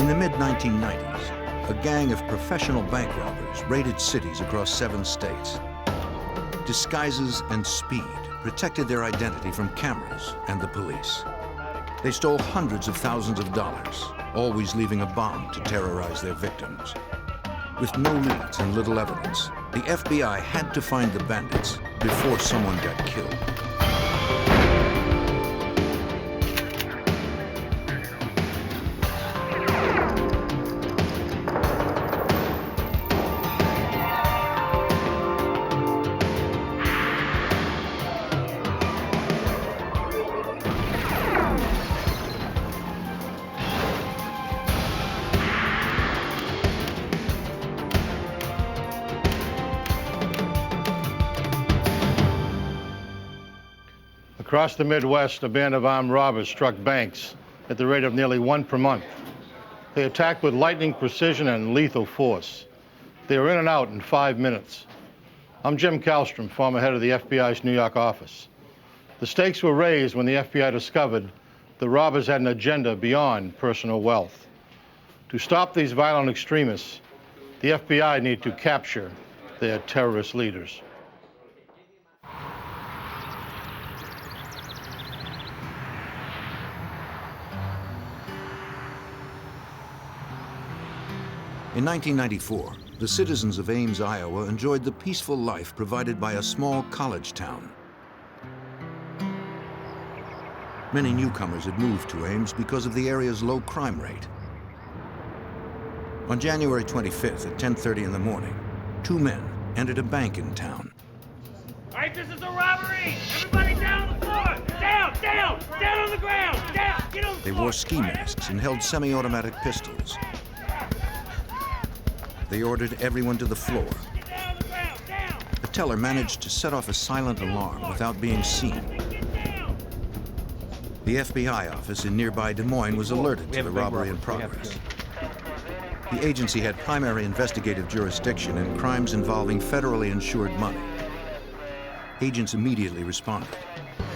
In the mid-1990s, a gang of professional bank robbers raided cities across 7 states. Disguises and speed protected their identity from cameras and the police. They stole hundreds of thousands of dollars, always leaving a bomb to terrorize their victims. With no leads and little evidence, the FBI had to find the bandits before someone got killed. Across the Midwest, a band of armed robbers struck banks at the rate of nearly 1 per month. They attacked with lightning precision and lethal force. They were in and out in 5 minutes. I'm Jim Kallstrom, former head of the FBI's New York office. The stakes were raised when the FBI discovered the robbers had an agenda beyond personal wealth. To stop these violent extremists, the FBI need to capture their terrorist leaders. In 1994, the citizens of Ames, Iowa enjoyed the peaceful life provided by a small college town. Many newcomers had moved to Ames because of the area's low crime rate. On January 25th at 10:30 in the morning, 2 men entered a bank in town. All right, this is a robbery! Everybody down on the floor! Down, down, down on the ground! Down, get on the floor! They wore ski masks and held semi-automatic pistols. They ordered everyone to the floor. The teller managed to set off a silent alarm without being seen. The FBI office in nearby Des Moines was alerted to the robbery in progress. The agency had primary investigative jurisdiction in crimes involving federally insured money. Agents immediately responded,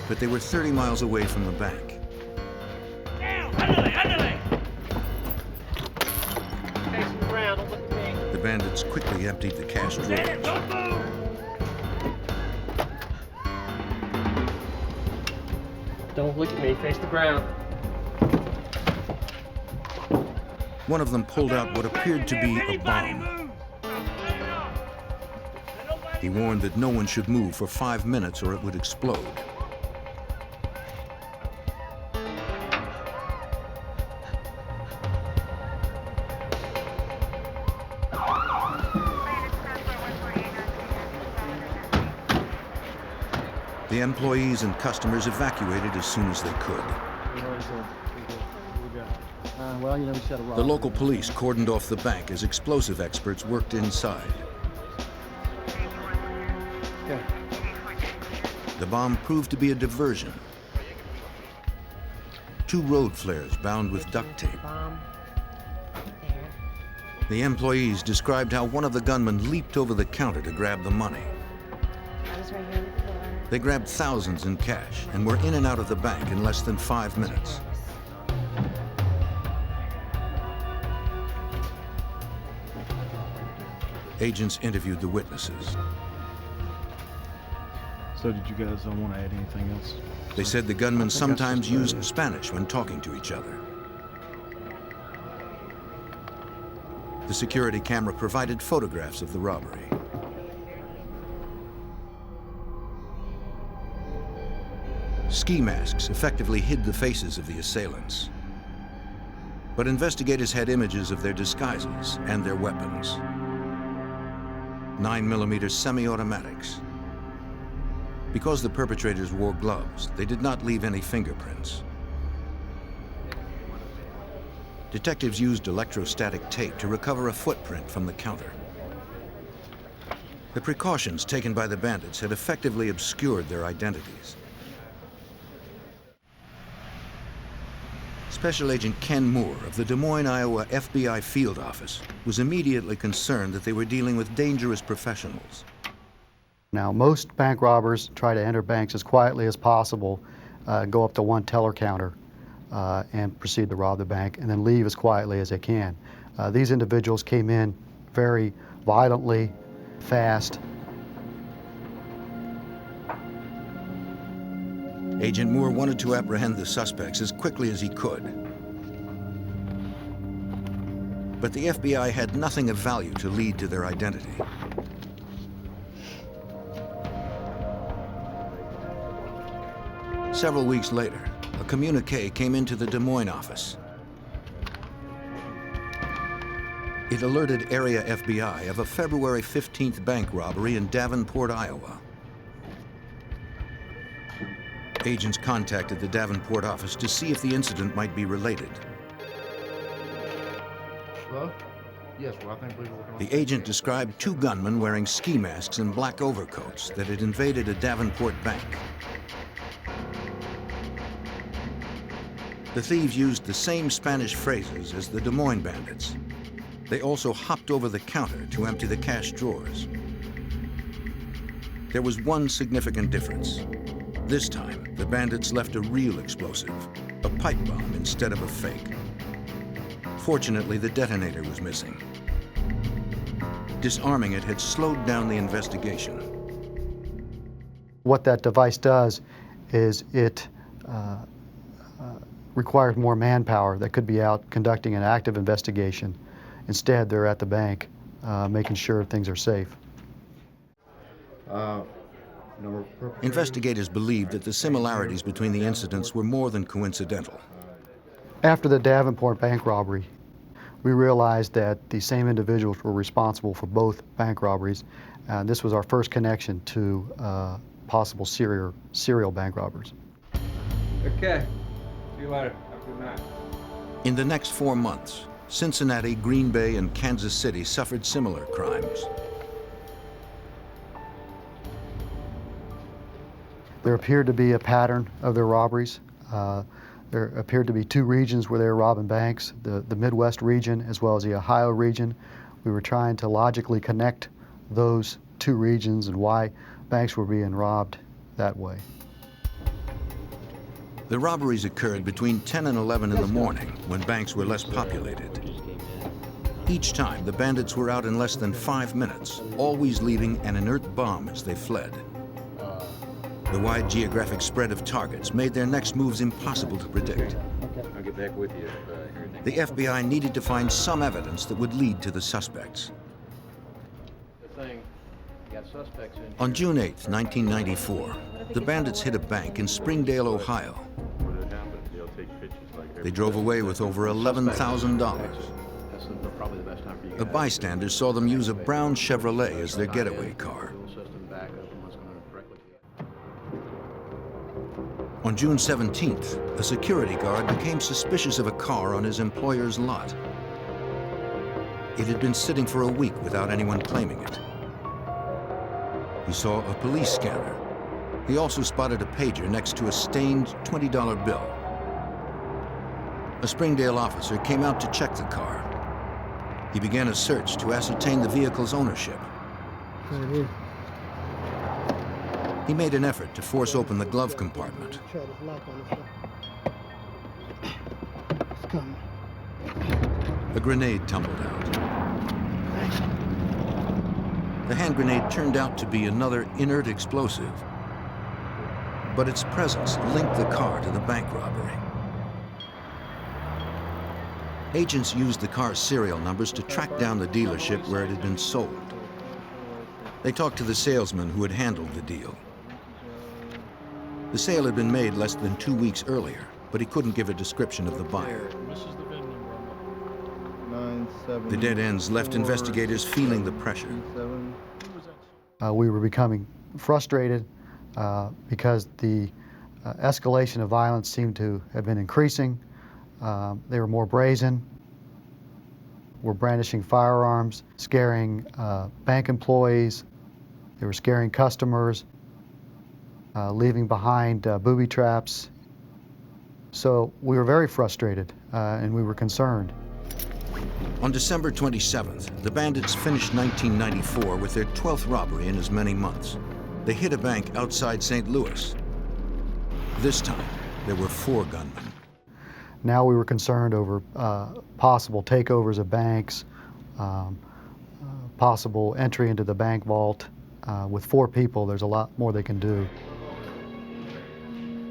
but they were 30 miles away from the bank. The bandits quickly emptied the cash drawers. Don't look at me, face the ground. One of them pulled out what appeared to be a bomb. He warned that no one should move for 5 minutes or it would explode. The employees and customers evacuated as soon as they could. The local police cordoned off the bank as explosive experts worked inside. The bomb proved to be a diversion. 2 road flares bound with duct tape. The employees described how one of the gunmen leaped over the counter to grab the money. They grabbed thousands in cash and were in and out of the bank in less than 5 minutes. Agents interviewed the witnesses. So did you guys want to add anything else? They said the gunmen sometimes used Spanish when talking to each other. The security camera provided photographs of the robbery. Ski masks effectively hid the faces of the assailants. But investigators had images of their disguises and their weapons. 9mm semi-automatics. Because the perpetrators wore gloves, they did not leave any fingerprints. Detectives used electrostatic tape to recover a footprint from the counter. The precautions taken by the bandits had effectively obscured their identities. Special Agent Ken Moore of the Des Moines, Iowa FBI field office was immediately concerned that they were dealing with dangerous professionals. Now, most bank robbers try to enter banks as quietly as possible, go up to one teller counter. and proceed to rob the bank and then leave as quietly as they can. These individuals came in very violently, fast. Agent Moore wanted to apprehend the suspects as quickly as he could. But the FBI had nothing of value to lead to their identity. Several weeks later, a communique came into the Des Moines office. It alerted area FBI of a February 15th bank robbery in Davenport, Iowa. Agents contacted the Davenport office to see if the incident might be related. Hello? Yes, well, I think The agent described two gunmen wearing ski masks and black overcoats that had invaded a Davenport bank. The thieves used the same Spanish phrases as the Des Moines bandits. They also hopped over the counter to empty the cash drawers. There was one significant difference. This time, the bandits left a real explosive, a pipe bomb instead of a fake. Fortunately, the detonator was missing. Disarming it had slowed down the investigation. What that device does is it requires more manpower that could be out conducting an active investigation. Instead, they're at the bank making sure things are safe. Investigators believed that the similarities between the incidents were more than coincidental. After the Davenport bank robbery, we realized that the same individuals were responsible for both bank robberies. This was our first connection to possible serial bank robbers. Okay. See you later. Have a good night. In the next 4 months, Cincinnati, Green Bay, and Kansas City suffered similar crimes. There appeared to be a pattern of their robberies. There appeared to be two regions where they were robbing banks, the Midwest region as well as the Ohio region. We were trying to logically connect those two regions and why banks were being robbed that way. The robberies occurred between 10 and 11 in the morning when banks were less populated. Each time, the bandits were out in less than 5 minutes, always leaving an inert bomb as they fled. The wide geographic spread of targets made their next moves impossible to predict. I'll get back with you. The FBI needed to find some evidence that would lead to the suspects. On June 8, 1994, the bandits hit a bank in Springdale, Ohio. They drove away with over $11,000. A bystander saw them use a brown Chevrolet as their getaway car. On June 17th, a security guard became suspicious of a car on his employer's lot. It had been sitting for a week without anyone claiming it. He saw a police scanner. He also spotted a pager next to a stained $20 bill. A Springdale officer came out to check the car. He began a search to ascertain the vehicle's ownership. He made an effort to force open the glove compartment. A grenade tumbled out. The hand grenade turned out to be another inert explosive, but its presence linked the car to the bank robbery. Agents used the car's serial numbers to track down the dealership where it had been sold. They talked to the salesman who had handled the deal. The sale had been made less than 2 weeks earlier, but he couldn't give a description of the buyer. The dead ends left investigators feeling the pressure. We were becoming frustrated because the escalation of violence seemed to have been increasing. They were more brazen, were brandishing firearms, scaring bank employees. They were scaring customers, leaving behind booby traps. So we were very frustrated and we were concerned. On December 27th, the bandits finished 1994 with their 12th robbery in as many months. They hit a bank outside St. Louis. This time, there were 4 gunmen. Now we were concerned over possible takeovers of banks, possible entry into the bank vault. With 4 people, there's a lot more they can do.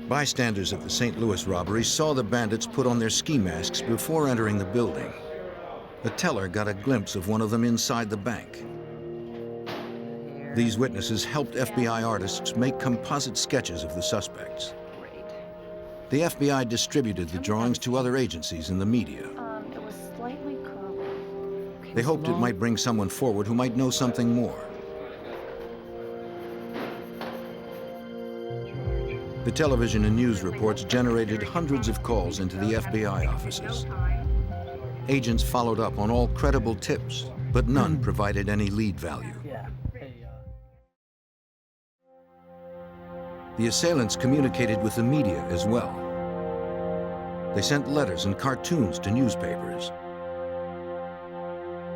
Bystanders of the St. Louis robbery saw the bandits put on their ski masks before entering the building. A teller got a glimpse of one of them inside the bank. These witnesses helped FBI artists make composite sketches of the suspects. The FBI distributed the drawings to other agencies and the media. It was slightly curved. They hoped it might bring someone forward who might know something more. The television and news reports generated hundreds of calls into the FBI offices. Agents followed up on all credible tips, but none provided any lead value. The assailants communicated with the media as well. They sent letters and cartoons to newspapers.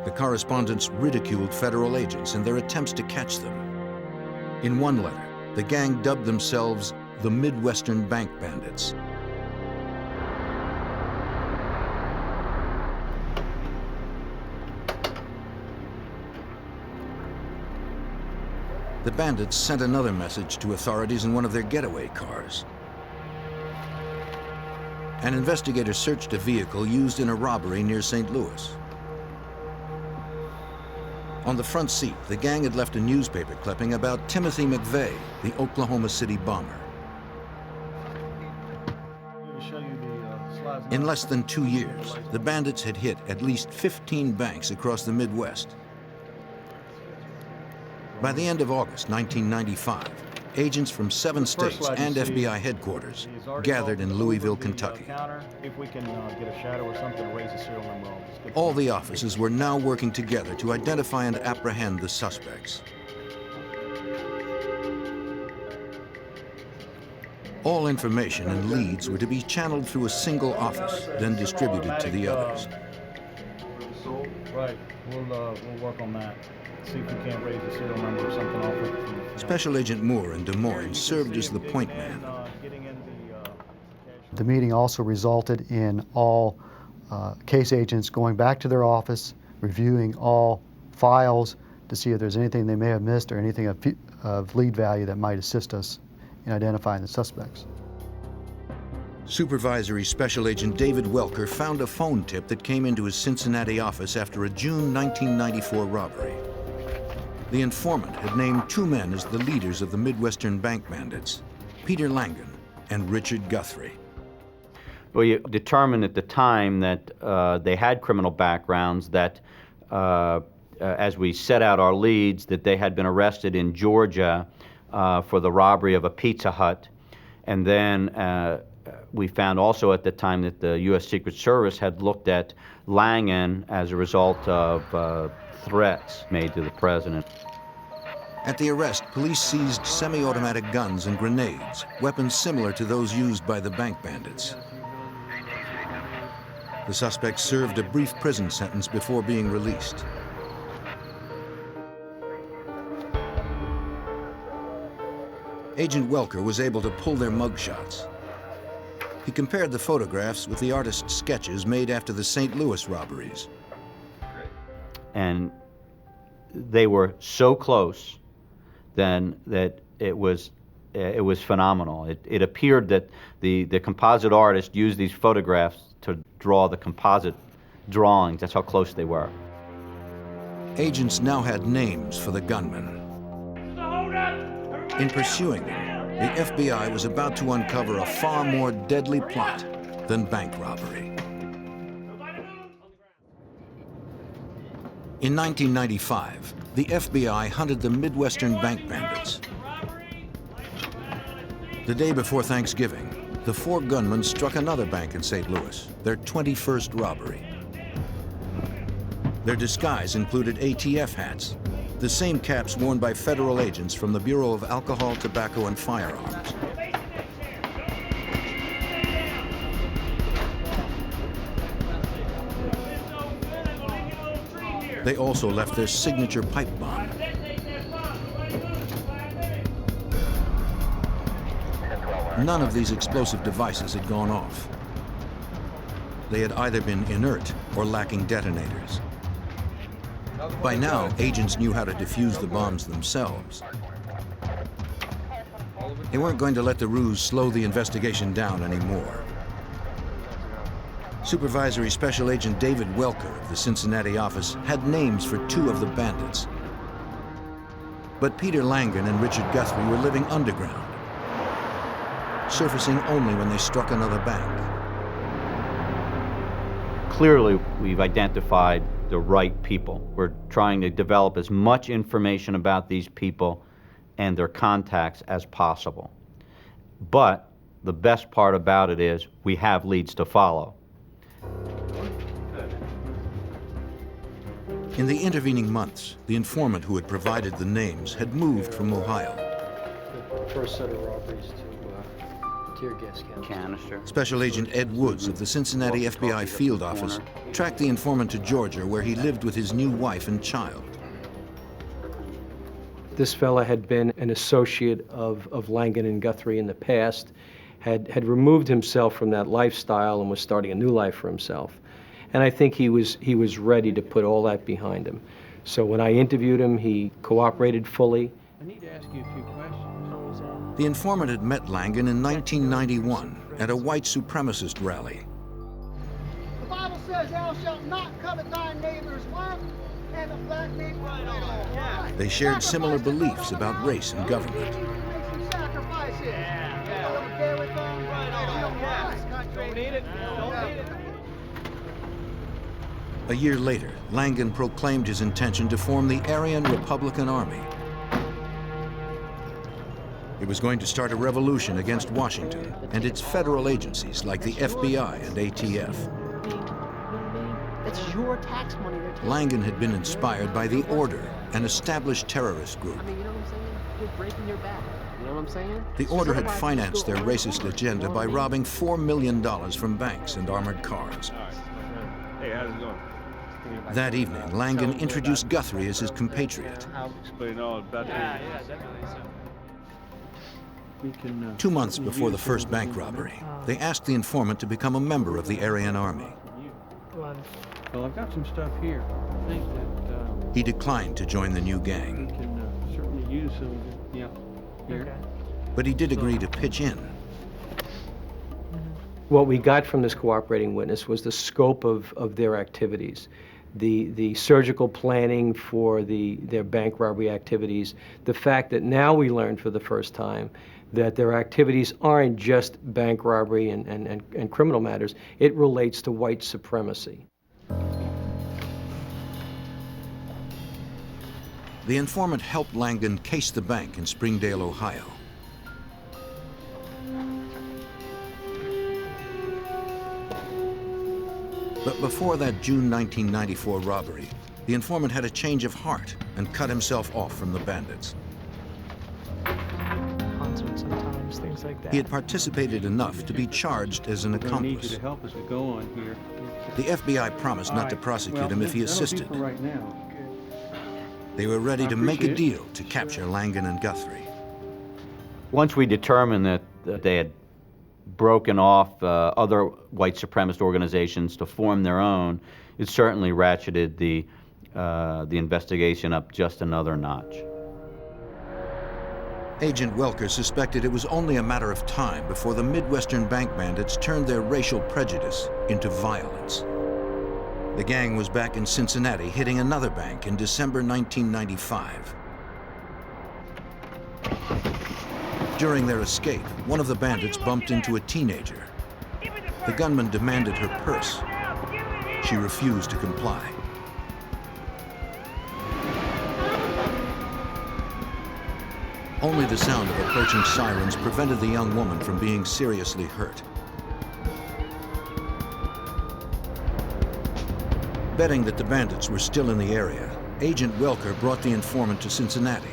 The correspondents ridiculed federal agents and their attempts to catch them. In one letter, the gang dubbed themselves the Midwestern Bank Bandits. The bandits sent another message to authorities in one of their getaway cars. An investigator searched a vehicle used in a robbery near St. Louis. On the front seat, the gang had left a newspaper clipping about Timothy McVeigh, the Oklahoma City bomber. In less than 2 years, the bandits had hit at least 15 banks across the Midwest. By the end of August 1995, agents from 7 states and FBI headquarters gathered in Louisville, Kentucky. All the offices were now working together to identify and apprehend the suspects. All information and leads were to be channeled through a single office, then distributed to the others. Right, we'll work on that. See if we can't raise the serial number or something off it. Special Agent Moore in Des Moines served as the point man. The meeting also resulted in all case agents going back to their office, reviewing all files to see if there's anything they may have missed or anything of lead value that might assist us in identifying the suspects. Supervisory Special Agent David Welker found a phone tip that came into his Cincinnati office after a June 1994 robbery. The informant had named 2 men as the leaders of the Midwestern Bank Bandits, Peter Langan and Richard Guthrie. Well, you determined at the time that they had criminal backgrounds, that as we set out our leads, that they had been arrested in Georgia for the robbery of a Pizza Hut. And then we found also at the time that the U.S. Secret Service had looked at Langan as a result of threats made to the president. At the arrest, police seized semi-automatic guns and grenades, weapons similar to those used by the bank bandits. The suspects served a brief prison sentence before being released. Agent Welker was able to pull their mugshots. He compared the photographs with the artist's sketches made after the St. Louis robberies. And they were so close then that it was phenomenal. It appeared that the composite artist used these photographs to draw the composite drawings. That's how close they were. Agents now had names for the gunmen. In pursuing them, the FBI was about to uncover a far more deadly plot than bank robbery. In 1995, the FBI hunted the Midwestern Bank Bandits. The day before Thanksgiving, the 4 gunmen struck another bank in St. Louis, their 21st robbery. Their disguise included ATF hats, the same caps worn by federal agents from the Bureau of Alcohol, Tobacco, and Firearms. They also left their signature pipe bomb. None of these explosive devices had gone off. they had either been inert or lacking detonators. By now, agents knew how to defuse the bombs themselves. They weren't going to let the ruse slow the investigation down anymore. Supervisory Special Agent David Welker of the Cincinnati office had names for 2 of the bandits. But Peter Langen and Richard Guthrie were living underground, surfacing only when they struck another bank. Clearly, we've identified the right people. We're trying to develop as much information about these people and their contacts as possible. But the best part about it is we have leads to follow. In the intervening months, the informant who had provided the names had moved from Ohio. The first set of robberies to tear gas Canister. Special Agent Ed Woods of the Cincinnati FBI field office tracked the informant to Georgia, where he lived with his new wife and child. This fella had been an associate of Langen and Guthrie in the past, had removed himself from that lifestyle and was starting a new life for himself. And I think he was ready to put all that behind him. So when I interviewed him, he cooperated fully. I need to ask you a few questions. The informant had met Langen in 1991 at a white supremacist rally. The Bible says, thou shalt not covet thy neighbor's wife, and the black neighbor. They shared similar beliefs about race and government. A year later, Langen proclaimed his intention to form the Aryan Republican Army. It was going to start a revolution against Washington and its federal agencies like the FBI and ATF. It's your tax money they're taking. Langen had been inspired by the Order, an established terrorist group. I mean, you know what I'm saying? You're breaking your back. You know what I'm saying? The Order had financed their racist agenda by robbing $4 million from banks and armored cars. Hey, how's it going? That evening, Langen introduced Guthrie as his compatriot. I'll explain all about that. Yeah, definitely. So. We can, 2 months before the first bank robbery, they asked the informant to become a member of the Aryan Army. Well, I've got some stuff here. I think that He declined to join the new we gang, can certainly use some of it. Yeah. Here. but he did agree to pitch in. What we got from this cooperating witness was the scope of their activities, the surgical planning for their bank robbery activities, the fact that now we learned for the first time that their activities aren't just bank robbery and criminal matters. It relates to white supremacy. The informant helped Langen case the bank in Springdale, Ohio. But before that June 1994 robbery, the informant had a change of heart and cut himself off from the bandits. Concerts sometimes, things like that. He had participated enough to be charged as an I need you accomplice. to help as we go on here. The FBI promised not to prosecute him if he assisted. For right now. They were ready to make a appreciate it. deal to capture Langen and Guthrie. Once we determined that they had broken off other white supremacist organizations to form their own, it certainly ratcheted the investigation up just another notch. Agent Welker suspected it was only a matter of time before the Midwestern bank bandits turned their racial prejudice into violence. The gang was back in Cincinnati, hitting another bank in December 1995. During their escape, one of the bandits bumped into a teenager. The gunman demanded her purse. She refused to comply. Only the sound of approaching sirens prevented the young woman from being seriously hurt. Betting that the bandits were still in the area, Agent Welker brought the informant to Cincinnati.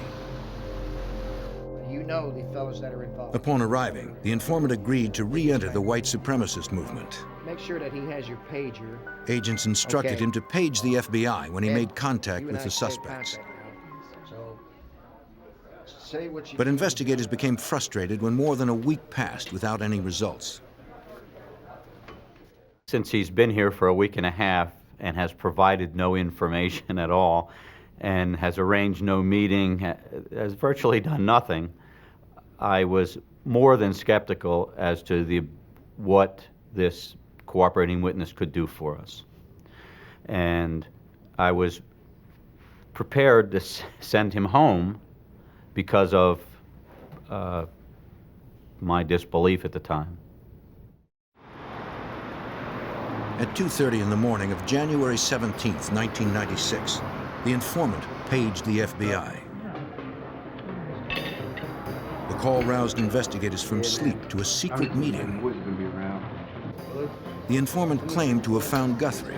You know the fellows that are involved. Upon arriving, the informant agreed to re-enter the white supremacist movement. Make sure that he has your pager. Agents instructed Okay. him to page the FBI when he Ed, made contact you and with I the stay suspects. contact now. So, say what you But need. investigators became frustrated when more than a week passed without any results. Since he's been here for a week and a half and has provided no information at all and has arranged no meeting, has virtually done nothing, I was more than skeptical as to what this cooperating witness could do for us. And I was prepared to send him home because of my disbelief at the time. At 2:30 in the morning of January 17th, 1996, the informant paged the FBI. The call roused investigators from sleep to a secret meeting. The informant claimed to have found Guthrie.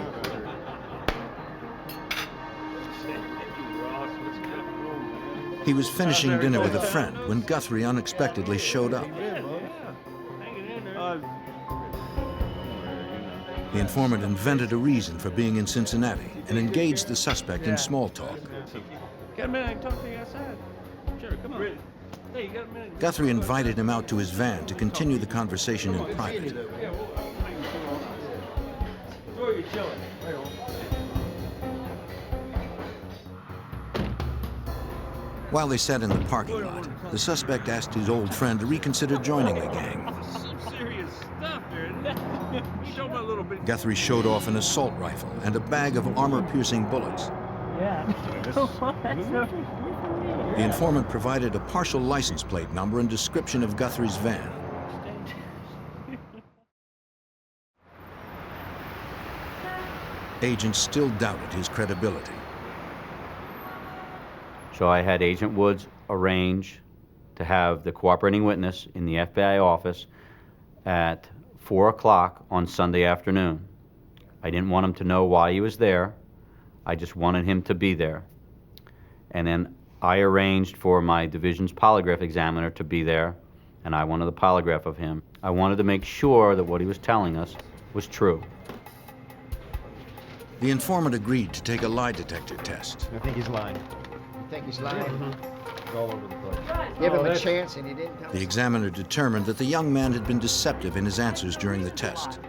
He was finishing dinner with a friend when Guthrie unexpectedly showed up. The informant invented a reason for being in Cincinnati and engaged the suspect in small talk. Got a minute, I can talk to you outside. Sure, come on. Hey, you got a minute? Guthrie invited him out to his van to continue the conversation in private. Where are you chilling? While they sat in the parking lot, the suspect asked his old friend to reconsider joining the gang. Some serious stuff, man. You talking about a little bit. Guthrie showed off an assault rifle and a bag of armor-piercing bullets. Yeah. The informant provided a partial license plate number and description of Guthrie's van. Agents still doubted his credibility. So I had Agent Woods arrange to have the cooperating witness in the FBI office at 4 o'clock on Sunday afternoon. I didn't want him to know why he was there. I just wanted him to be there. And then I arranged for my division's polygraph examiner to be there, and I wanted a polygraph of him. I wanted to make sure that what he was telling us was true. The informant agreed to take a lie detector test. I think he's lying. You think he's lying? He's all over the place. Give him a chance and he didn't tell The examiner determined that the young man had been deceptive in his answers during the test.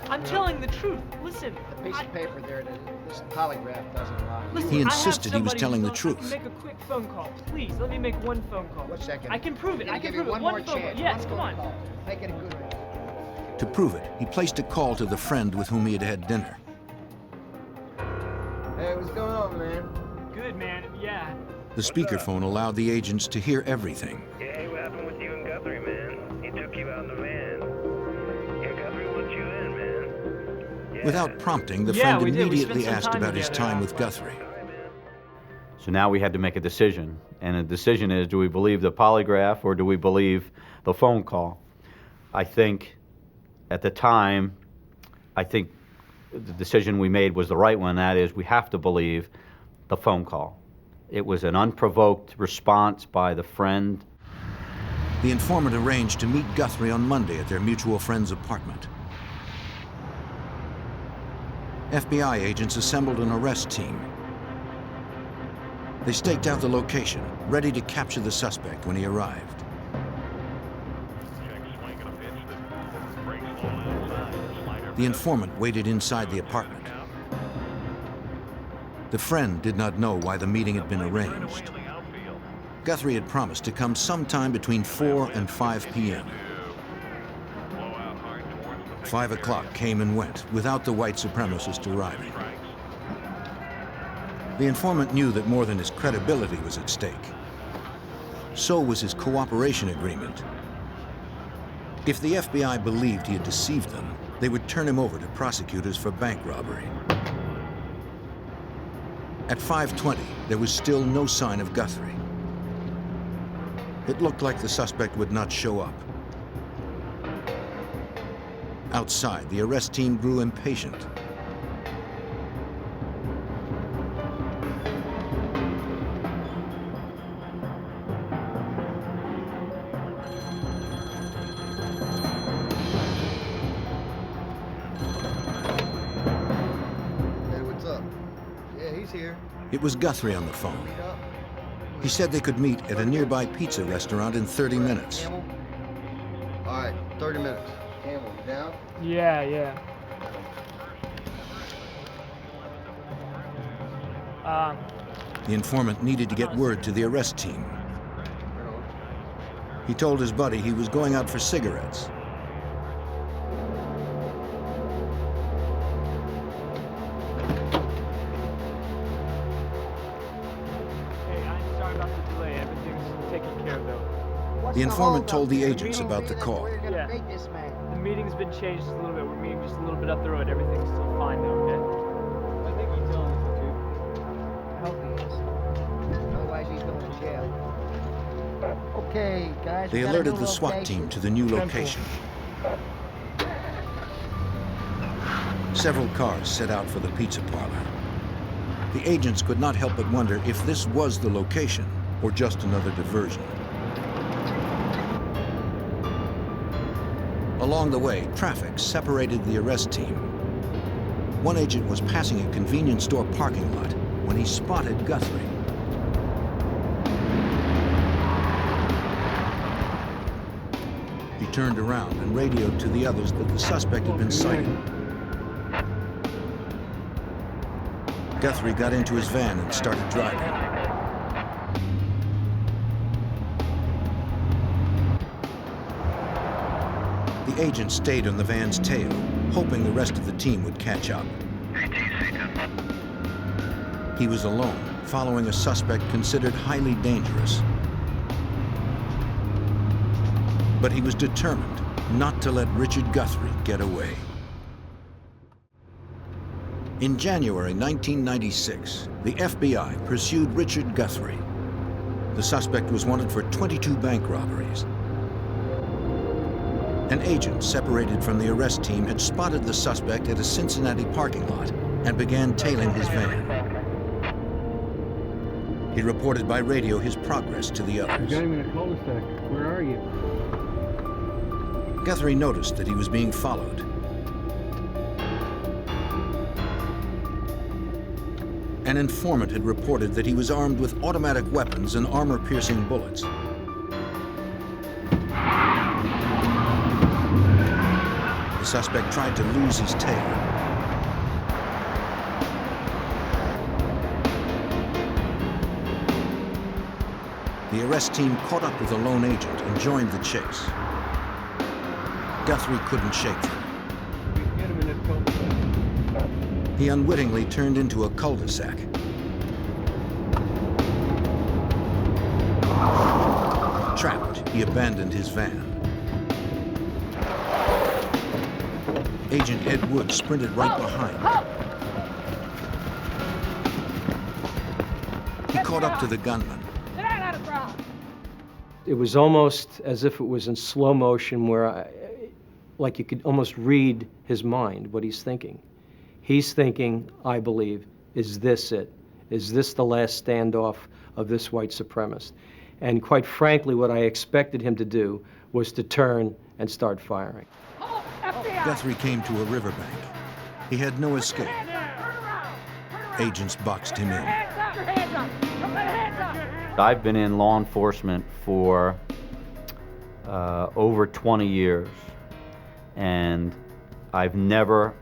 I'm telling the truth. Listen. The piece of paper there, this polygraph doesn't lie. Listen, He I have insisted he was somebody telling the who's truth. I can make a quick phone call. Please, let me make one phone call. What's that gonna I can prove it. I can give you prove it. one more phone chance. call. Yes, one come more on. call. Make it a good one. To prove it, he placed a call to the friend with whom he had had dinner. Hey, what's going on, man? Good, man. Yeah. The speakerphone allowed the agents to hear everything. Hey, what happened with you and Guthrie, man? He took you out in the van. Yeah, Guthrie wants you in, man. Yeah. Without prompting, the Yeah, friend we did. We immediately spent some asked time about his together time with after. Guthrie. So now we had to make a decision, and the decision is, do we believe the polygraph or do we believe the phone call? I think at the time, I think the decision we made was the right one. That is, we have to believe the phone call. It was an unprovoked response by the friend. The informant arranged to meet Guthrie on Monday at their mutual friend's apartment. FBI agents assembled an arrest team. They staked out the location, ready to capture the suspect when he arrived. The informant waited inside the apartment. The friend did not know why the meeting had been arranged. Guthrie had promised to come sometime between 4 and 5 p.m. 5 o'clock came and went without the white supremacist arriving. The informant knew that more than his credibility was at stake. So was his cooperation agreement. If the FBI believed he had deceived them, they would turn him over to prosecutors for bank robbery. At 5:20, there was still no sign of Guthrie. It looked like the suspect would not show up. Outside, the arrest team grew impatient. Hey, what's up? Yeah, he's here. It was Guthrie on the phone. He said they could meet at a nearby pizza restaurant in 30 minutes. All right, 30 minutes. Campbell, you down? Yeah, yeah. The informant needed to get word to the arrest team. He told his buddy he was going out for cigarettes. Hey, I'm sorry about the delay. Everything's taken care of, though. The informant told the agents about the call. Yeah. The meeting's been changed just a little bit. We're meeting just a little bit up the road. Everything's still fine, though, okay? I think he's telling us the truth. I hope he is. Otherwise, he's going to jail. Okay, guys. They alerted the SWAT team to the new location. Several cars set out for the pizza parlor. The agents could not help but wonder if this was the location or just another diversion. Along the way, traffic separated the arrest team. One agent was passing a convenience store parking lot when he spotted Guthrie. He turned around and radioed to the others that the suspect had been sighted. Guthrie got into his van and started driving. The agent stayed on the van's tail, hoping the rest of the team would catch up. He was alone, following a suspect considered highly dangerous. But he was determined not to let Richard Guthrie get away. In January 1996, the FBI pursued Richard Guthrie. The suspect was wanted for 22 bank robberies. An agent separated from the arrest team had spotted the suspect at a Cincinnati parking lot and began tailing his van. He reported by radio his progress to the others. You got him in a cul-de-sac. Where are you? Guthrie noticed that he was being followed. An informant had reported that he was armed with automatic weapons and armor-piercing bullets. The suspect tried to lose his tail. The arrest team caught up with the lone agent and joined the chase. Guthrie couldn't shake them. Get him in this cul-de-sac. He unwittingly turned into a cul-de-sac. Trapped, he abandoned his van. Agent Ed Wood sprinted right behind. He caught up to the gunman. It was almost as if it was in slow motion where like you could almost read his mind, what he's thinking. He's thinking, I believe, is this it? Is this the last standoff of this white supremacist? And quite frankly, what I expected him to do was to turn and start firing. Guthrie came to a riverbank. He had no escape. Agents boxed him in. I've been in law enforcement for over 20 years, and I've never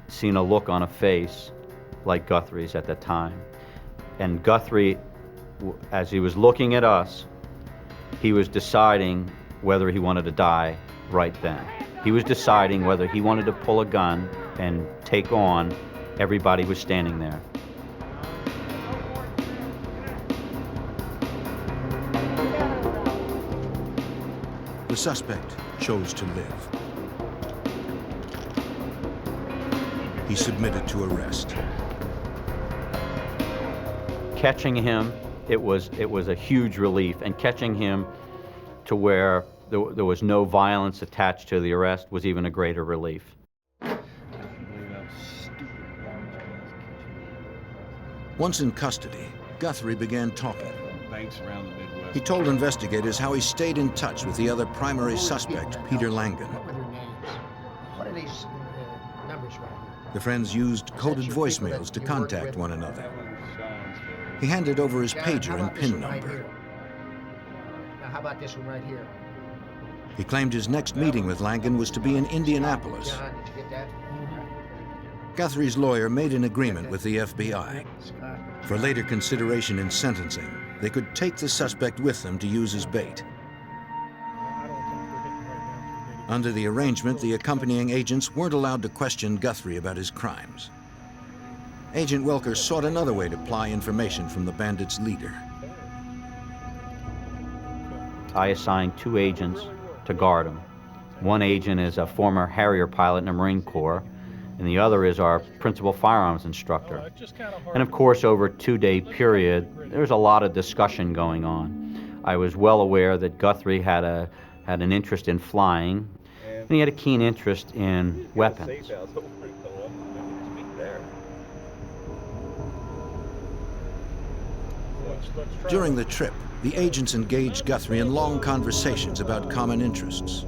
seen a look on a face like Guthrie's at that time. And Guthrie, as he was looking at us, he was deciding whether he wanted to die right then. He was deciding whether he wanted to pull a gun and take on everybody who was standing there. The suspect chose to live. He submitted to arrest. Catching him, it was a huge relief, and catching him to where there was no violence attached to the arrest was even a greater relief. Once in custody, Guthrie began talking. Banks around the Midwest. He told investigators how he stayed in touch with the other primary suspect, Peter Langan. What were their names? What are these numbers right here? The friends used coded voicemails to contact one another. He handed over his pager and PIN number. Now, how about this one right here? He claimed his next meeting with Langan was to be in Indianapolis. John, did you get that? Guthrie's lawyer made an agreement with the FBI. Scott, For later consideration in sentencing, they could take the suspect with them to use as bait. Under the arrangement, the accompanying agents weren't allowed to question Guthrie about his crimes. Agent Welker sought another way to ply information from the bandits' leader. I assigned 2 agents to guard him. One agent is a former Harrier pilot in the Marine Corps, and the other is our principal firearms instructor. And of course, over a 2-day period, there was a lot of discussion going on. I was well aware that Guthrie had an interest in flying, and he had a keen interest in weapons. During the trip, the agents engaged Guthrie in long conversations about common interests.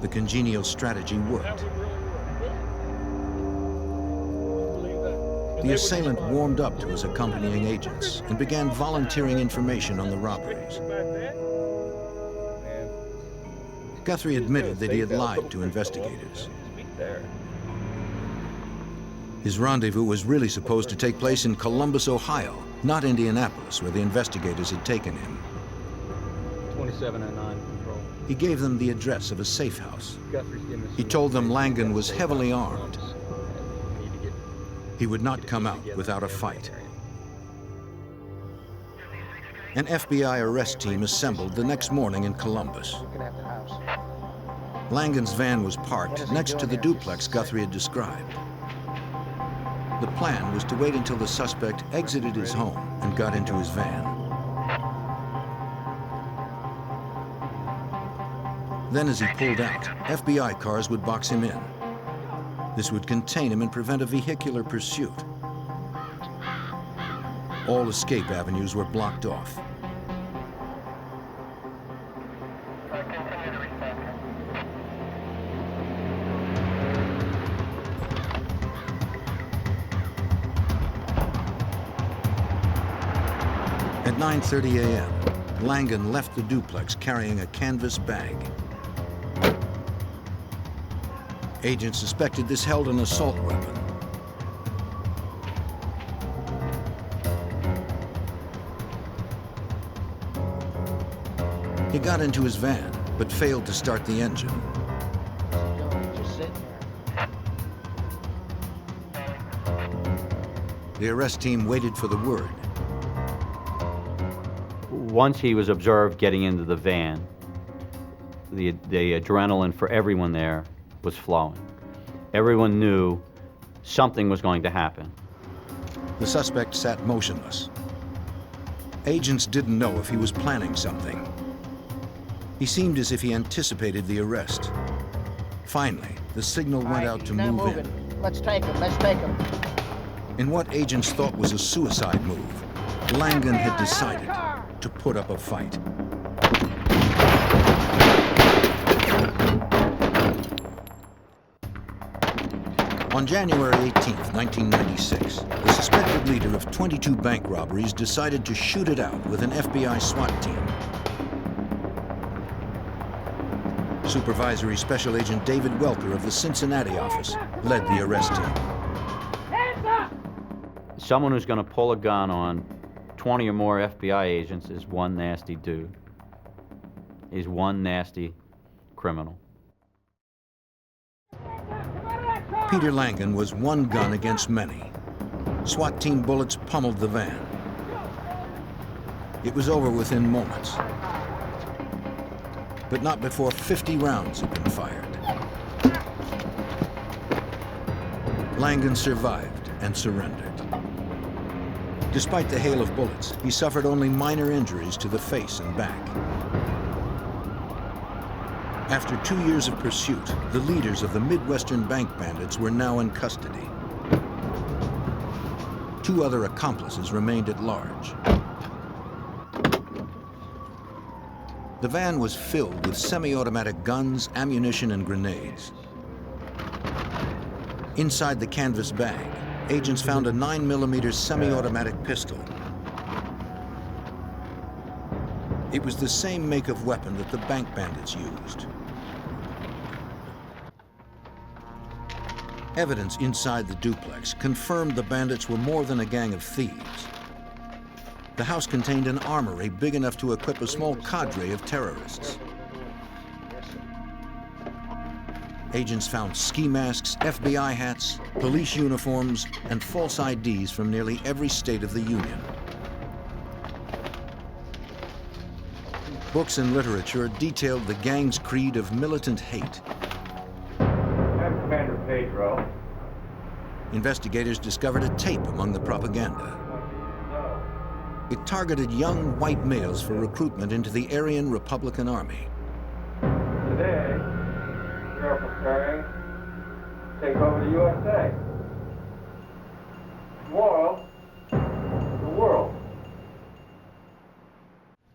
The congenial strategy worked. The assailant warmed up to his accompanying agents and began volunteering information on the robberies. Guthrie admitted that he had lied to investigators. His rendezvous was really supposed to take place in Columbus, Ohio, not Indianapolis, where the investigators had taken him. 2709 control. He gave them the address of a safe house. He told them Langan was heavily armed. He would not come out without a fight. An FBI arrest team assembled the next morning in Columbus. Langan's van was parked next to the duplex Guthrie had described. The plan was to wait until the suspect exited his home and got into his van. Then as he pulled out, FBI cars would box him in. This would contain him and prevent a vehicular pursuit. All escape avenues were blocked off. At 9:30 a.m., Langan left the duplex carrying a canvas bag. Agents suspected this held an assault weapon. He got into his van, but failed to start the engine. The arrest team waited for the word. Once he was observed getting into the van, the adrenaline for everyone there was flowing. Everyone knew something was going to happen. The suspect sat motionless. Agents didn't know if he was planning something. He seemed as if he anticipated the arrest. Finally, the signal went out to move in. Let's take him, let's take him. In what agents thought was a suicide move, Langan had decided to put up a fight. On January 18th, 1996, the suspected leader of 22 bank robberies decided to shoot it out with an FBI SWAT team. Supervisory Special Agent David Welker of the Cincinnati office led the arrest team. Someone who's going to pull a gun on 20 or more FBI agents is one nasty dude. He's one nasty criminal. Peter Langan was one gun against many. SWAT team bullets pummeled the van. It was over within moments, but not before 50 rounds had been fired. Langan survived and surrendered. Despite the hail of bullets, he suffered only minor injuries to the face and back. After 2 years of pursuit, the leaders of the Midwestern bank bandits were now in custody. 2 other accomplices remained at large. The van was filled with semi-automatic guns, ammunition, and grenades. Inside the canvas bag, agents found a 9mm semi-automatic pistol. It was the same make of weapon that the bank bandits used. Evidence inside the duplex confirmed the bandits were more than a gang of thieves. The house contained an armory big enough to equip a small cadre of terrorists. Agents found ski masks, FBI hats, police uniforms, and false IDs from nearly every state of the Union. Books and literature detailed the gang's creed of militant hate. I'm Commander Pedro. Investigators discovered a tape among the propaganda. It targeted young white males for recruitment into the Aryan Republican Army. Today, we are preparing to take over the USA. Tomorrow, the world.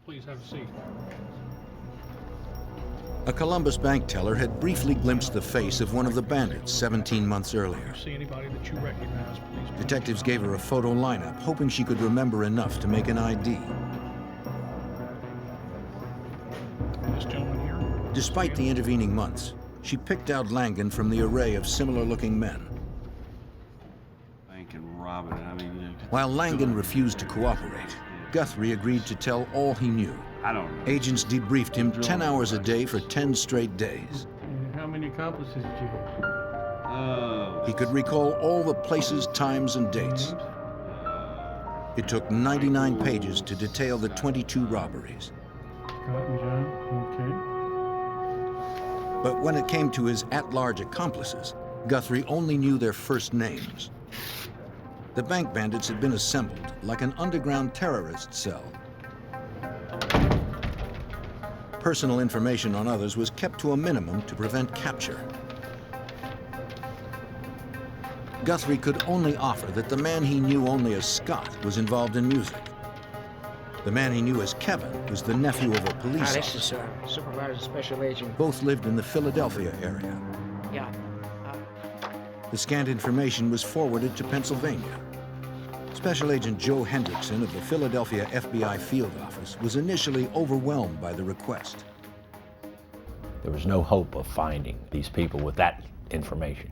Please have a seat. A Columbus bank teller had briefly glimpsed the face of one of the bandits 17 months earlier. See anybody that you recognize, please? Detectives gave her a photo lineup, hoping she could remember enough to make an ID. This gentleman here? Despite the intervening months, she picked out Langan from the array of similar-looking men. Bank and robbing it. I mean, While Langan refused to cooperate, Guthrie agreed to tell all he knew. I don't know. Agents debriefed him 10 hours a day for 10 straight days. And how many accomplices did you have? He could recall all the places, times, and dates. It took 99 pages to detail the 22 robberies. Scott and John, okay. But when it came to his at-large accomplices, Guthrie only knew their first names. The bank bandits had been assembled like an underground terrorist cell. Personal information on others was kept to a minimum to prevent capture. Guthrie could only offer that the man he knew only as Scott was involved in music. The man he knew as Kevin was the nephew of a police This officer. is Supervisor Special Agent. Both lived in the Philadelphia area. Yeah. The scant information was forwarded to Pennsylvania. Special Agent Joe Hendrickson of the Philadelphia FBI field office was initially overwhelmed by the request. There was no hope of finding these people with that information.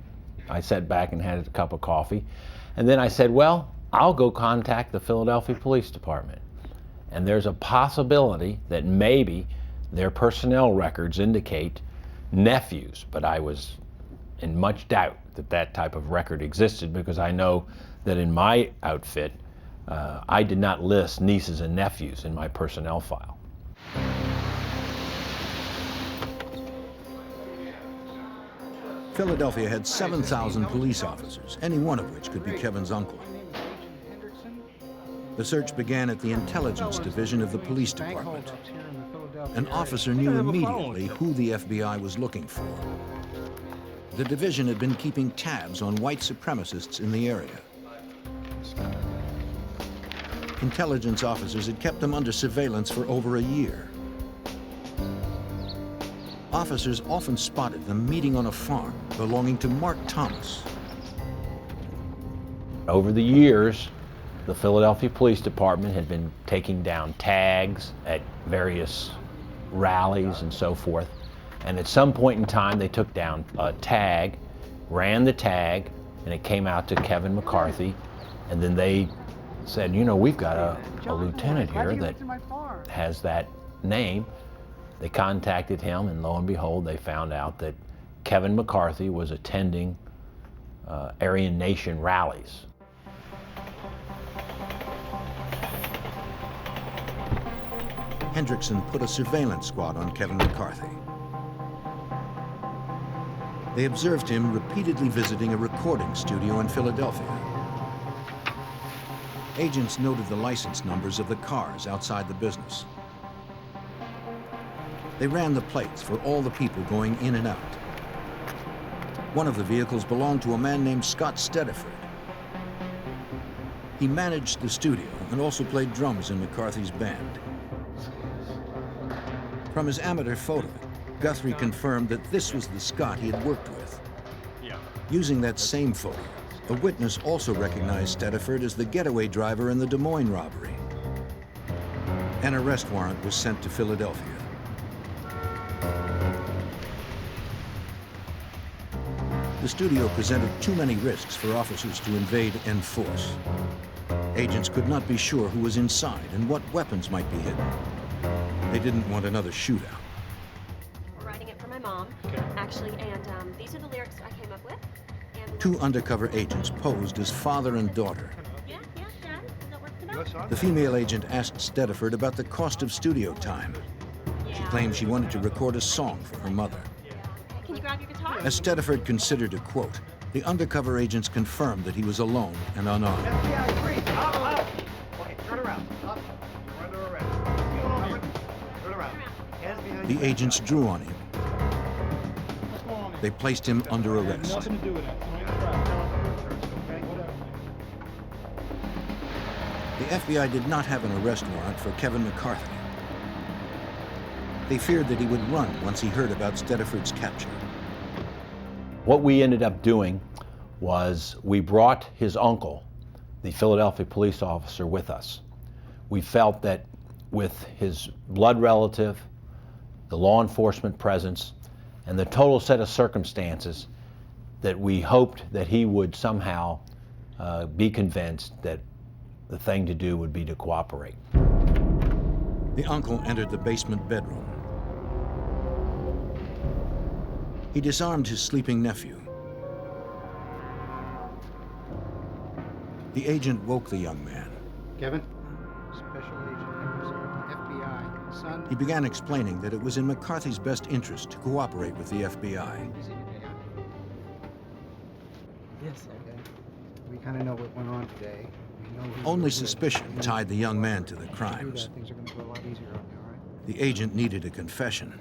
I sat back and had a cup of coffee, and then I said, well, I'll go contact the Philadelphia Police Department. And there's a possibility that maybe their personnel records indicate nephews, but I was in much doubt that that type of record existed, because I know that in my outfit, I did not list nieces and nephews in my personnel file. Philadelphia had 7,000 police officers, any one of which could be Kevin's uncle. The search began at the intelligence division of the police department. An officer knew immediately who the FBI was looking for. The division had been keeping tabs on white supremacists in the area. Intelligence officers had kept them under surveillance for over a year. Officers often spotted them meeting on a farm belonging to Mark Thomas. Over the years, the Philadelphia Police Department had been taking down tags at various rallies and so forth. And at some point in time, they took down a tag, ran the tag, and it came out to Kevin McCarthy. And then they said, you know, we've got a lieutenant here that has that name. They contacted him, and lo and behold, they found out that Kevin McCarthy was attending Aryan Nation rallies. Hendrickson put a surveillance squad on Kevin McCarthy. They observed him repeatedly visiting a recording studio in Philadelphia. Agents noted the license numbers of the cars outside the business. They ran the plates for all the people going in and out. One of the vehicles belonged to a man named Scott Stediford. He managed the studio and also played drums in McCarthy's band. From his amateur photo, Guthrie confirmed that this was the Scott he had worked with. Using that same photo, a witness also recognized Stediford as the getaway driver in the Des Moines robbery. An arrest warrant was sent to the studio presented too many risks for officers to invade en force. Agents could not be sure who was inside and what weapons might be hidden. They didn't want another shootout. We're writing it for my mom, actually, and these are the lyrics I came up with. And Two undercover agents posed as father and daughter. The female agent asked Stediford about the cost of studio time. She claimed she wanted to record a song for her mother. Can you grab your guitar? As Stediford considered a quote, the undercover agents confirmed that he was alone and unarmed. Okay, turn around. Up. You're under arrest. Turn around. Hands behind The agents drew on him. They placed him under arrest. Nothing to do with that. The FBI did not have an arrest warrant for Kevin McCarthy. They feared that he would run once he heard about Stediford's capture. What we ended up doing was we brought his uncle, the Philadelphia police officer, with us. We felt that with his blood relative, the law enforcement presence, and the total set of circumstances, that we hoped that he would somehow be convinced that the thing to do would be to cooperate. The uncle entered the basement bedroom. He disarmed his sleeping nephew. The agent woke the young man. Kevin? Special Agent Nicholson, FBI. Son? He began explaining that it was in McCarthy's best interest to cooperate with the FBI. Yes, okay. We kind of know what went on today. Only suspicion tied the young man to the crimes. Things are going to go a lot easier on you, all right? The agent needed a confession.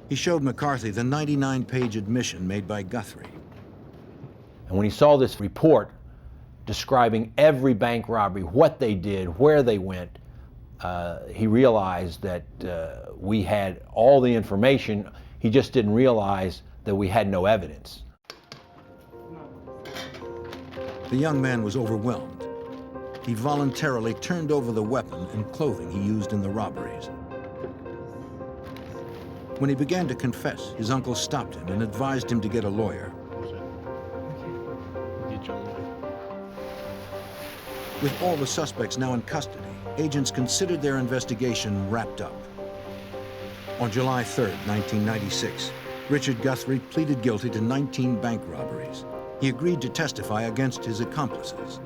He showed McCarthy the 99-page admission made by Guthrie. And when he saw this report describing every bank robbery, what they did, where they went, he realized that we had all the information. He just didn't realize that we had no evidence. The young man was overwhelmed. He voluntarily turned over the weapon and clothing he used in the robberies. When he began to confess, his uncle stopped him and advised him to get a lawyer. With all the suspects now in custody, agents considered their investigation wrapped up. On July 3rd, 1996, Richard Guthrie pleaded guilty to 19 bank robberies. He agreed to testify against his accomplices.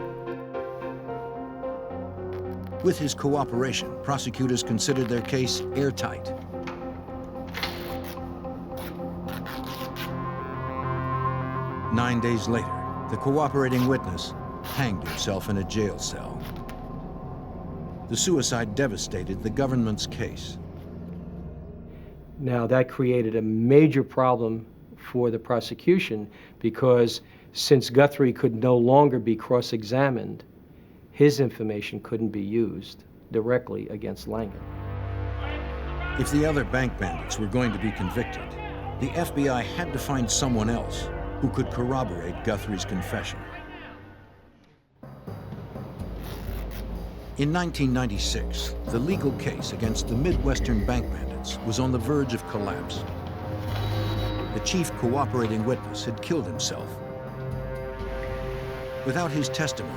With his cooperation, prosecutors considered their case airtight. Nine days later, the cooperating witness hanged himself in a jail cell. The suicide devastated the government's case. Now, that created a major problem for the prosecution because since Guthrie could no longer be cross-examined, his information couldn't be used directly against Langan. If the other bank bandits were going to be convicted, the FBI had to find someone else who could corroborate Guthrie's confession. In 1996, the legal case against the Midwestern bank bandits was on the verge of collapse. The chief cooperating witness had killed himself. Without his testimony,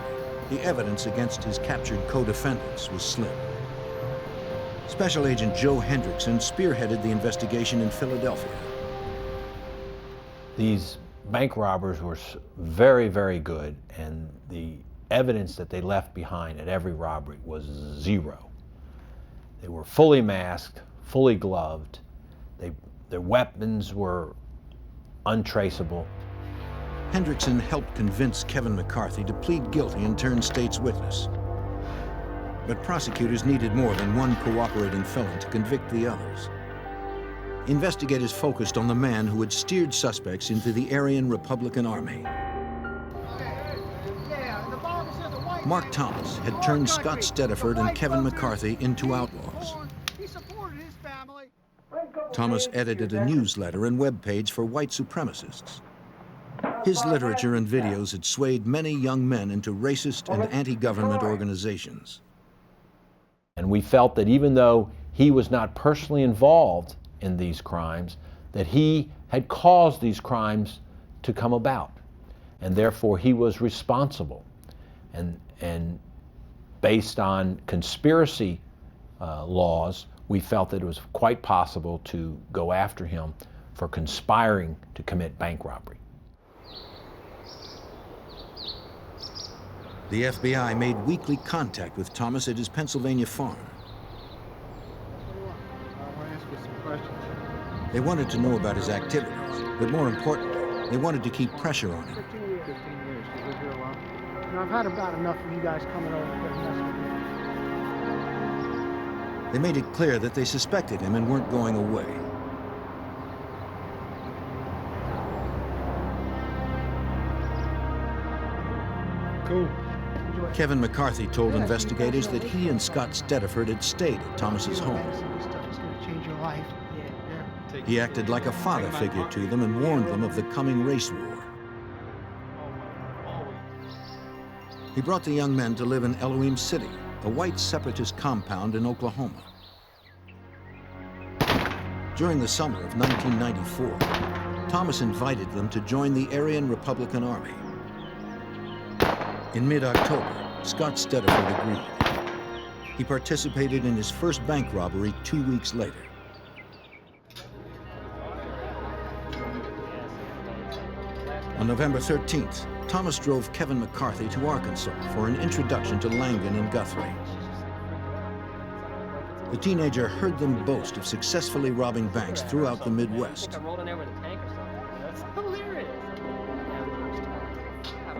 the evidence against his captured co-defendants was slim. Special Agent Joe Hendrickson spearheaded the investigation in Philadelphia. These bank robbers were very, very good, and the evidence that they left behind at every robbery was zero. They were fully masked, fully gloved. Their weapons were untraceable. Hendrickson helped convince Kevin McCarthy to plead guilty and turn state's witness. But prosecutors needed more than one cooperating felon to convict the others. Investigators focused on the man who had steered suspects into the Aryan Republican Army. Mark Thomas had turned Scott Stediford and Kevin McCarthy into outlaws. Thomas edited a newsletter and webpage for white supremacists. His literature and videos had swayed many young men into racist and anti-government organizations. And we felt that even though he was not personally involved in these crimes, that he had caused these crimes to come about, and therefore he was responsible. And based on conspiracy laws, we felt that it was quite possible to go after him for conspiring to commit bank robbery. The FBI made weekly contact with Thomas at his Pennsylvania farm. I want to ask you some questions. They wanted to know about his activities, but more importantly, they wanted to keep pressure on him. 15 years. Did you live here alone? You know, I've had about enough of you guys coming over and messing with me. They made it clear that they suspected him and weren't going away. Cool. Kevin McCarthy told investigators that he and Scott Stediford had stayed at Thomas's home. This stuff is going to change your life. Yeah. He acted like a father figure to them and warned them of the coming race war. He brought the young men to live in Elohim City, a white separatist compound in Oklahoma. During the summer of 1994, Thomas invited them to join the Aryan Republican Army. In mid-October, Scott Stediford agreed. He participated in his first bank robbery 2 weeks later. On November 13th, Thomas drove Kevin McCarthy to Arkansas for an introduction to Langan and Guthrie. The teenager heard them boast of successfully robbing banks throughout the Midwest.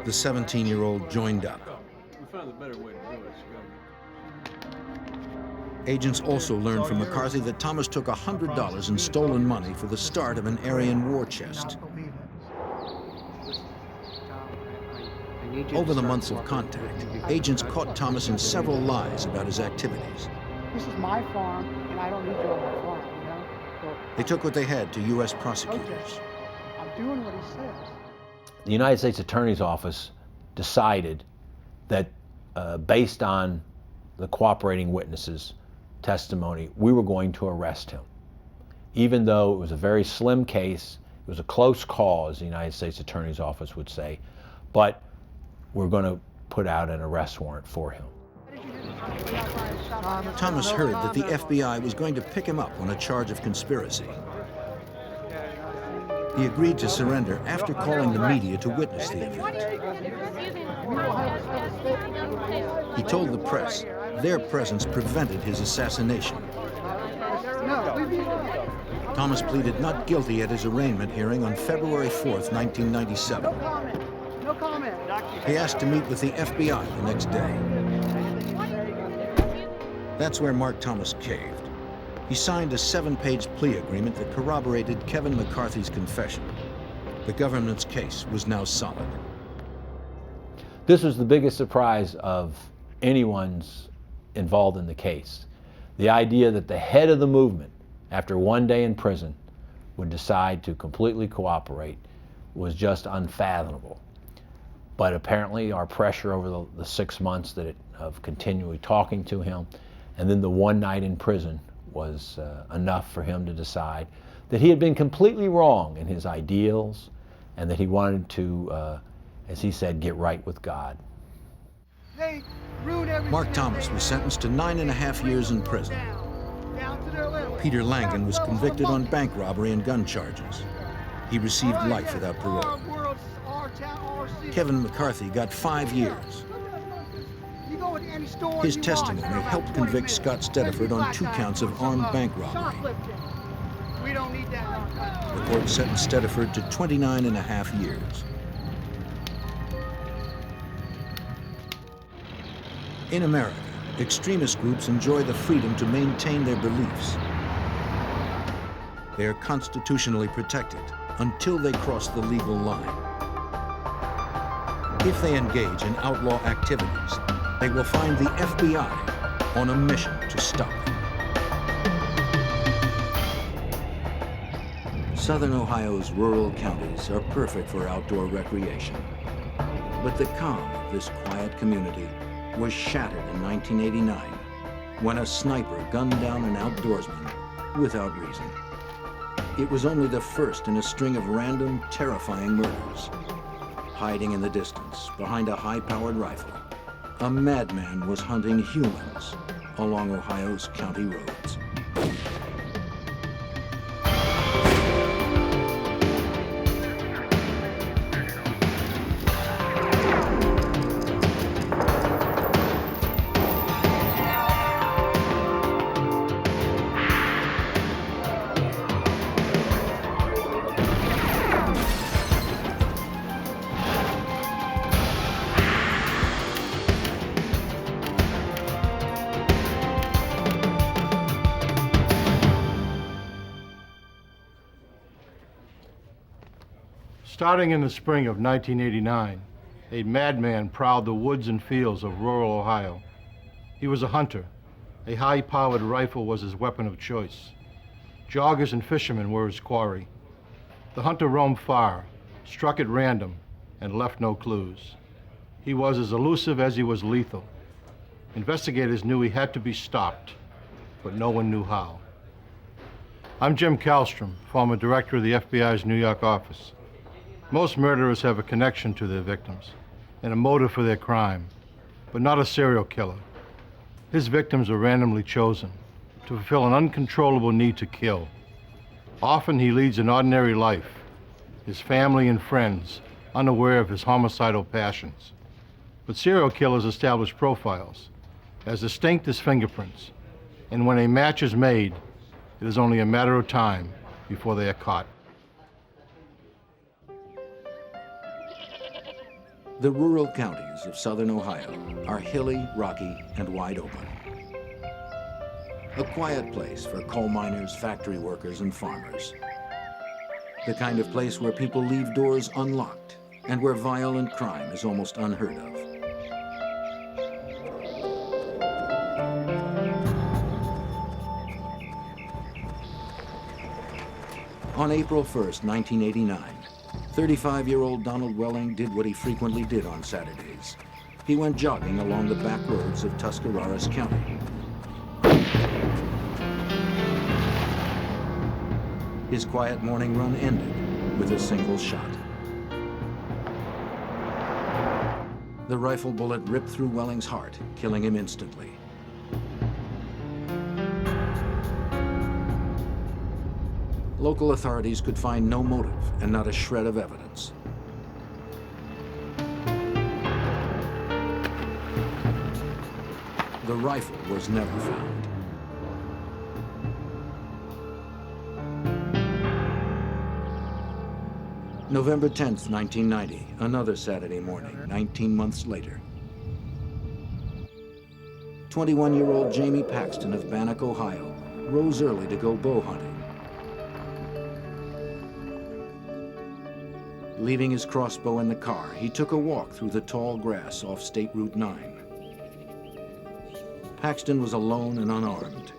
The 17-year-old joined up. We found a better way to do it. Agents also learned from McCarthy that Thomas took $100 in stolen money for the start of an Aryan war chest. Over the months of contact, agents caught Thomas in several lies about his activities. This is my farm, and I don't need you on my farm, you know? So They took what they had to U.S. prosecutors. okay, I'm doing what he says. The United States Attorney's Office decided that based on the cooperating witnesses' testimony, we were going to arrest him. Even though it was a very slim case, it was a close call, as the United States Attorney's Office would say, but we're going to put out an arrest warrant for him. Thomas heard that the FBI was going to pick him up on a charge of conspiracy. He agreed to surrender after calling the media to witness the event. He told the press their presence prevented his assassination. Thomas pleaded not guilty at his arraignment hearing on February 4th, 1997. No comment. He asked to meet with the FBI the next day. That's where Mark Thomas caved. He signed a 7-page plea agreement that corroborated Kevin McCarthy's confession. The government's case was now solid. This was the biggest surprise of anyone's involved in the case. The idea that the head of the movement, after one day in prison, would decide to completely cooperate was just unfathomable. But apparently our pressure over the 6 months of continually talking to him, and then the one night in prison, was enough for him to decide that he had been completely wrong in his ideals and that he wanted to, as he said, get right with God. Mark Thomas was sentenced to 9.5 years in prison. Peter Langan was convicted on bank robbery and gun charges. He received life without parole. Kevin McCarthy got 5 years. His testimony helped convict Scott Stediford on 2 counts of armed bank robbery. The court sentenced Stediford to 29.5 years. In America, extremist groups enjoy the freedom to maintain their beliefs. They are constitutionally protected until they cross the legal line. If they engage in outlaw activities, they will find the FBI on a mission to stop them. Southern Ohio's rural counties are perfect for outdoor recreation. But the calm of this quiet community was shattered in 1989 when a sniper gunned down an outdoorsman without reason. It was only the first in a string of random, terrifying murders. Hiding in the distance, behind a high-powered rifle, a madman was hunting humans along Ohio's county roads. Starting in the spring of 1989, a madman prowled the woods and fields of rural Ohio. He was a hunter. A high-powered rifle was his weapon of choice. Joggers and fishermen were his quarry. The hunter roamed far, struck at random, and left no clues. He was as elusive as he was lethal. Investigators knew he had to be stopped, but no one knew how. I'm Jim Kallstrom, former director of the FBI's New York office. Most murderers have a connection to their victims and a motive for their crime, but not a serial killer. His victims are randomly chosen to fulfill an uncontrollable need to kill. Often he leads an ordinary life, his family and friends unaware of his homicidal passions. But serial killers establish profiles, as distinct as fingerprints, and when a match is made, it is only a matter of time before they are caught. The rural counties of southern Ohio are hilly, rocky, and wide open. A quiet place for coal miners, factory workers, and farmers. The kind of place where people leave doors unlocked and where violent crime is almost unheard of. On April 1st, 1989, 35-year-old Donald Welling did what he frequently did on Saturdays. He went jogging along the back roads of Tuscarawas County. His quiet morning run ended with a single shot. The rifle bullet ripped through Welling's heart, killing him instantly. Local authorities could find no motive and not a shred of evidence. The rifle was never found. November 10th, 1990, another Saturday morning, 19 months later. 21-year-old Jamie Paxton of Bannock, Ohio, rose early to go bow hunting. Leaving his crossbow in the car, he took a walk through the tall grass off State Route 9. Paxton was alone and unarmed.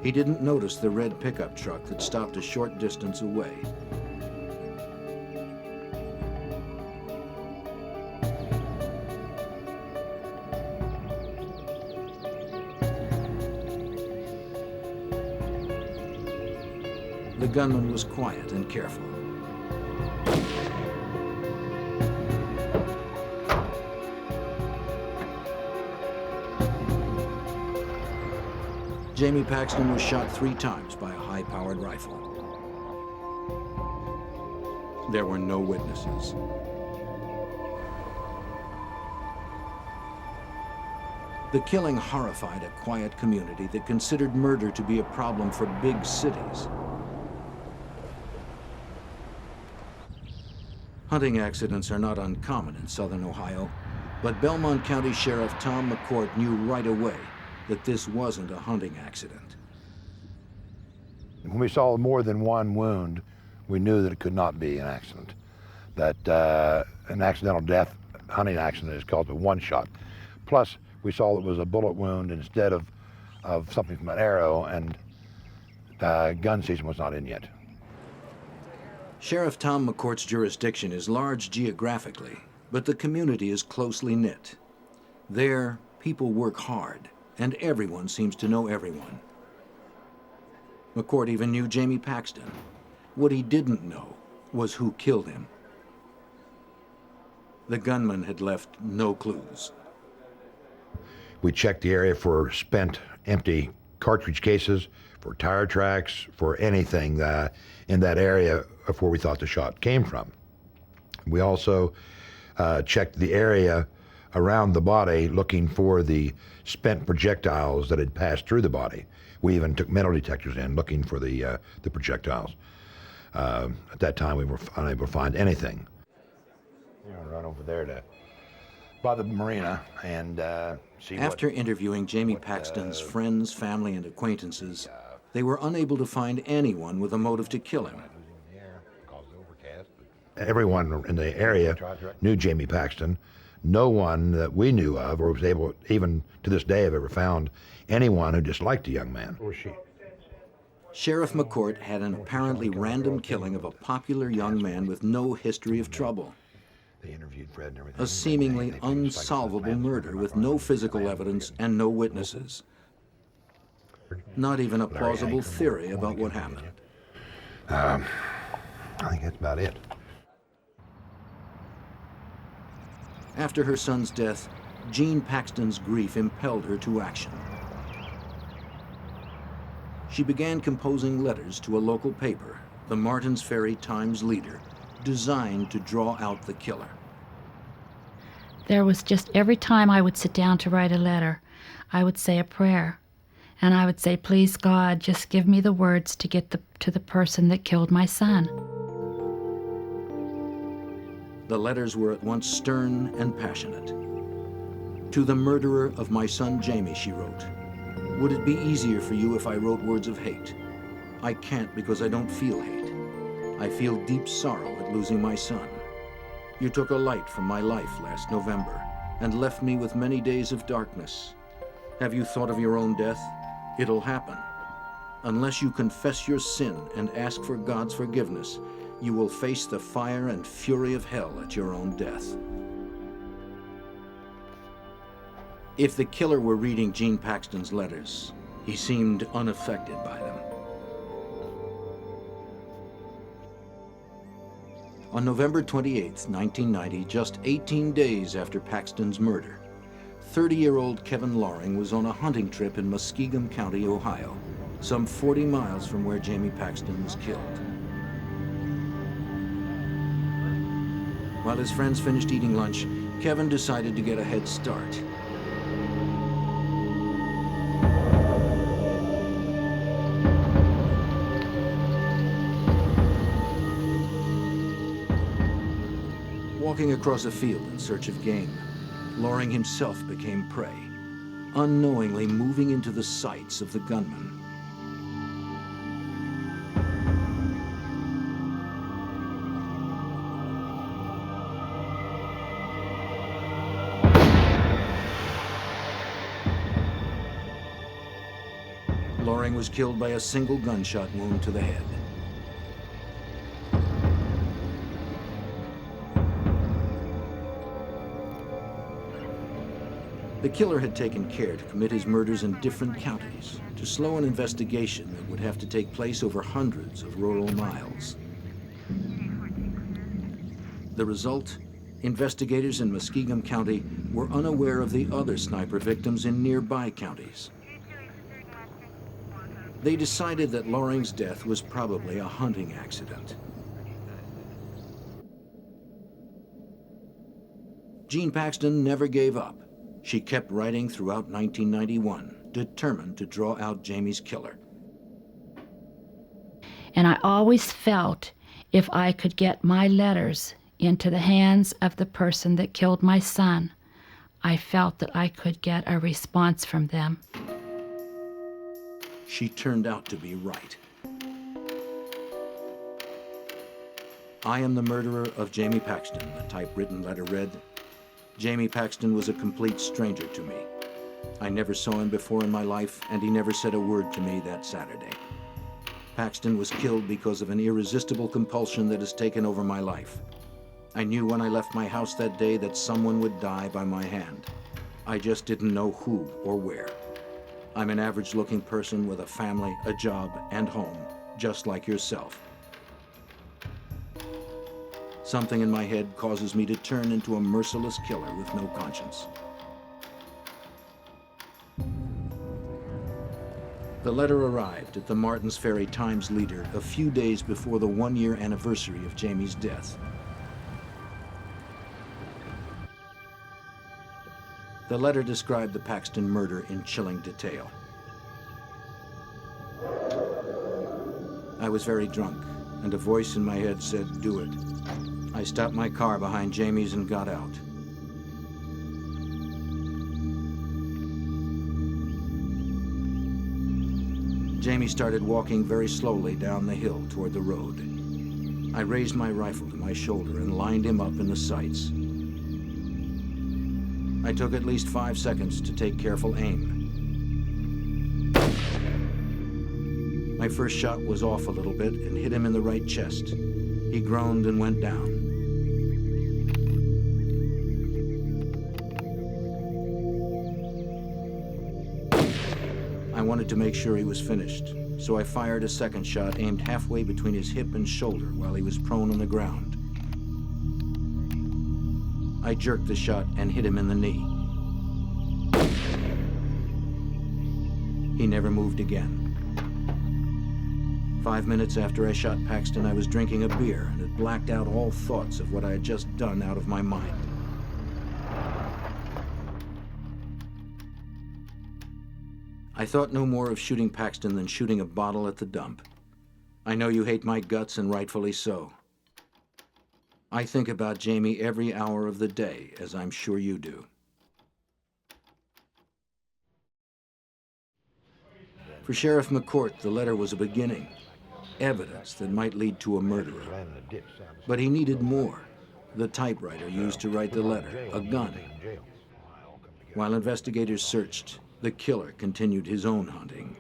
He didn't notice the red pickup truck that stopped a short distance away. The gunman was quiet and careful. Jamie Paxton was shot 3 times by a high-powered rifle. There were no witnesses. The killing horrified a quiet community that considered murder to be a problem for big cities. Hunting accidents are not uncommon in southern Ohio, but Belmont County Sheriff Tom McCourt knew right away that this wasn't a hunting accident. When we saw more than one wound, we knew that it could not be an accident. That an accidental death hunting accident is called a one-shot. Plus, we saw it was a bullet wound instead of something from an arrow, and gun season was not in yet. Sheriff Tom McCourt's jurisdiction is large geographically, but the community is closely knit. There, people work hard, and everyone seems to know everyone. McCourt even knew Jamie Paxton. What he didn't know was who killed him. The gunman had left no clues. We checked the area for spent, empty cartridge cases, for tire tracks, for anything in that area of where we thought the shot came from. We also checked the area around the body looking for the spent projectiles that had passed through the body. We even took metal detectors in looking for the projectiles. At that time, we were unable to find anything. You're gonna run over there by the marina and see. After interviewing Jamie Paxton's friends, family, and acquaintances, they were unable to find anyone with a motive to kill him. Everyone in the area knew Jamie Paxton. No one that we knew of or was able, even to this day, have ever found anyone who disliked a young man. Sheriff McCourt had an apparently random killing of a popular young man with no history of trouble. They interviewed Fred and everything. A seemingly unsolvable murder with no physical evidence and no witnesses. Not even a plausible theory about what happened. I think that's about it. After her son's death, Jean Paxton's grief impelled her to action. She began composing letters to a local paper, the Martins Ferry Times Leader, designed to draw out the killer. There was just every time I would sit down to write a letter, I would say a prayer. And I would say, please God, just give me the words to get to the person that killed my son. The letters were at once stern and passionate. To the murderer of my son Jamie, she wrote, would it be easier for you if I wrote words of hate? I can't because I don't feel hate. I feel deep sorrow at losing my son. You took a light from my life last November and left me with many days of darkness. Have you thought of your own death? It'll happen. Unless you confess your sin and ask for God's forgiveness, you will face the fire and fury of hell at your own death. If the killer were reading Jean Paxton's letters, he seemed unaffected by them. On November 28, 1990, just 18 days after Paxton's murder, 30-year-old Kevin Loring was on a hunting trip in Muskingum County, Ohio, some 40 miles from where Jamie Paxton was killed. While his friends finished eating lunch, Kevin decided to get a head start. Walking across a field in search of game, Loring himself became prey, unknowingly moving into the sights of the gunman. Loring was killed by a single gunshot wound to the head. The killer had taken care to commit his murders in different counties, to slow an investigation that would have to take place over hundreds of rural miles. The result? Investigators in Muskingum County were unaware of the other sniper victims in nearby counties. They decided that Loring's death was probably a hunting accident. Jean Paxton never gave up. She kept writing throughout 1991, determined to draw out Jamie's killer. And I always felt if I could get my letters into the hands of the person that killed my son, I felt that I could get a response from them. She turned out to be right. I am the murderer of Jamie Paxton, the typewritten letter read. Jamie Paxton was a complete stranger to me. I never saw him before in my life, and he never said a word to me that Saturday. Paxton was killed because of an irresistible compulsion that has taken over my life. I knew when I left my house that day that someone would die by my hand. I just didn't know who or where. I'm an average-looking person with a family, a job, and home, just like yourself. Something in my head causes me to turn into a merciless killer with no conscience. The letter arrived at the Martins Ferry Times-Leader a few days before the one-year anniversary of Jamie's death. The letter described the Paxton murder in chilling detail. I was very drunk, and a voice in my head said, "Do it." I stopped my car behind Jamie's and got out. Jamie started walking very slowly down the hill toward the road. I raised my rifle to my shoulder and lined him up in the sights. I took at least 5 seconds to take careful aim. My first shot was off a little bit and hit him in the right chest. He groaned and went down. I wanted to make sure he was finished, so I fired a second shot aimed halfway between his hip and shoulder while he was prone on the ground. I jerked the shot and hit him in the knee. He never moved again. 5 minutes after I shot Paxton, I was drinking a beer and had blacked out all thoughts of what I had just done out of my mind. I thought no more of shooting Paxton than shooting a bottle at the dump. I know you hate my guts, and rightfully so. I think about Jamie every hour of the day, as I'm sure you do. For Sheriff McCourt, the letter was a beginning, evidence that might lead to a murderer. But he needed more. The typewriter used to write the letter, a gun. While investigators searched, the killer continued his own hunting.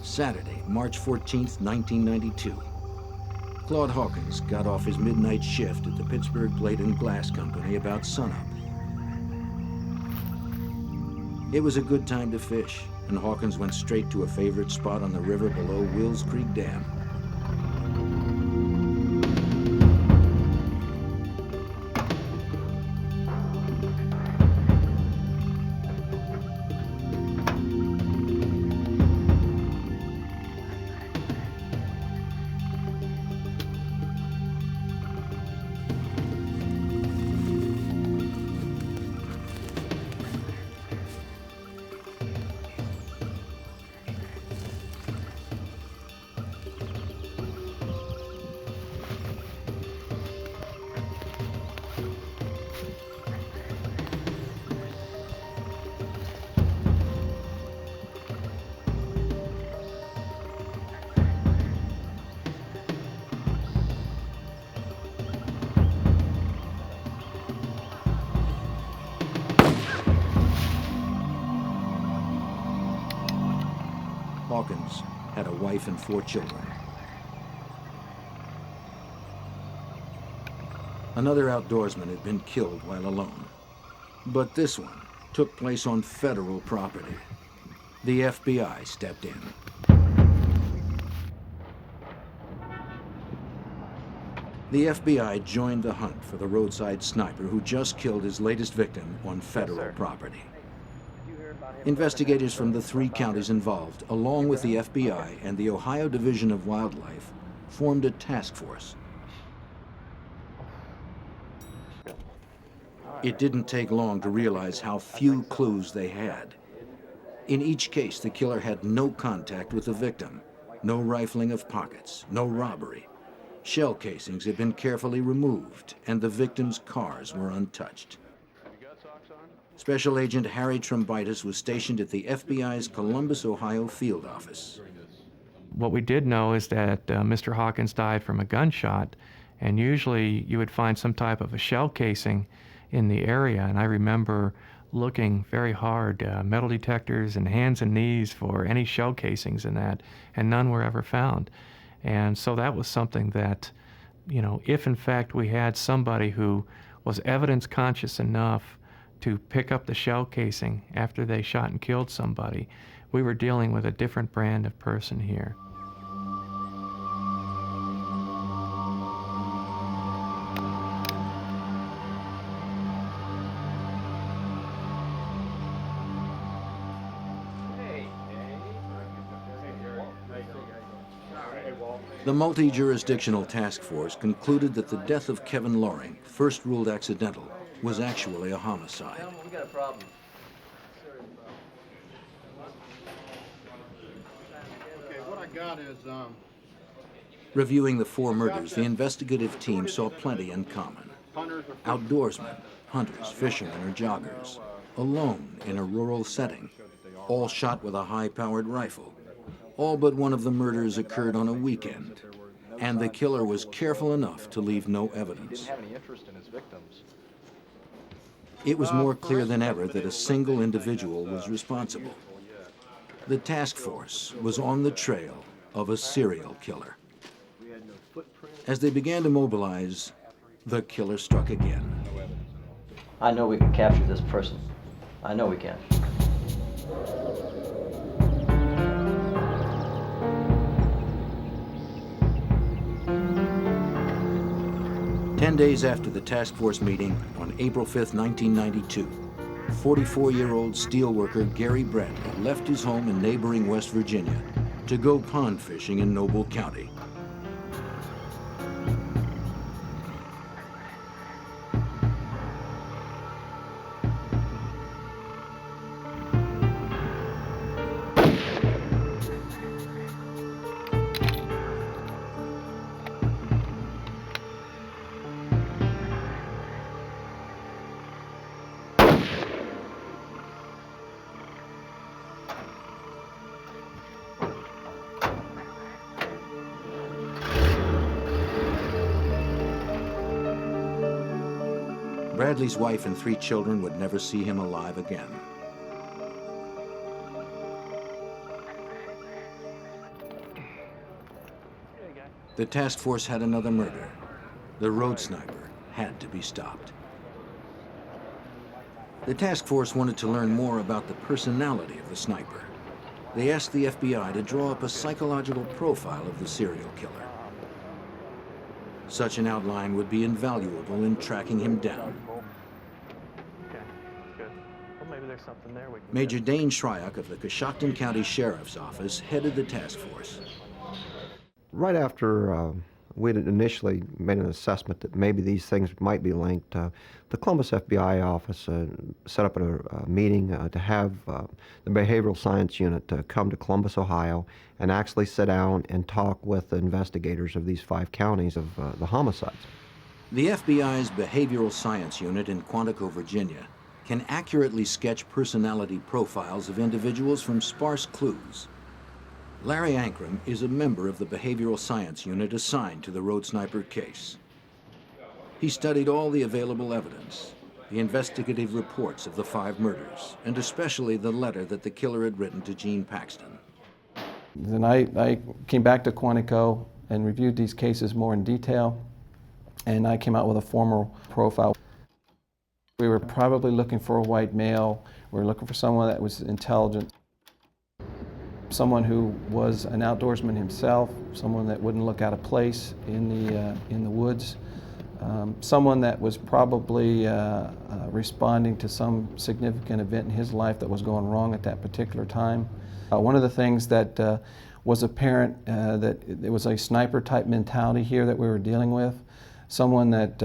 Saturday, March 14th, 1992. Claude Hawkins got off his midnight shift at the Pittsburgh Plate and Glass Company about sunup. It was a good time to fish, and Hawkins went straight to a favorite spot on the river below Wills Creek Dam. Hawkins had a wife and 4 children. Another outdoorsman had been killed while alone, but this one took place on federal property. The FBI stepped in. The FBI joined the hunt for the roadside sniper who just killed his latest victim on federal property. Investigators from the 3 counties involved, along with the FBI and the Ohio Division of Wildlife, formed a task force. It didn't take long to realize how few clues they had. In each case, the killer had no contact with the victim, no rifling of pockets, no robbery. Shell casings had been carefully removed, and the victims' cars were untouched. Special Agent Harry Trombitis was stationed at the FBI's Columbus, Ohio field office. What we did know is that Mr. Hawkins died from a gunshot, and usually you would find some type of a shell casing in the area. And I remember looking very hard, metal detectors and hands and knees for any shell casings in that, and none were ever found. And so that was something that, you know, if in fact we had somebody who was evidence conscious enough to pick up the shell casing after they shot and killed somebody, we were dealing with a different brand of person here. The multi-jurisdictional task force concluded that the death of Kevin Loring, first ruled accidental, was actually a homicide. We got a problem. Okay, what I got is, Reviewing the 4 murders, the investigative team saw plenty in common. Outdoorsmen, hunters, fishermen, or joggers, alone in a rural setting, all shot with a high-powered rifle. All but one of the murders occurred on a weekend, and the killer was careful enough to leave no evidence. He didn't have any interest in his victims. It was more clear than ever that a single individual was responsible. The task force was on the trail of a serial killer. As they began to mobilize, the killer struck again. I know we can capture this person. I know we can. 10 days after the task force meeting on April 5, 1992, 44-year-old steelworker Gary Bradley left his home in neighboring West Virginia to go pond fishing in Noble County. Bradley's wife and 3 children would never see him alive again. The task force had another murder. The road sniper had to be stopped. The task force wanted to learn more about the personality of the sniper. They asked the FBI to draw up a psychological profile of the serial killer. Such an outline would be invaluable in tracking him down. Okay, good. Well, maybe there's something there we can Major Dane Shryock of the Coshocton County Sheriff's Office headed the task force. Right after we had initially made an assessment that maybe these things might be linked, the Columbus FBI office set up a meeting to have the behavioral science unit come to Columbus, Ohio, and actually sit down and talk with the investigators of these 5 counties of the homicides. The FBI's behavioral science unit in Quantico, Virginia, can accurately sketch personality profiles of individuals from sparse clues. Larry Ankrum is a member of the behavioral science unit assigned to the road sniper case. He studied all the available evidence, the investigative reports of the 5 murders, and especially the letter that the killer had written to Gene Paxton. Then I came back to Quantico and reviewed these cases more in detail, and I came out with a formal profile. We were probably looking for a white male. We were looking for someone that was intelligent, someone who was an outdoorsman himself, someone that wouldn't look out of place in the woods, someone that was probably responding to some significant event in his life that was going wrong at that particular time. One of the things that was apparent that it was a sniper type mentality here that we were dealing with, someone that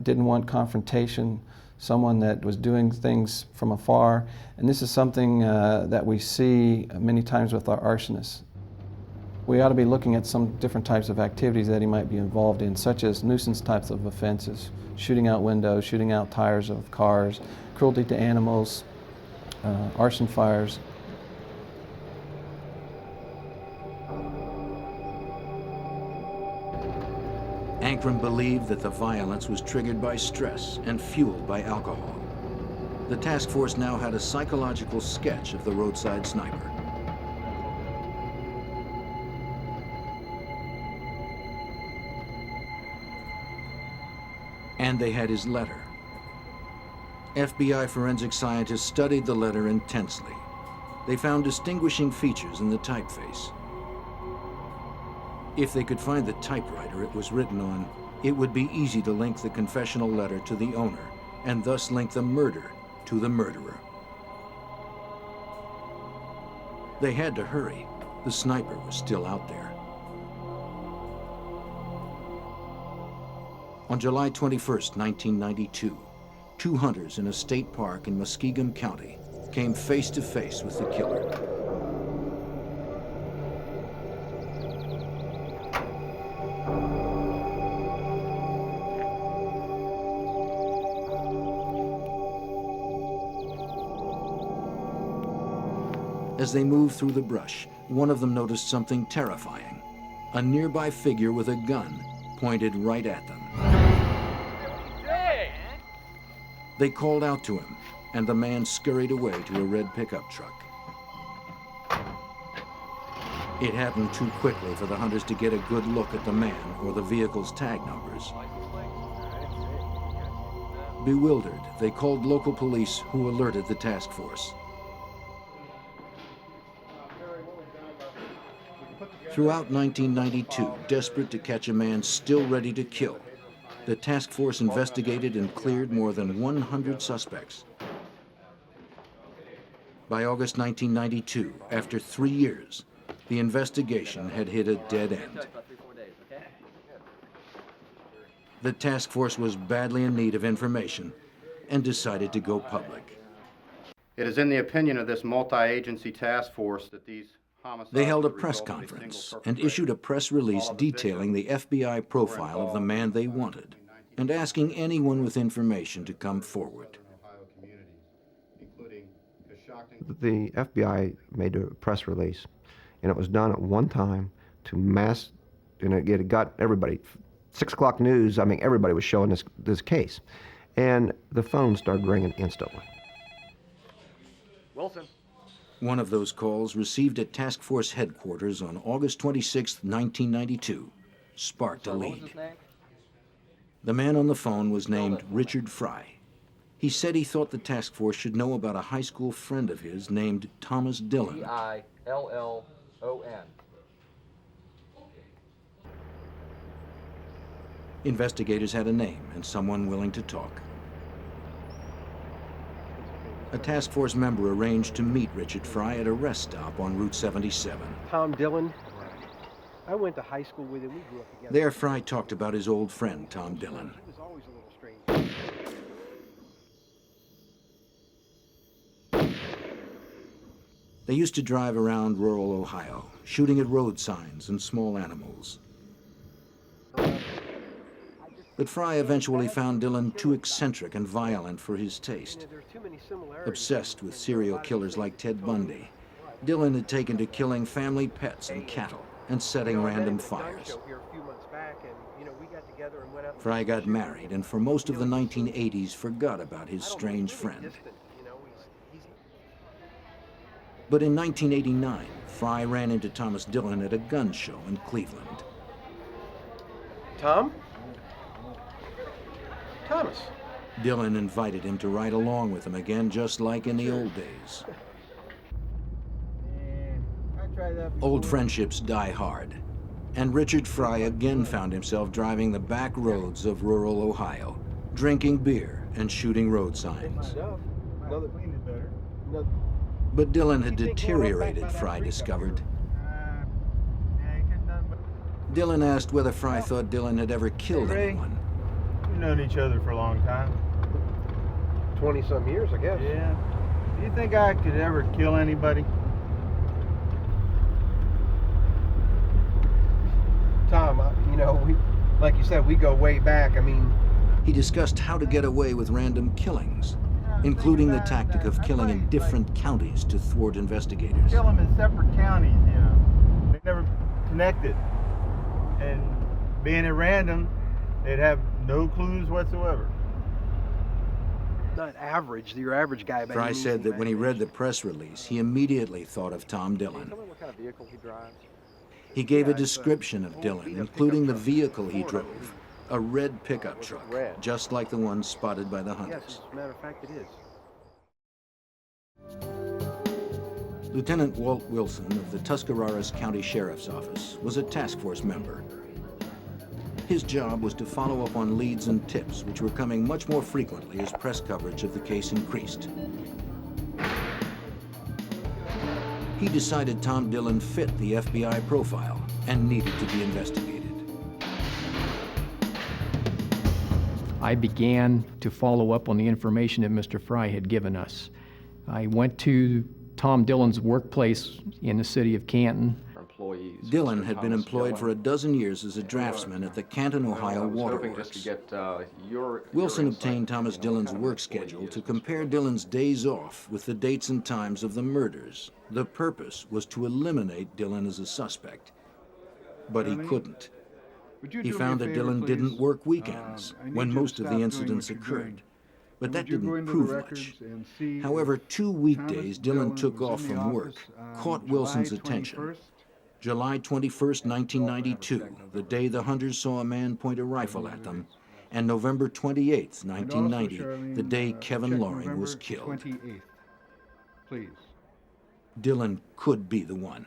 didn't want confrontation, someone that was doing things from afar, and this is something that we see many times with our arsonists. We ought to be looking at some different types of activities that he might be involved in, such as nuisance types of offenses, shooting out windows, shooting out tires of cars, cruelty to animals, arson fires. Ankrum believed that the violence was triggered by stress and fueled by alcohol. The task force now had a psychological sketch of the roadside sniper. And they had his letter. FBI forensic scientists studied the letter intensely. They found distinguishing features in the typeface. If they could find the typewriter it was written on, it would be easy to link the confessional letter to the owner, and thus link the murder to the murderer. They had to hurry. The sniper was still out there. On July 21st, 1992, two hunters in a state park in Muskegon County came face to face with the killer. As they moved through the brush, one of them noticed something terrifying. A nearby figure with a gun pointed right at them. They called out to him, and the man scurried away to a red pickup truck. It happened too quickly for the hunters to get a good look at the man or the vehicle's tag numbers. Bewildered, they called local police, who alerted the task force. Throughout 1992, desperate to catch a man still ready to kill, the task force investigated and cleared more than 100 suspects. By August 1992, after 3 years, the investigation had hit a dead end. The task force was badly in need of information and decided to go public. It is in the opinion of this multi-agency task force that these They held a press conference and issued a press release detailing the FBI profile of the man they wanted and asking anyone with information to come forward. The FBI made a press release, and it was done at one time to mass, and it got everybody. 6 o'clock news, I mean, everybody was showing this case. And the phone started ringing instantly. Wilson. One of those calls, received at task force headquarters on August 26, 1992, sparked a lead. The man on the phone was named Richard Fry. He said he thought the task force should know about a high school friend of his named Thomas Dillon. Dillon. Investigators had a name and someone willing to talk. A task force member arranged to meet Richard Fry at a rest stop on Route 77. Tom Dillon. I went to high school with him. We grew up together. There, Fry talked about his old friend, Tom Dillon. He was always a little strange. They used to drive around rural Ohio, shooting at road signs and small animals. But Fry eventually found Dillon too eccentric and violent for his taste. Obsessed with serial killers like Ted Bundy, Dillon had taken to killing family pets and cattle and setting random fires. Fry got married and for most of the 1980s forgot about his strange friend. But in 1989, Fry ran into Thomas Dillon at a gun show in Cleveland. Tom? Thomas. Dillon invited him to ride along with him again, just like in the old days. Old friendships die hard, and Richard Fry again found himself driving the back roads of rural Ohio, drinking beer and shooting road signs. But Dillon had deteriorated, Fry discovered. Dillon asked whether Fry thought Dillon had ever killed anyone. We've known each other for a long time. 20-some years, I guess. Yeah. Do you think I could ever kill anybody? Tom, you know, like you said, we go way back. I mean... He discussed how to get away with random killings, including the tactic of killing in different counties to thwart investigators. Kill them in separate counties, you know. They never connected. And being at random, they'd have no clues whatsoever. not average, your average guy. By Fry any said means, that when he read the press release, he immediately thought of Tom Dillon. Tell me what kind of vehicle he drives. He gave a description of Dillon, including the vehicle he drove, a red pickup truck, just like the one spotted by the hunters. Yes, as a matter of fact, it is. Lieutenant Walt Wilson of the Tuscarawas County Sheriff's Office was a task force member. His job was to follow up on leads and tips, which were coming much more frequently as press coverage of the case increased. He decided Tom Dillon fit the FBI profile and needed to be investigated. I began to follow up on the information that Mr. Fry had given us. I went to Tom Dillon's workplace in the city of Canton. Dillon had been employed for a dozen years as a draftsman at the Canton, Ohio Water Works. Wilson obtained Thomas Dillon's work schedule to compare Dillon's days off with the dates and times of the murders. The purpose was to eliminate Dillon as a suspect, but he couldn't. He found that Dillon didn't work weekends when most of the incidents occurred, but that didn't prove much. However, 2 weekdays Dillon took off from work caught Wilson's attention. July 21st, 1992, the day the hunters saw a man point a rifle at them, and November 28th, 1990, the day Kevin Loring was killed. Please. Dillon could be the one.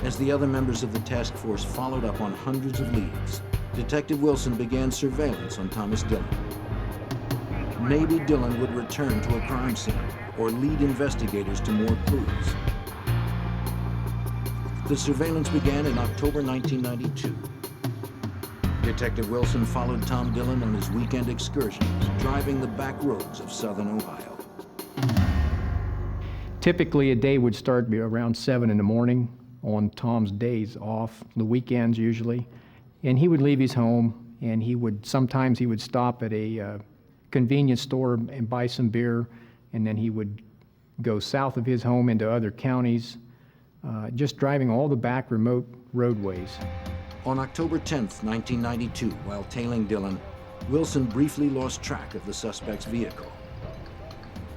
As the other members of the task force followed up on hundreds of leads, Detective Wilson began surveillance on Thomas Dillon. Maybe Dillon would return to a crime scene or lead investigators to more clues. The surveillance began in October 1992. Detective Wilson followed Tom Dillon on his weekend excursions, driving the back roads of southern Ohio. Typically, a day would start around 7 in the morning on Tom's days off, the weekends usually, and he would leave his home, and sometimes he would stop at a convenience store and buy some beer, and then he would go south of his home into other counties, just driving all the back remote roadways. On October 10th, 1992, while tailing Dillon, Wilson briefly lost track of the suspect's vehicle.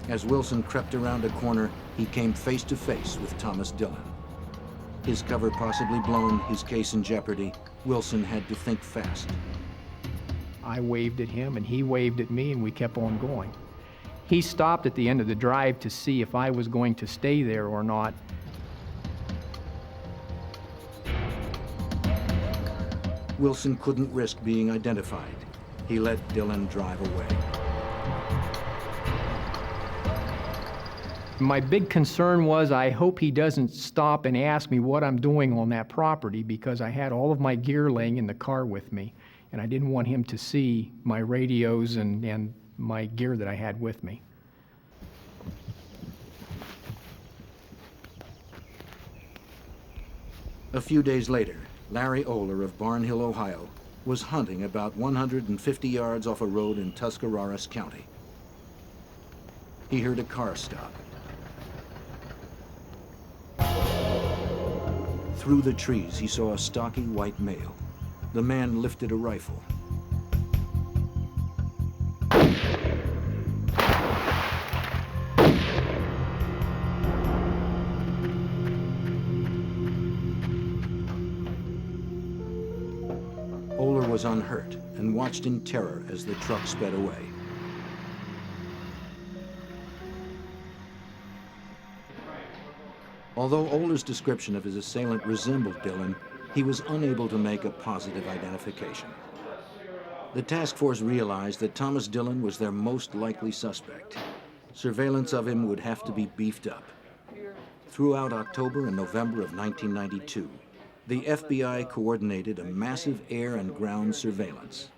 As Wilson crept around a corner, he came face to face with Thomas Dillon. His cover possibly blown, his case in jeopardy, Wilson had to think fast. I waved at him and he waved at me and we kept on going. He stopped at the end of the drive to see if I was going to stay there or not. Wilson couldn't risk being identified. He let Dillon drive away. My big concern was I hope he doesn't stop and ask me what I'm doing on that property, because I had all of my gear laying in the car with me, and I didn't want him to see my radios and my gear that I had with me. A few days later, Larry Oler of Barnhill, Ohio, was hunting about 150 yards off a road in Tuscarawas County. He heard a car stop. Through the trees, he saw a stocky white male. The man lifted a rifle. Oler was unhurt and watched in terror as the truck sped away. Although Oler's description of his assailant resembled Dillon, he was unable to make a positive identification. The task force realized that Thomas Dillon was their most likely suspect. Surveillance of him would have to be beefed up. Throughout October and November of 1992, the FBI coordinated a massive air and ground surveillance.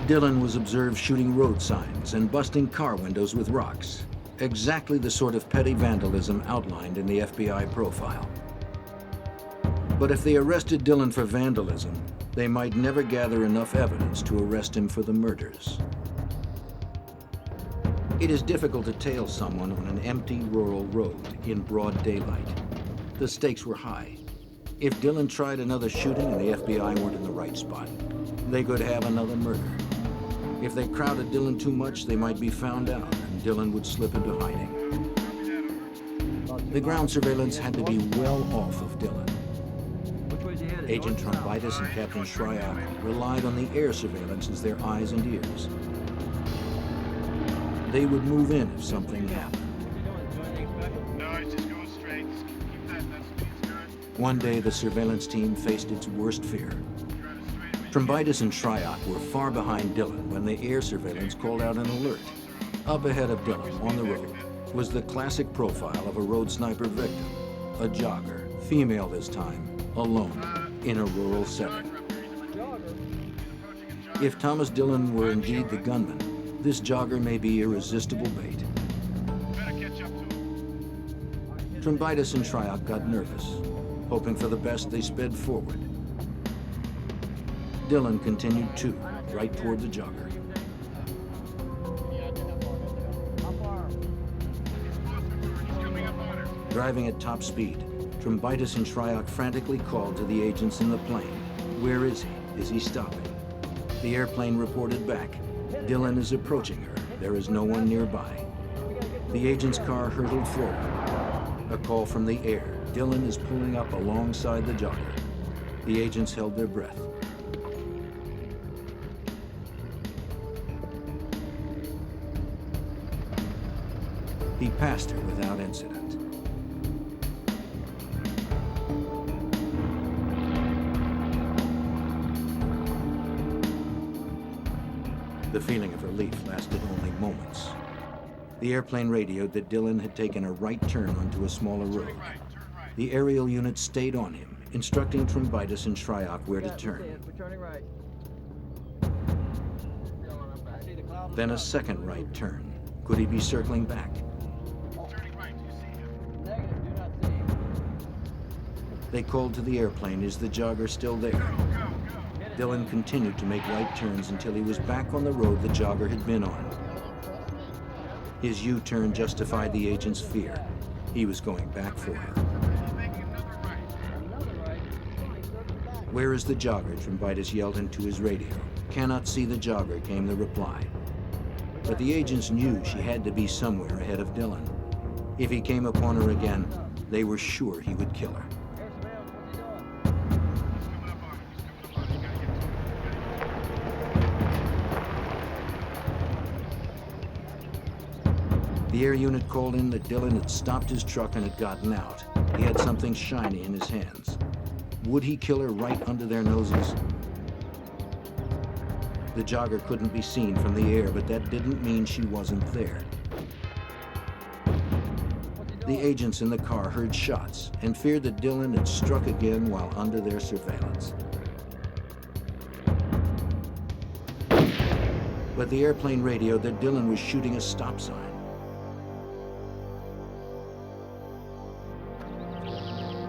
Dillon was observed shooting road signs and busting car windows with rocks. Exactly the sort of petty vandalism outlined in the FBI profile. But if they arrested Dillon for vandalism, they might never gather enough evidence to arrest him for the murders. It is difficult to tail someone on an empty rural road in broad daylight. The stakes were high. If Dillon tried another shooting and the FBI weren't in the right spot, they could have another murder. If they crowded Dillon too much, they might be found out, and Dillon would slip into hiding. The ground surveillance had to be well off of Dillon. Agent Trumbitis and Captain Shryock relied on the air surveillance as their eyes and ears. They would move in if something happened. One day, the surveillance team faced its worst fear. Trumbitis and Shryock were far behind Dillon when the air surveillance called out an alert. Up ahead of Dillon, on the road, was the classic profile of a road sniper victim. A jogger, female this time, alone, in a rural setting. If Thomas Dillon were indeed the gunman, this jogger may be irresistible bait. Trumbitis and Shryock got nervous. Hoping for the best, they sped forward. Dillon continued too, right toward the jogger. Driving at top speed, Trumbitis and Shryock frantically called to the agents in the plane. Where is he? Is he stopping? The airplane reported back. Dillon is approaching her. There is no one nearby. The agent's car hurtled forward. A call from the air. Dillon is pulling up alongside the jogger. The agents held their breath. He passed her without incident. The feeling of relief lasted only moments. The airplane radioed that Dillon had taken a right turn onto a smaller road. The aerial unit stayed on him, instructing Trumbitis and Shryock where to turn. Then a second right turn. Could he be circling back? They called to the airplane, is the jogger still there? Dillon continued to make right turns until he was back on the road the jogger had been on. His U-turn justified the agent's fear. He was going back for her. Where is the jogger? Trumbitis yelled into his radio. Cannot see the jogger, came the reply. But the agents knew she had to be somewhere ahead of Dillon. If he came upon her again, they were sure he would kill her. The air unit called in that Dillon had stopped his truck and had gotten out. He had something shiny in his hands. Would he kill her right under their noses? The jogger couldn't be seen from the air, but that didn't mean she wasn't there. The agents in the car heard shots and feared that Dillon had struck again while under their surveillance. But the airplane radioed that Dillon was shooting a stop sign.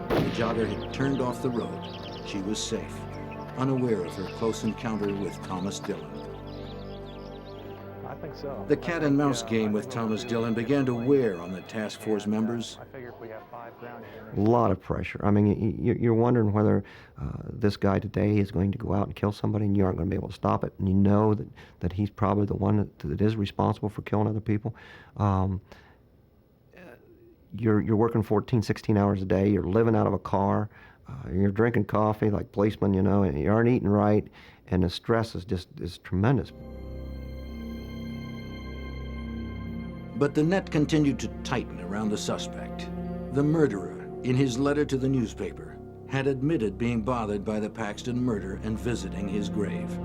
The jogger had turned off the road. She was safe, unaware of her close encounter with Thomas Dillon. I think so. The cat and mouse game with Thomas Dillon began to wear on the task force members. I figure if we have 5 down here. A lot of pressure. I mean, you're wondering whether this guy today is going to go out and kill somebody and you aren't going to be able to stop it. And you know that he's probably the one that is responsible for killing other people. You're working 14, 16 hours a day. You're living out of a car. You're drinking coffee like policemen, you know, and you aren't eating right. And the stress is tremendous. But the net continued to tighten around the suspect. The murderer, in his letter to the newspaper, had admitted being bothered by the Paxton murder and visiting his grave.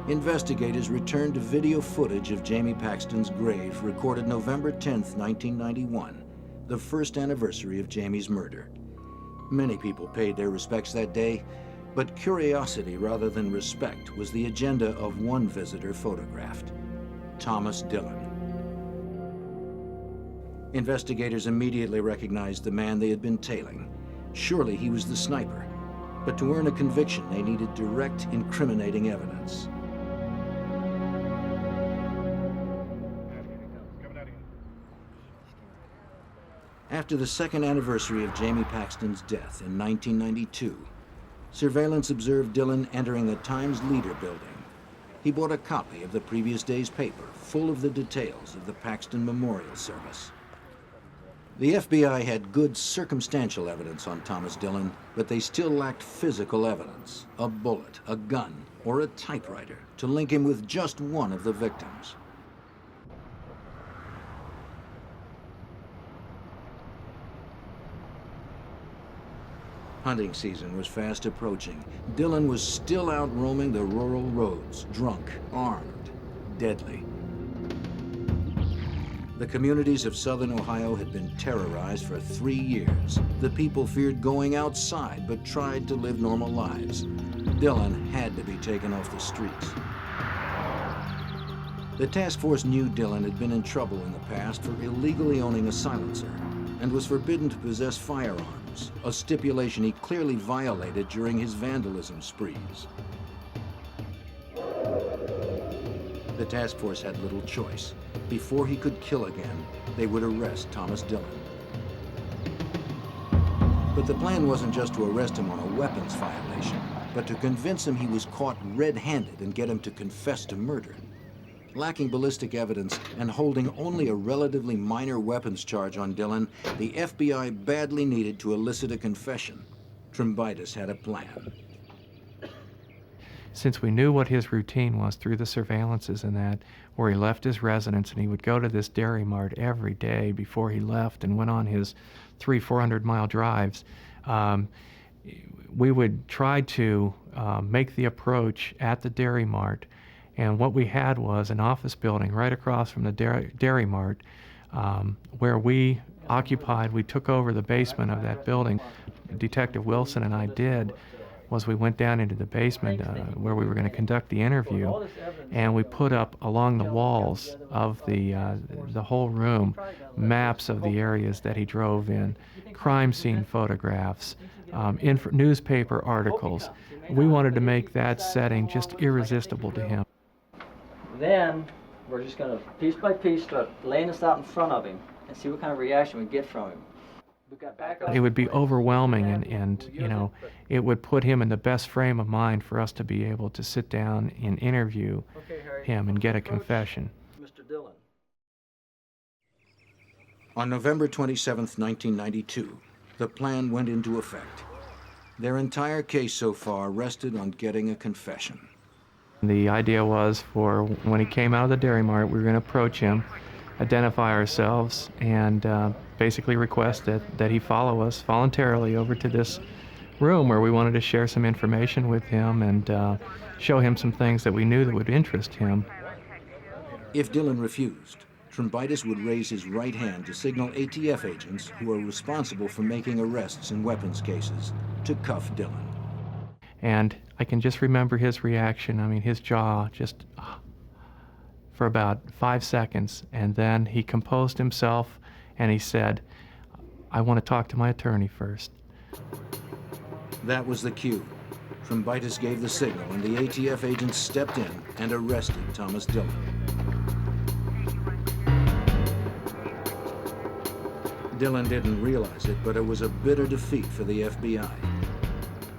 Investigators returned to video footage of Jamie Paxton's grave recorded November 10th, 1991, the first anniversary of Jamie's murder. Many people paid their respects that day, but curiosity rather than respect was the agenda of one visitor photographed, Thomas Dillon. Investigators immediately recognized the man they had been tailing. Surely he was the sniper, but to earn a conviction they needed direct, incriminating evidence. After the second anniversary of Jamie Paxton's death in 1992, surveillance observed Dillon entering the Times Leader building. He bought a copy of the previous day's paper, full of the details of the Paxton Memorial Service. The FBI had good circumstantial evidence on Thomas Dillon, but they still lacked physical evidence, a bullet, a gun, or a typewriter to link him with just one of the victims. Hunting season was fast approaching. Dillon was still out roaming the rural roads, drunk, armed, deadly. The communities of southern Ohio had been terrorized for 3 years. The people feared going outside, but tried to live normal lives. Dillon had to be taken off the streets. The task force knew Dillon had been in trouble in the past for illegally owning a silencer and was forbidden to possess firearms, a stipulation he clearly violated during his vandalism sprees. The task force had little choice. Before he could kill again, they would arrest Thomas Dillon. But the plan wasn't just to arrest him on a weapons violation, but to convince him he was caught red-handed and get him to confess to murder. Lacking ballistic evidence and holding only a relatively minor weapons charge on Dillon, the FBI badly needed to elicit a confession. Trumbitis had a plan. Since we knew what his routine was through the surveillances and that, where he left his residence and he would go to this Dairy Mart every day before he left and went on his 300-400 mile drives, we would try to make the approach at the Dairy Mart. And what we had was an office building right across from the Dairy Mart where we occupied. We took over the basement of that building. Detective Wilson and I did was we went down into the basement where we were going to conduct the interview, and we put up along the walls of the whole room maps of the areas that he drove in, crime scene photographs, newspaper articles. We wanted to make that setting just irresistible to him. Then we're just going to, piece by piece, start laying this out in front of him and see what kind of reaction we get from him. It would be overwhelming, and you know, it would put him in the best frame of mind for us to be able to sit down and interview him and get a confession. Mr. Dillon. On November 27, 1992, the plan went into effect. Their entire case so far rested on getting a confession. The idea was for when he came out of the Dairy Mart, we were going to approach him, identify ourselves, and basically request that he follow us voluntarily over to this room where we wanted to share some information with him and show him some things that we knew that would interest him. If Dillon refused, Trumbitis would raise his right hand to signal ATF agents who are responsible for making arrests in weapons cases to cuff Dillon. And I can just remember his reaction. I mean, his jaw just for about 5 seconds, and then he composed himself and he said, "I want to talk to my attorney first." That was the cue. Trumbitis gave the signal and the ATF agents stepped in and arrested Thomas Dillon. Dillon didn't realize it, but it was a bitter defeat for the FBI.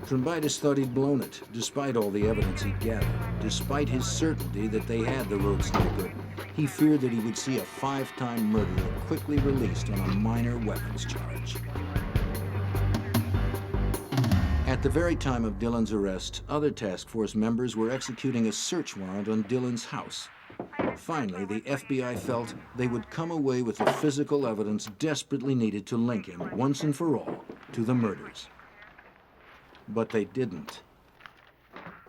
Trumbitis thought he'd blown it, despite all the evidence he'd gathered. Despite his certainty that they had the road sniper, he feared that he would see a 5-time murderer quickly released on a minor weapons charge. At the very time of Dillon's arrest, other task force members were executing a search warrant on Dillon's house. Finally, the FBI felt they would come away with the physical evidence desperately needed to link him, once and for all, to the murders. But they didn't.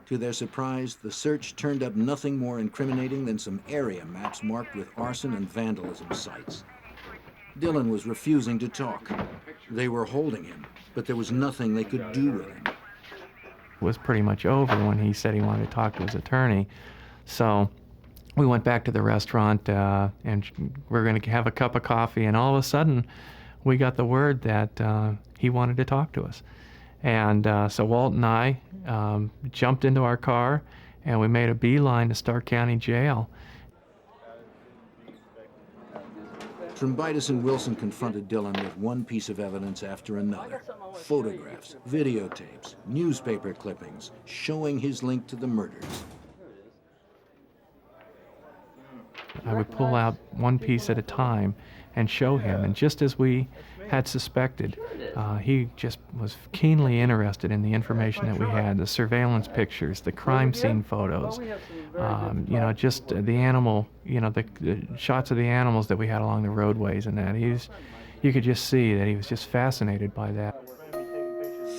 To their surprise, the search turned up nothing more incriminating than some area maps marked with arson and vandalism sites. Dillon was refusing to talk. They were holding him, but there was nothing they could do with him. It was pretty much over when he said he wanted to talk to his attorney. So we went back to the restaurant and we were going to have a cup of coffee, and all of a sudden we got the word that he wanted to talk to us. And so Walt and I jumped into our car and we made a beeline to Stark County Jail. Trumbitis and Wilson confronted Dillon with one piece of evidence after another. Photographs, videotapes, newspaper clippings showing his link to the murders. I would pull out one piece at a time and show him, and just as we had suspected, he just was keenly interested in the information that we had, the surveillance pictures, the crime scene photos, you know, just the animal, you know, the shots of the animals that we had along the roadways and that. You could just see that he was just fascinated by that.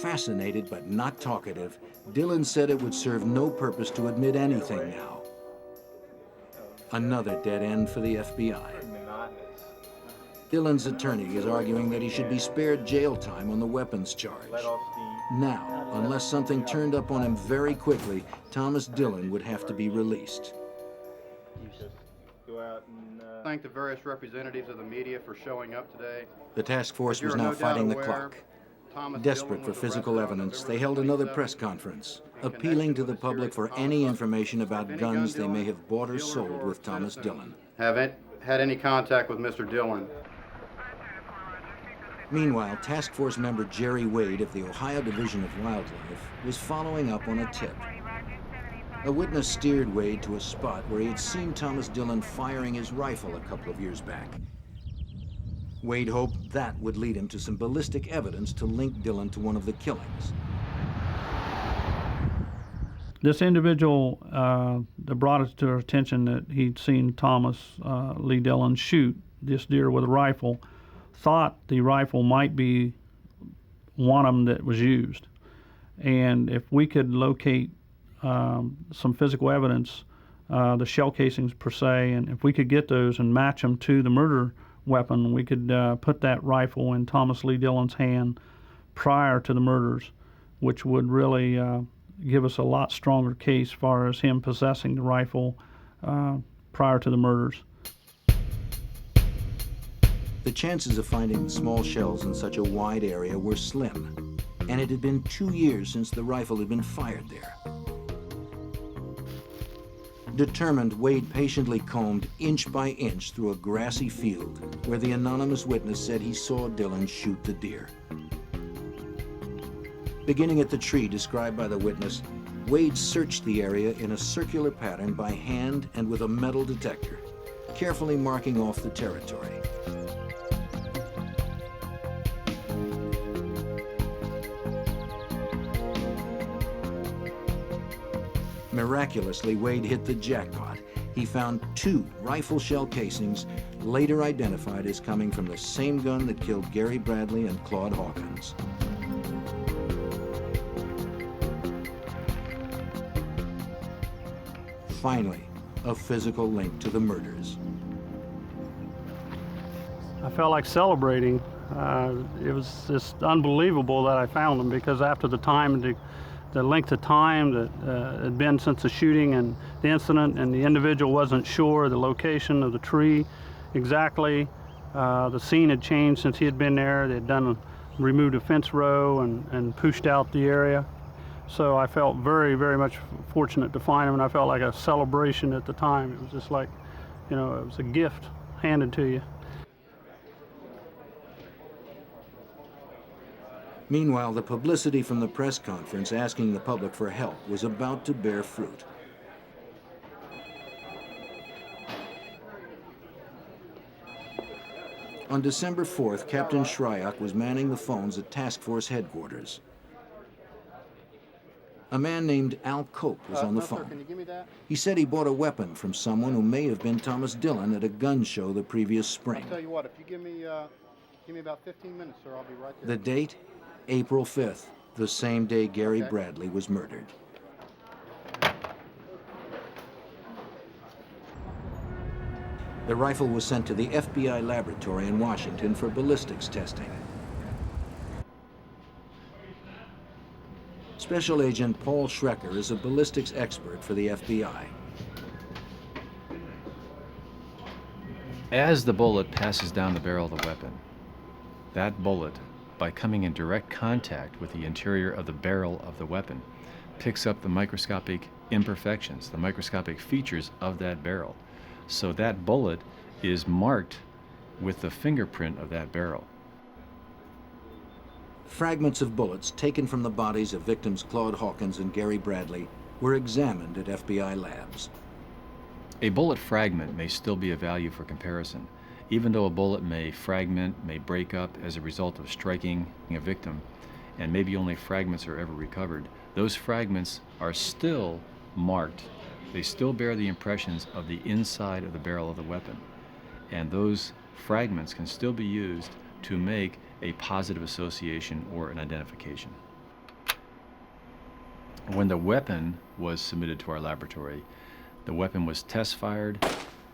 Fascinated but not talkative, Dillon said it would serve no purpose to admit anything now. Another dead end for the FBI. Dillon's attorney is arguing that he should be spared jail time on the weapons charge. Now, unless something turned up on him very quickly, Thomas Dillon would have to be released. Thank the various representatives of the media for showing up today. The task force was now fighting the clock. Desperate for physical evidence, they held another press conference, appealing to the public for any information about guns they may have bought or sold with Thomas Dillon. Haven't had any contact with Mr. Dillon. Meanwhile, task force member Jerry Wade of the Ohio Division of Wildlife was following up on a tip. A witness steered Wade to a spot where he had seen Thomas Dillon firing his rifle a couple of years back. Wade hoped that would lead him to some ballistic evidence to link Dillon to one of the killings. This individual that brought it to our attention that he'd seen Thomas Lee Dillon shoot this deer with a rifle thought the rifle might be one of them that was used. And if we could locate some physical evidence, the shell casings per se, and if we could get those and match them to the murder weapon, we could put that rifle in Thomas Lee Dillon's hand prior to the murders, which would really give us a lot stronger case as far as him possessing the rifle prior to the murders. The chances of finding small shells in such a wide area were slim, and it had been 2 years since the rifle had been fired there. Determined, Wade patiently combed inch by inch through a grassy field where the anonymous witness said he saw Dillon shoot the deer. Beginning at the tree described by the witness, Wade searched the area in a circular pattern by hand and with a metal detector, carefully marking off the territory. Miraculously, Wade hit the jackpot. He found 2 rifle shell casings, later identified as coming from the same gun that killed Gary Bradley and Claude Hawkins. Finally, a physical link to the murders. I felt like celebrating. It was just unbelievable that I found them, because after the time, the length of time that had been since the shooting and the incident, and the individual wasn't sure the location of the tree exactly. The scene had changed since he had been there. They had removed a fence row and pushed out the area. So I felt very, very much fortunate to find him, and I felt like a celebration at the time. It was just like, you know, it was a gift handed to you. Meanwhile, the publicity from the press conference asking the public for help was about to bear fruit. On December 4th, Captain Shryock was manning the phones at Task Force headquarters. A man named Al Cope was on the phone. Can you give me that? He said he bought a weapon from someone who may have been Thomas Dillon at a gun show the previous spring. I'll tell you what, if you give me about 15 minutes, sir, I'll be right there. The date? April 5th, the same day Gary Bradley was murdered. The rifle was sent to the FBI laboratory in Washington for ballistics testing. Special Agent Paul Schrecker is a ballistics expert for the FBI. As the bullet passes down the barrel of the weapon, that bullet, by coming in direct contact with the interior of the barrel of the weapon, picks up the microscopic imperfections, the microscopic features of that barrel. So that bullet is marked with the fingerprint of that barrel. Fragments of bullets taken from the bodies of victims Claude Hawkins and Gary Bradley were examined at FBI labs. A bullet fragment may still be of value for comparison. Even though a bullet may fragment, may break up as a result of striking a victim, and maybe only fragments are ever recovered, those fragments are still marked. They still bear the impressions of the inside of the barrel of the weapon. And those fragments can still be used to make a positive association or an identification. When the weapon was submitted to our laboratory, the weapon was test fired,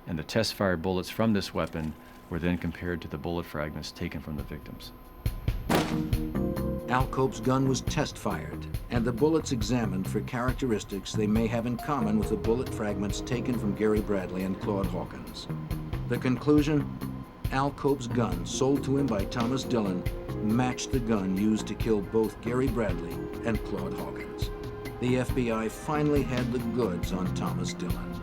and the test fired bullets from this weapon were then compared to the bullet fragments taken from the victims. Al Cope's gun was test fired, and the bullets examined for characteristics they may have in common with the bullet fragments taken from Gary Bradley and Claude Hawkins. The conclusion? Al Cope's gun, sold to him by Thomas Dillon, matched the gun used to kill both Gary Bradley and Claude Hawkins. The FBI finally had the goods on Thomas Dillon.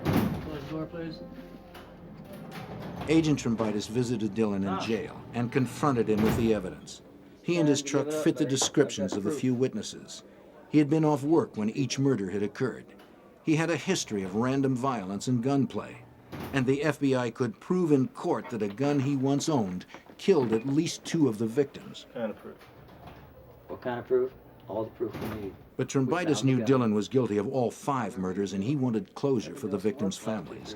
Close the door, please. Agent Trombitis visited Dillon in jail and confronted him with the evidence. He and his truck fit the descriptions of the few witnesses. He had been off work when each murder had occurred. He had a history of random violence and gunplay. And the FBI could prove in court that a gun he once owned killed at least 2 of the victims. What kind of proof? What kind of proof? All the proof we need. But Trombitis knew Dillon was guilty of all 5 murders, and he wanted closure for the victims' families.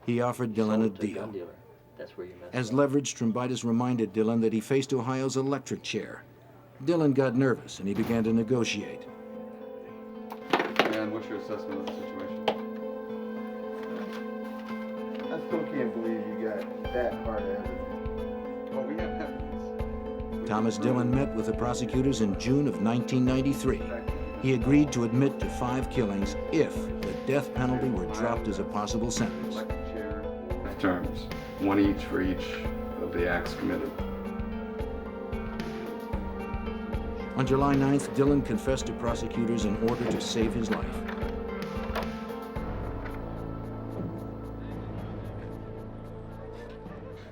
He offered Dillon a deal. As leverage, Trombitis reminded Dillon that he faced Ohio's electric chair. Dillon got nervous, and he began to negotiate. And what's your assessment of the situation? I still can't believe you got that hard evidence. Well, we have evidence. Thomas Dillon met with the prosecutors in June of 1993. He agreed to admit to 5 killings if the death penalty were dropped as a possible sentence. Terms, 1 each for each of the acts committed. On July 9th, Dillon confessed to prosecutors in order to save his life.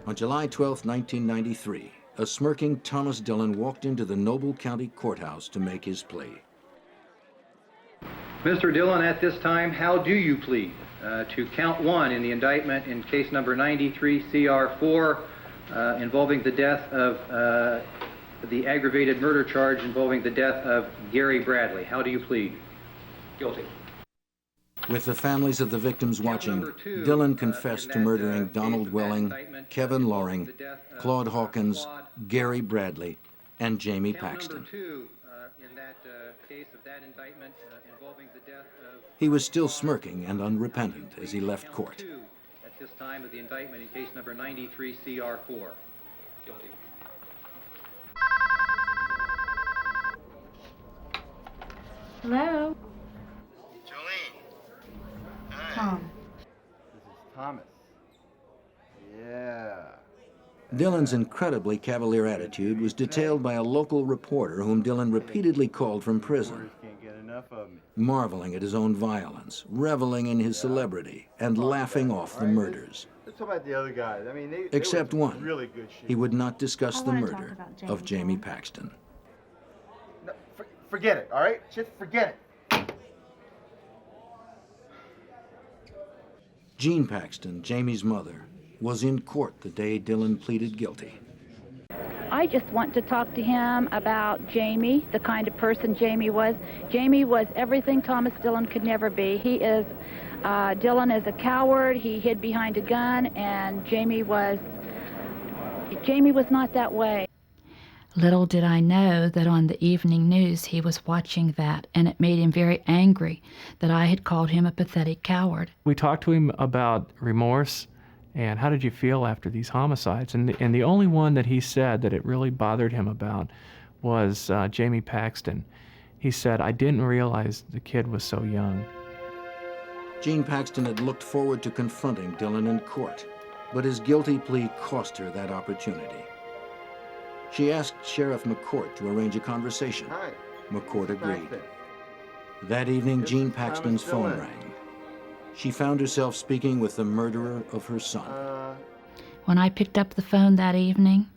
On July 12, 1993, a smirking Thomas Dillon walked into the Noble County Courthouse to make his plea. Mr. Dillon, at this time, how do you plead to count 1 in the indictment in case number 93 CR4 involving the death of the aggravated murder charge involving the death of Gary Bradley? How do you plead? Guilty. With the families of the victims watching, Dillon confessed to murdering Donald Welling, Kevin Loring, Claude Hawkins, Gary Bradley, and Jamie Paxton. He was still smirking and unrepentant as he left court. At this time of the indictment in case number 93 CR4. Guilty. Hello? This Tom. is Thomas. Yeah. Dillon's incredibly cavalier attitude was detailed by a local reporter whom Dillon repeatedly called from prison, Can't get enough of me. marveling at his own violence, reveling in his celebrity, and laughing off the murders. Let's talk about the other guys. I mean, they Except were one. really good shit. He would not discuss I the wanna talk murder about of Jamie Paxton. No, forget it, all right? Just forget it. Jean Paxton, Jamie's mother, was in court the day Dillon pleaded guilty. I just want to talk to him about Jamie, the kind of person Jamie was. Jamie was everything Thomas Dillon could never be. Dillon is a coward. He hid behind a gun, and Jamie was not that way. Little did I know that on the evening news he was watching that, and it made him very angry that I had called him a pathetic coward. We talked to him about remorse and how did you feel after these homicides, and the only one that he said that it really bothered him about was Jamie Paxton. He said, "I didn't realize the kid was so young." Jean Paxton had looked forward to confronting Dillon in court, but his guilty plea cost her that opportunity. She asked Sheriff McCourt to arrange a conversation. Hi. McCourt agreed. That evening, Jean Thomas Paxton's phone Dillon. rang. She found herself speaking with the murderer of her son. When I picked up the phone that evening,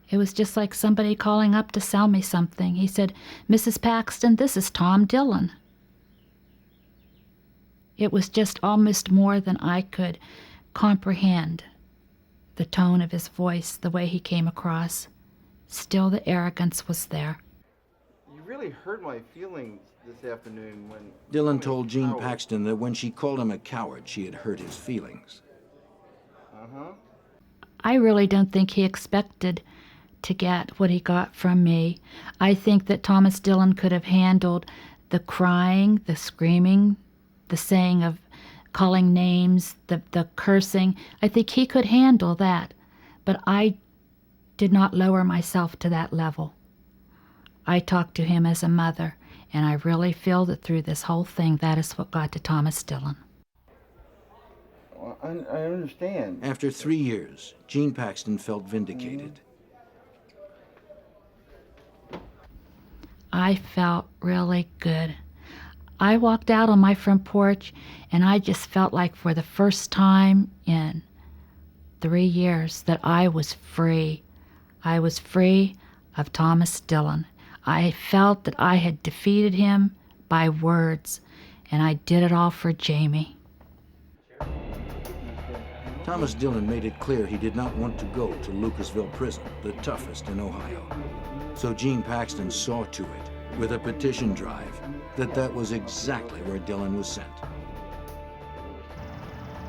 it was just like somebody calling up to sell me something. He said, "Mrs. Paxton, this is Tom Dillon." It was just almost more than I could comprehend. The tone of his voice, the way he came across. Still the arrogance was there. You really hurt my feelings this afternoon when... Dillon told Jean Paxton that when she called him a coward, she had hurt his feelings. Uh-huh. I really don't think he expected to get what he got from me. I think that Thomas Dillon could have handled the crying, the screaming, the saying of calling names, the cursing. I think he could handle that, but I did not lower myself to that level. I talked to him as a mother, and I really feel that through this whole thing, that is what got to Thomas Dillon. Well, I understand. After 3 years, Jean Paxton felt vindicated. I felt really good. I walked out on my front porch, and I just felt like for the first time in 3 years that I was free. I was free of Thomas Dillon. I felt that I had defeated him by words, and I did it all for Jamie. Thomas Dillon made it clear he did not want to go to Lucasville Prison, the toughest in Ohio. So Jean Paxton saw to it, with a petition drive, that was exactly where Dillon was sent.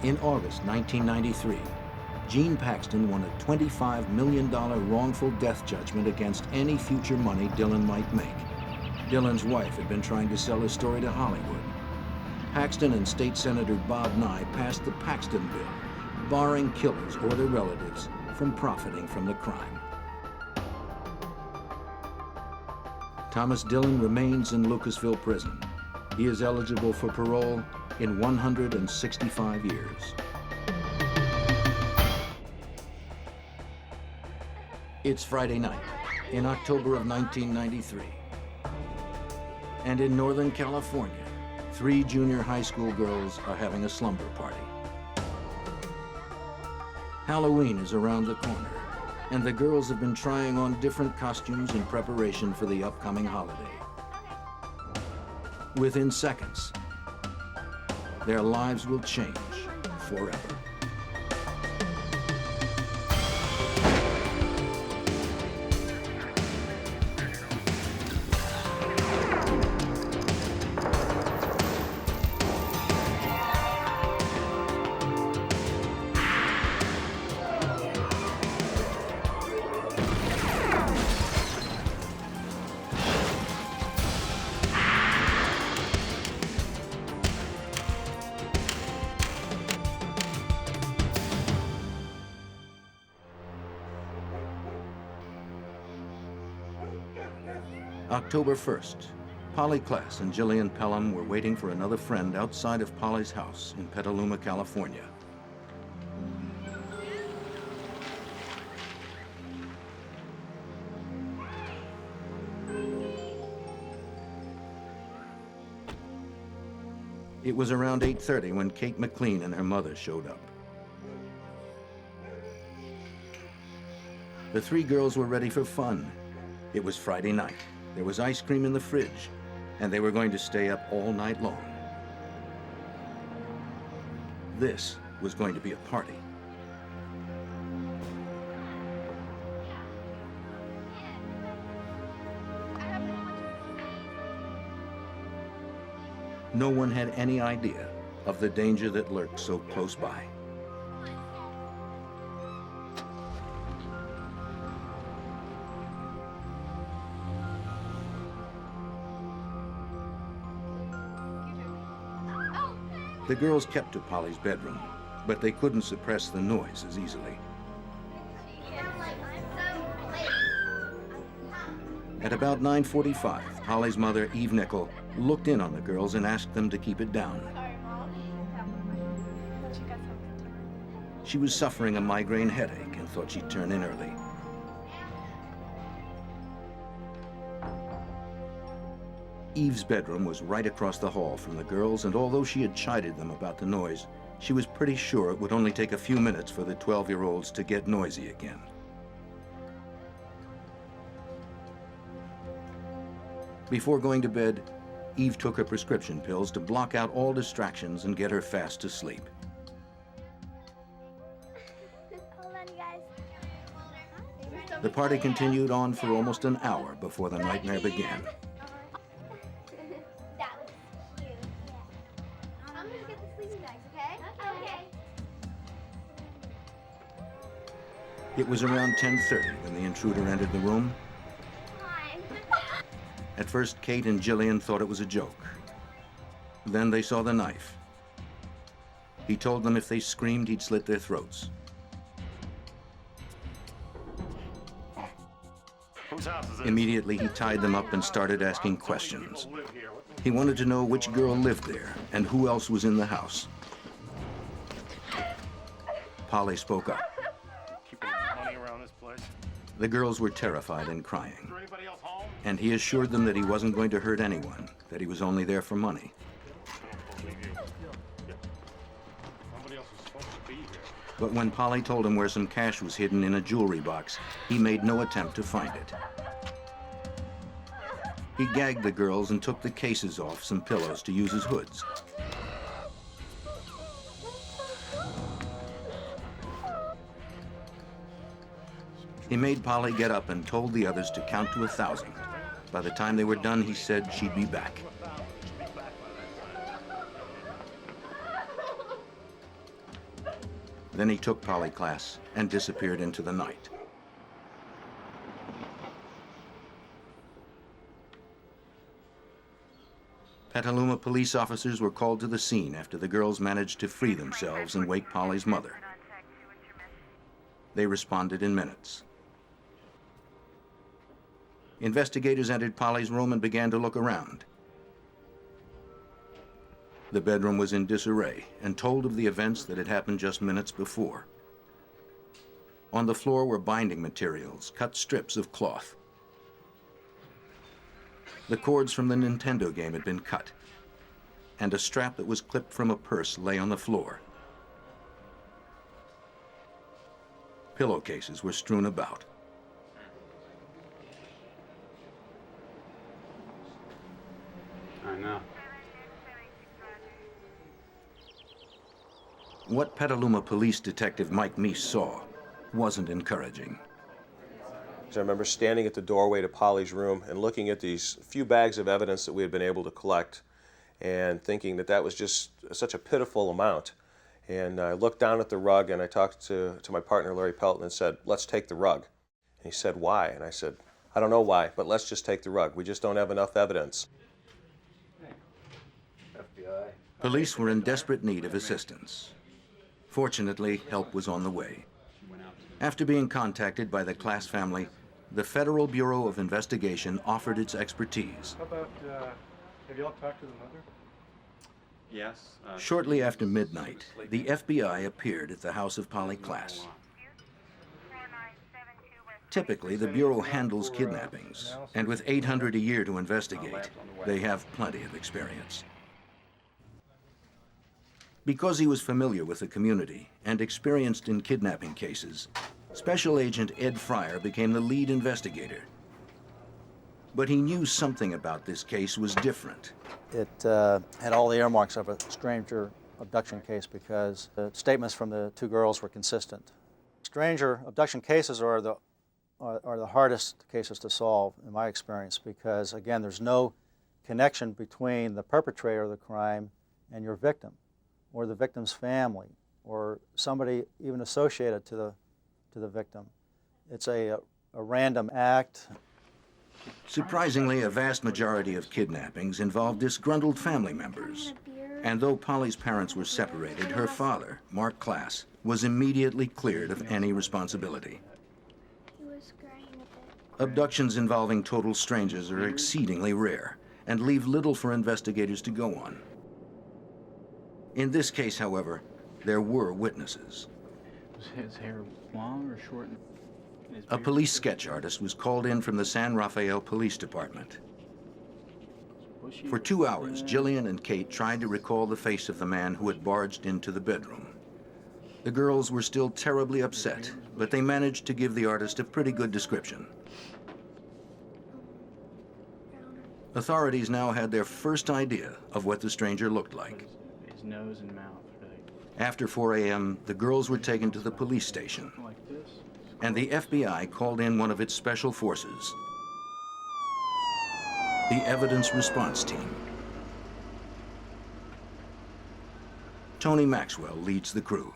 In August 1993, Jean Paxton won a $25 million wrongful death judgment against any future money Dillon might make. Dillon's wife had been trying to sell his story to Hollywood. Paxton and State Senator Bob Nye passed the Paxton Bill, barring killers or their relatives from profiting from the crime. Thomas Dillon remains in Lucasville Prison. He is eligible for parole in 165 years. It's Friday night in October of 1993. And in Northern California, 3 junior high school girls are having a slumber party. Halloween is around the corner, and the girls have been trying on different costumes in preparation for the upcoming holiday. Within seconds, their lives will change forever. October 1st, Polly Klaas and Jillian Pelham were waiting for another friend outside of Polly's house in Petaluma, California. It was around 8:30 when Kate McLean and her mother showed up. The 3 girls were ready for fun. It was Friday night. There was ice cream in the fridge, and they were going to stay up all night long. This was going to be a party. No one had any idea of the danger that lurked so close by. The girls kept to Polly's bedroom, but they couldn't suppress the noise as easily. At about 9:45, Polly's mother, Eve Nickel, looked in on the girls and asked them to keep it down. She was suffering a migraine headache and thought she'd turn in early. Eve's bedroom was right across the hall from the girls, and although she had chided them about the noise, she was pretty sure it would only take a few minutes for the 12-year-olds to get noisy again. Before going to bed, Eve took her prescription pills to block out all distractions and get her fast to sleep. The party continued on for almost an hour before the nightmare began. It was around 10:30 when the intruder entered the room. At first, Kate and Jillian thought it was a joke. Then they saw the knife. He told them if they screamed, he'd slit their throats. Immediately, he tied them up and started asking questions. He wanted to know which girl lived there and who else was in the house. Polly spoke up. The girls were terrified and crying, and he assured them that he wasn't going to hurt anyone, that he was only there for money. But when Polly told him where some cash was hidden in a jewelry box, he made no attempt to find it. He gagged the girls and took the cases off some pillows to use as hoods. He made Polly get up and told the others to count to 1,000. By the time they were done, he said she'd be back. Then he took Polly Klaas and disappeared into the night. Petaluma police officers were called to the scene after the girls managed to free themselves and wake Polly's mother. They responded in minutes. Investigators entered Polly's room and began to look around. The bedroom was in disarray and told of the events that had happened just minutes before. On the floor were binding materials, cut strips of cloth. The cords from the Nintendo game had been cut, and a strap that was clipped from a purse lay on the floor. Pillowcases were strewn about. I know. What Petaluma Police Detective Mike Meese saw wasn't encouraging. I remember standing at the doorway to Polly's room and looking at these few bags of evidence that we had been able to collect and thinking that that was just such a pitiful amount. And I looked down at the rug and I talked to my partner, Larry Pelton, and said, "Let's take the rug." And he said, "Why?" And I said, "I don't know why, but let's just take the rug. We just don't have enough evidence." FBI. Police were in desperate need of assistance. Fortunately, help was on the way. After being contacted by the Klaas family, the Federal Bureau of Investigation offered its expertise. How about, have y'all talked to the mother? Yes. Shortly after midnight, the FBI appeared at the house of Polly Klaas. Typically, the Bureau handles kidnappings, and with $800 a year to investigate, they have plenty of experience. Because he was familiar with the community and experienced in kidnapping cases, Special Agent Ed Fryer became the lead investigator. But he knew something about this case was different. It had all the earmarks of a stranger abduction case because the statements from the two girls were consistent. Stranger abduction cases are the hardest cases to solve, in my experience, because, again, there's no connection between the perpetrator of the crime and your victim, or the victim's family, or somebody even associated to the victim. It's a random act. Surprisingly, a vast majority of kidnappings involved disgruntled family members. And though Polly's parents were separated, her father, Mark Klaas, was immediately cleared of any responsibility. Abductions involving total strangers are exceedingly rare and leave little for investigators to go on. In this case, however, there were witnesses. Was his hair long or short? A police sketch artist was called in from the San Rafael Police Department. For 2 hours, Jillian and Kate tried to recall the face of the man who had barged into the bedroom. The girls were still terribly upset, but they managed to give the artist a pretty good description. Authorities now had their first idea of what the stranger looked like. His nose and mouth. After 4 a.m., the girls were taken to the police station, and the FBI called in one of its special forces, the Evidence Response Team. Tony Maxwell leads the crew.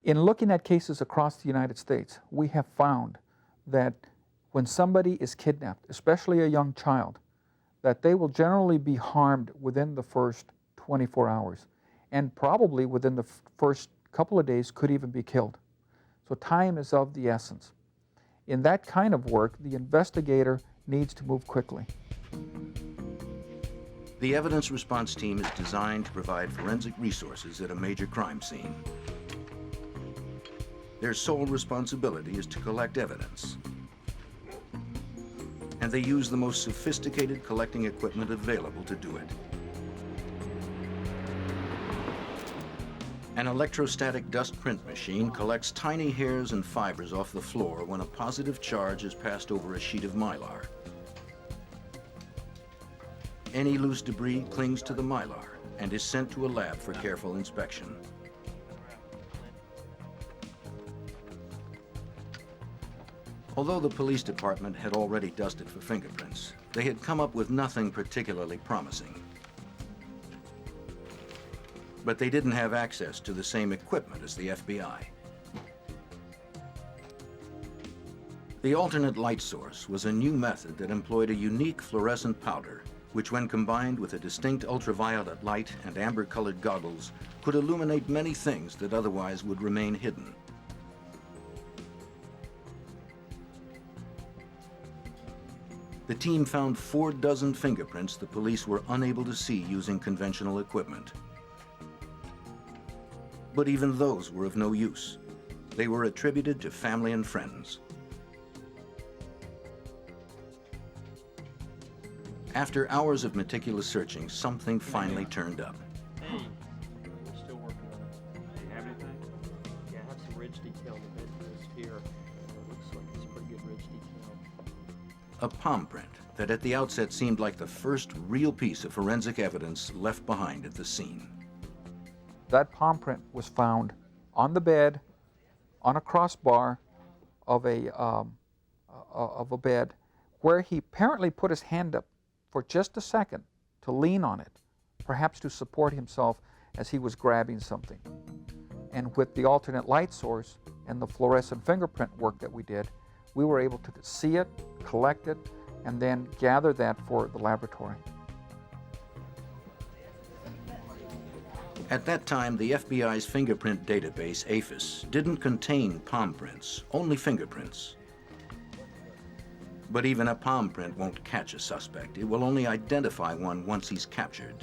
In looking at cases across the United States, we have found that when somebody is kidnapped, especially a young child, that they will generally be harmed within the first 24 hours, and probably within the first couple of days could even be killed. So time is of the essence. In that kind of work, the investigator needs to move quickly. The Evidence Response Team is designed to provide forensic resources at a major crime scene. Their sole responsibility is to collect evidence. And they use the most sophisticated collecting equipment available to do it. An electrostatic dust print machine collects tiny hairs and fibers off the floor when a positive charge is passed over a sheet of mylar. Any loose debris clings to the mylar and is sent to a lab for careful inspection. Although the police department had already dusted for fingerprints, they had come up with nothing particularly promising. But they didn't have access to the same equipment as the FBI. The alternate light source was a new method that employed a unique fluorescent powder, which when combined with a distinct ultraviolet light and amber-colored goggles, could illuminate many things that otherwise would remain hidden. The team found 4 dozen fingerprints the police were unable to see using conventional equipment. But even those were of no use. They were attributed to family and friends. After hours of meticulous searching, something finally turned up. Hey, we're still working on it. Do you have anything? Yeah, I have some ridge detail on the bedpost here. It looks like it's pretty good ridge detail. A palm print that at the outset seemed like the first real piece of forensic evidence left behind at the scene. That palm print was found on the bed, on a crossbar of a bed, where he apparently put his hand up for just a second to lean on it, perhaps to support himself as he was grabbing something. And with the alternate light source and the fluorescent fingerprint work that we did, we were able to see it, collect it, and then gather that for the laboratory. At that time, the FBI's fingerprint database, AFIS, didn't contain palm prints, only fingerprints. But even a palm print won't catch a suspect. It will only identify one once he's captured.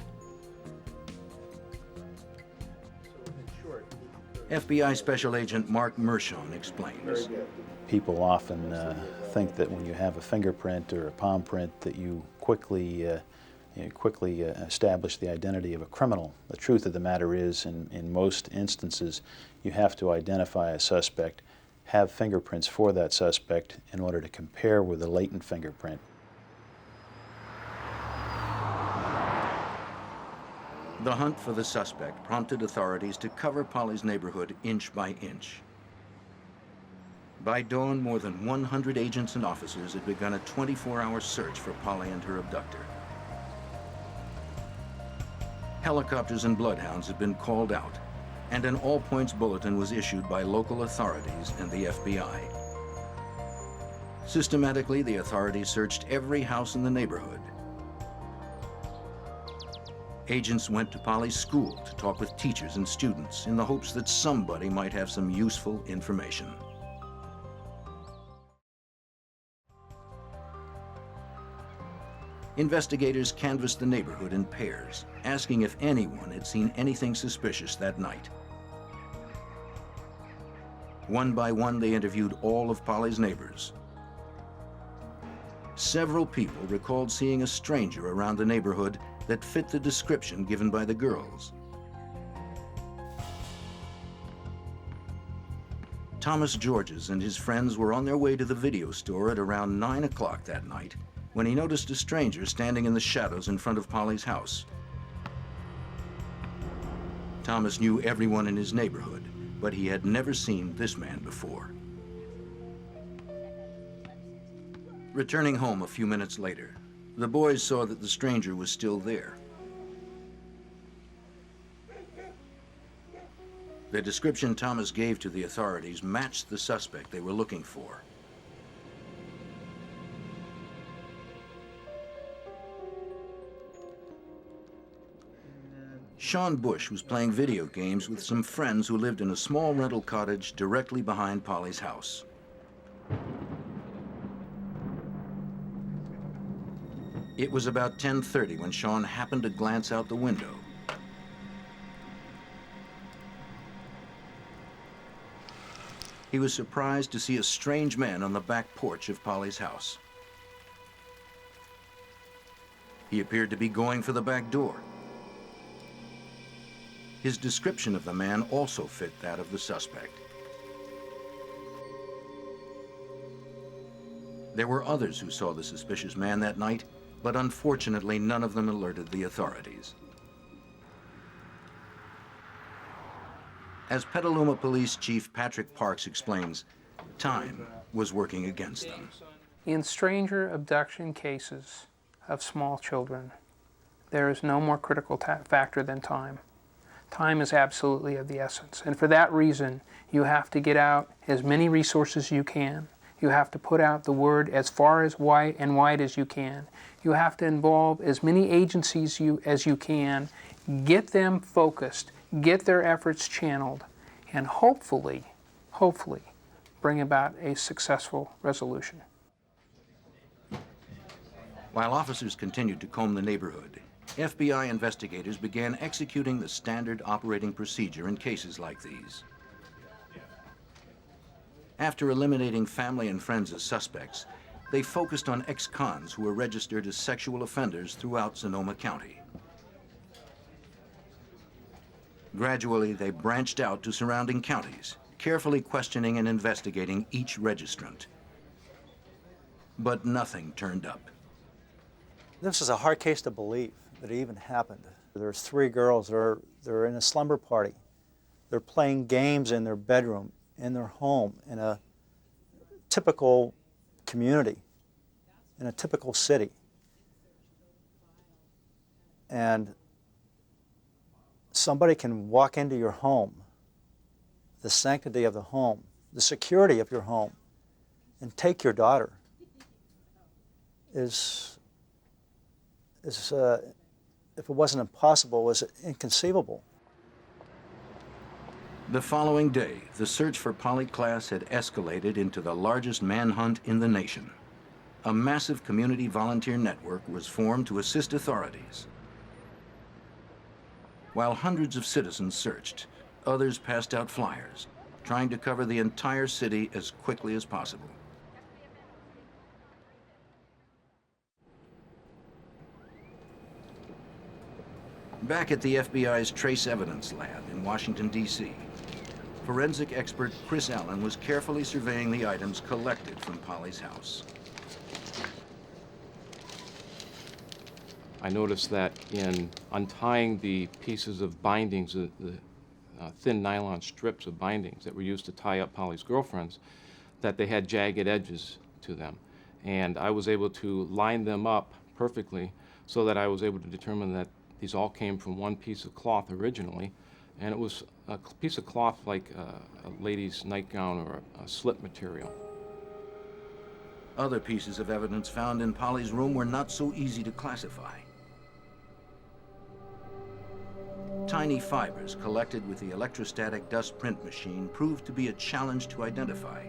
FBI Special Agent Mark Mershon explains. People often think that when you have a fingerprint or a palm print that you quickly establish the identity of a criminal. The truth of the matter is, in most instances, you have to identify a suspect, have fingerprints for that suspect in order to compare with a latent fingerprint. The hunt for the suspect prompted authorities to cover Polly's neighborhood inch by inch. By dawn, more than 100 agents and officers had begun a 24-hour search for Polly and her abductor. Helicopters and bloodhounds had been called out, and an all-points bulletin was issued by local authorities and the FBI. Systematically, the authorities searched every house in the neighborhood. Agents went to Polly's school to talk with teachers and students in the hopes that somebody might have some useful information. Investigators canvassed the neighborhood in pairs, asking if anyone had seen anything suspicious that night. One by one, they interviewed all of Polly's neighbors. Several people recalled seeing a stranger around the neighborhood that fit the description given by the girls. Thomas Georges and his friends were on their way to the video store at around 9 o'clock that night when he noticed a stranger standing in the shadows in front of Polly's house. Thomas knew everyone in his neighborhood, but he had never seen this man before. Returning home a few minutes later, the boys saw that the stranger was still there. The description Thomas gave to the authorities matched the suspect they were looking for. Sean Bush was playing video games with some friends who lived in a small rental cottage directly behind Polly's house. It was about 10:30 when Sean happened to glance out the window. He was surprised to see a strange man on the back porch of Polly's house. He appeared to be going for the back door. His description of the man also fit that of the suspect. There were others who saw the suspicious man that night, but unfortunately none of them alerted the authorities. As Petaluma Police Chief Patrick Parks explains, time was working against them. In stranger abduction cases of small children, there is no more critical factor than time. Time is absolutely of the essence, and for that reason, you have to get out as many resources as you can. You have to put out the word as far as wide as you can. You have to involve as many agencies as you can, get them focused, get their efforts channeled, and hopefully, bring about a successful resolution. While officers continued to comb the neighborhood, FBI investigators began executing the standard operating procedure in cases like these. After eliminating family and friends as suspects, they focused on ex-cons who were registered as sexual offenders throughout Sonoma County. Gradually, they branched out to surrounding counties, carefully questioning and investigating each registrant. But nothing turned up. This is a hard case to believe that it even happened. There's 3 girls, they're in a slumber party. They're playing games in their bedroom, in their home, in a typical community, in a typical city. And somebody can walk into your home, the sanctity of the home, the security of your home, and take your daughter if it wasn't impossible, was inconceivable. The following day, the search for Polly Klaas had escalated into the largest manhunt in the nation. A massive community volunteer network was formed to assist authorities. While hundreds of citizens searched, others passed out flyers, trying to cover the entire city as quickly as possible. Back at the FBI's Trace Evidence Lab in Washington, D.C., forensic expert Chris Allen was carefully surveying the items collected from Polly's house. I noticed that in untying the pieces of bindings, the thin nylon strips of bindings that were used to tie up Polly's girlfriends, that they had jagged edges to them. And I was able to line them up perfectly so that I was able to determine that these all came from one piece of cloth originally, and it was a piece of cloth like a lady's nightgown or a slip material. Other pieces of evidence found in Polly's room were not so easy to classify. Tiny fibers collected with the electrostatic dust print machine proved to be a challenge to identify.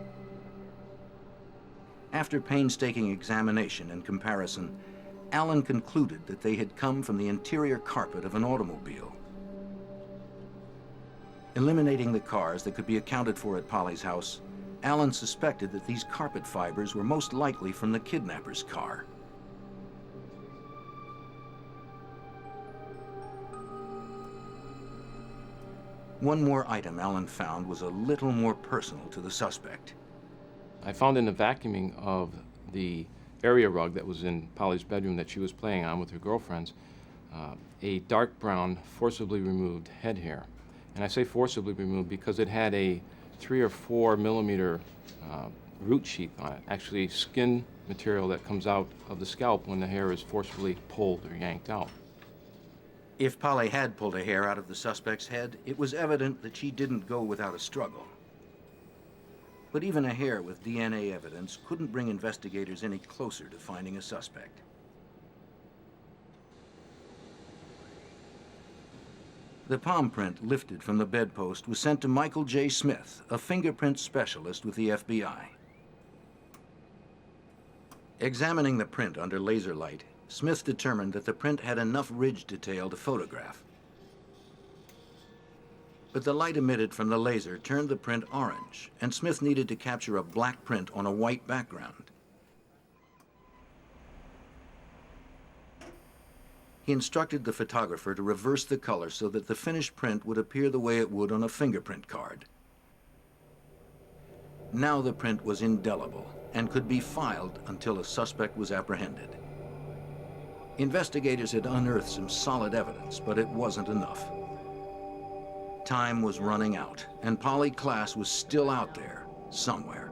After painstaking examination and comparison, Allen concluded that they had come from the interior carpet of an automobile. Eliminating the cars that could be accounted for at Polly's house, Allen suspected that these carpet fibers were most likely from the kidnapper's car. One more item Allen found was a little more personal to the suspect. I found in the vacuuming of the area rug that was in Polly's bedroom that she was playing on with her girlfriends, a dark brown, forcibly removed head hair. And I say forcibly removed because it had a 3 or 4 millimeter root sheath on it, actually skin material that comes out of the scalp when the hair is forcibly pulled or yanked out. If Polly had pulled a hair out of the suspect's head, it was evident that she didn't go without a struggle. But even a hair with DNA evidence couldn't bring investigators any closer to finding a suspect. The palm print lifted from the bedpost was sent to Michael J. Smith, a fingerprint specialist with the FBI. Examining the print under laser light, Smith determined that the print had enough ridge detail to photograph. But the light emitted from the laser turned the print orange, and Smith needed to capture a black print on a white background. He instructed the photographer to reverse the color so that the finished print would appear the way it would on a fingerprint card. Now the print was indelible and could be filed until a suspect was apprehended. Investigators had unearthed some solid evidence, but it wasn't enough. Time was running out, and Polly Klaas was still out there, somewhere.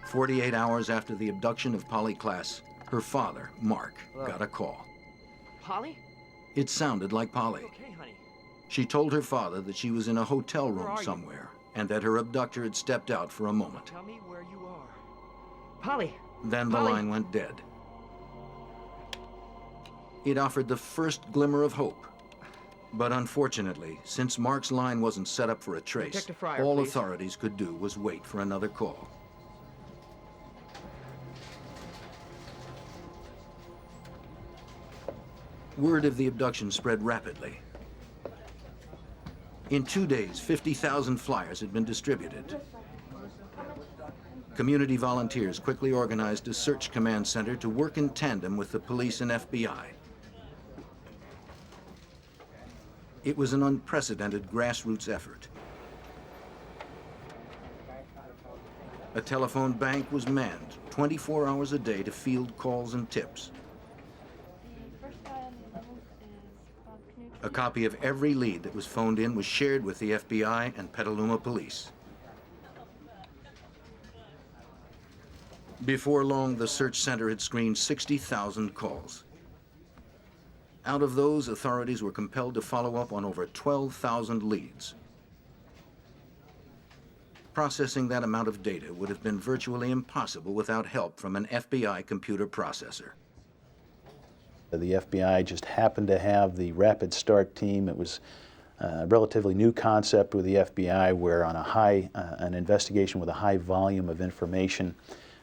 "48 hours after the abduction of Polly Klaas, her father, Mark, got a call. Polly? It sounded like Polly. Okay, honey. She told her father that she was in a hotel room somewhere, and that her abductor had stepped out for a moment. Tell me where you are. Polly! Then the Polly! line went dead. It offered the first glimmer of hope. But unfortunately, since Mark's line wasn't set up for a trace, Detective Fryer, all please. authorities could do was wait for another call. Word of the abduction spread rapidly. In 2 days, 50,000 flyers had been distributed. Community volunteers quickly organized a search command center to work in tandem with the police and FBI. It was an unprecedented grassroots effort. A telephone bank was manned 24 hours a day to field calls and tips. A copy of every lead that was phoned in was shared with the FBI and Petaluma police. Before long, the search center had screened 60,000 calls. Out of those, authorities were compelled to follow up on over 12,000 leads. Processing that amount of data would have been virtually impossible without help from an FBI computer processor. The FBI just happened to have the Rapid Start team. It was a relatively new concept with the FBI, where on an investigation with a high volume of information,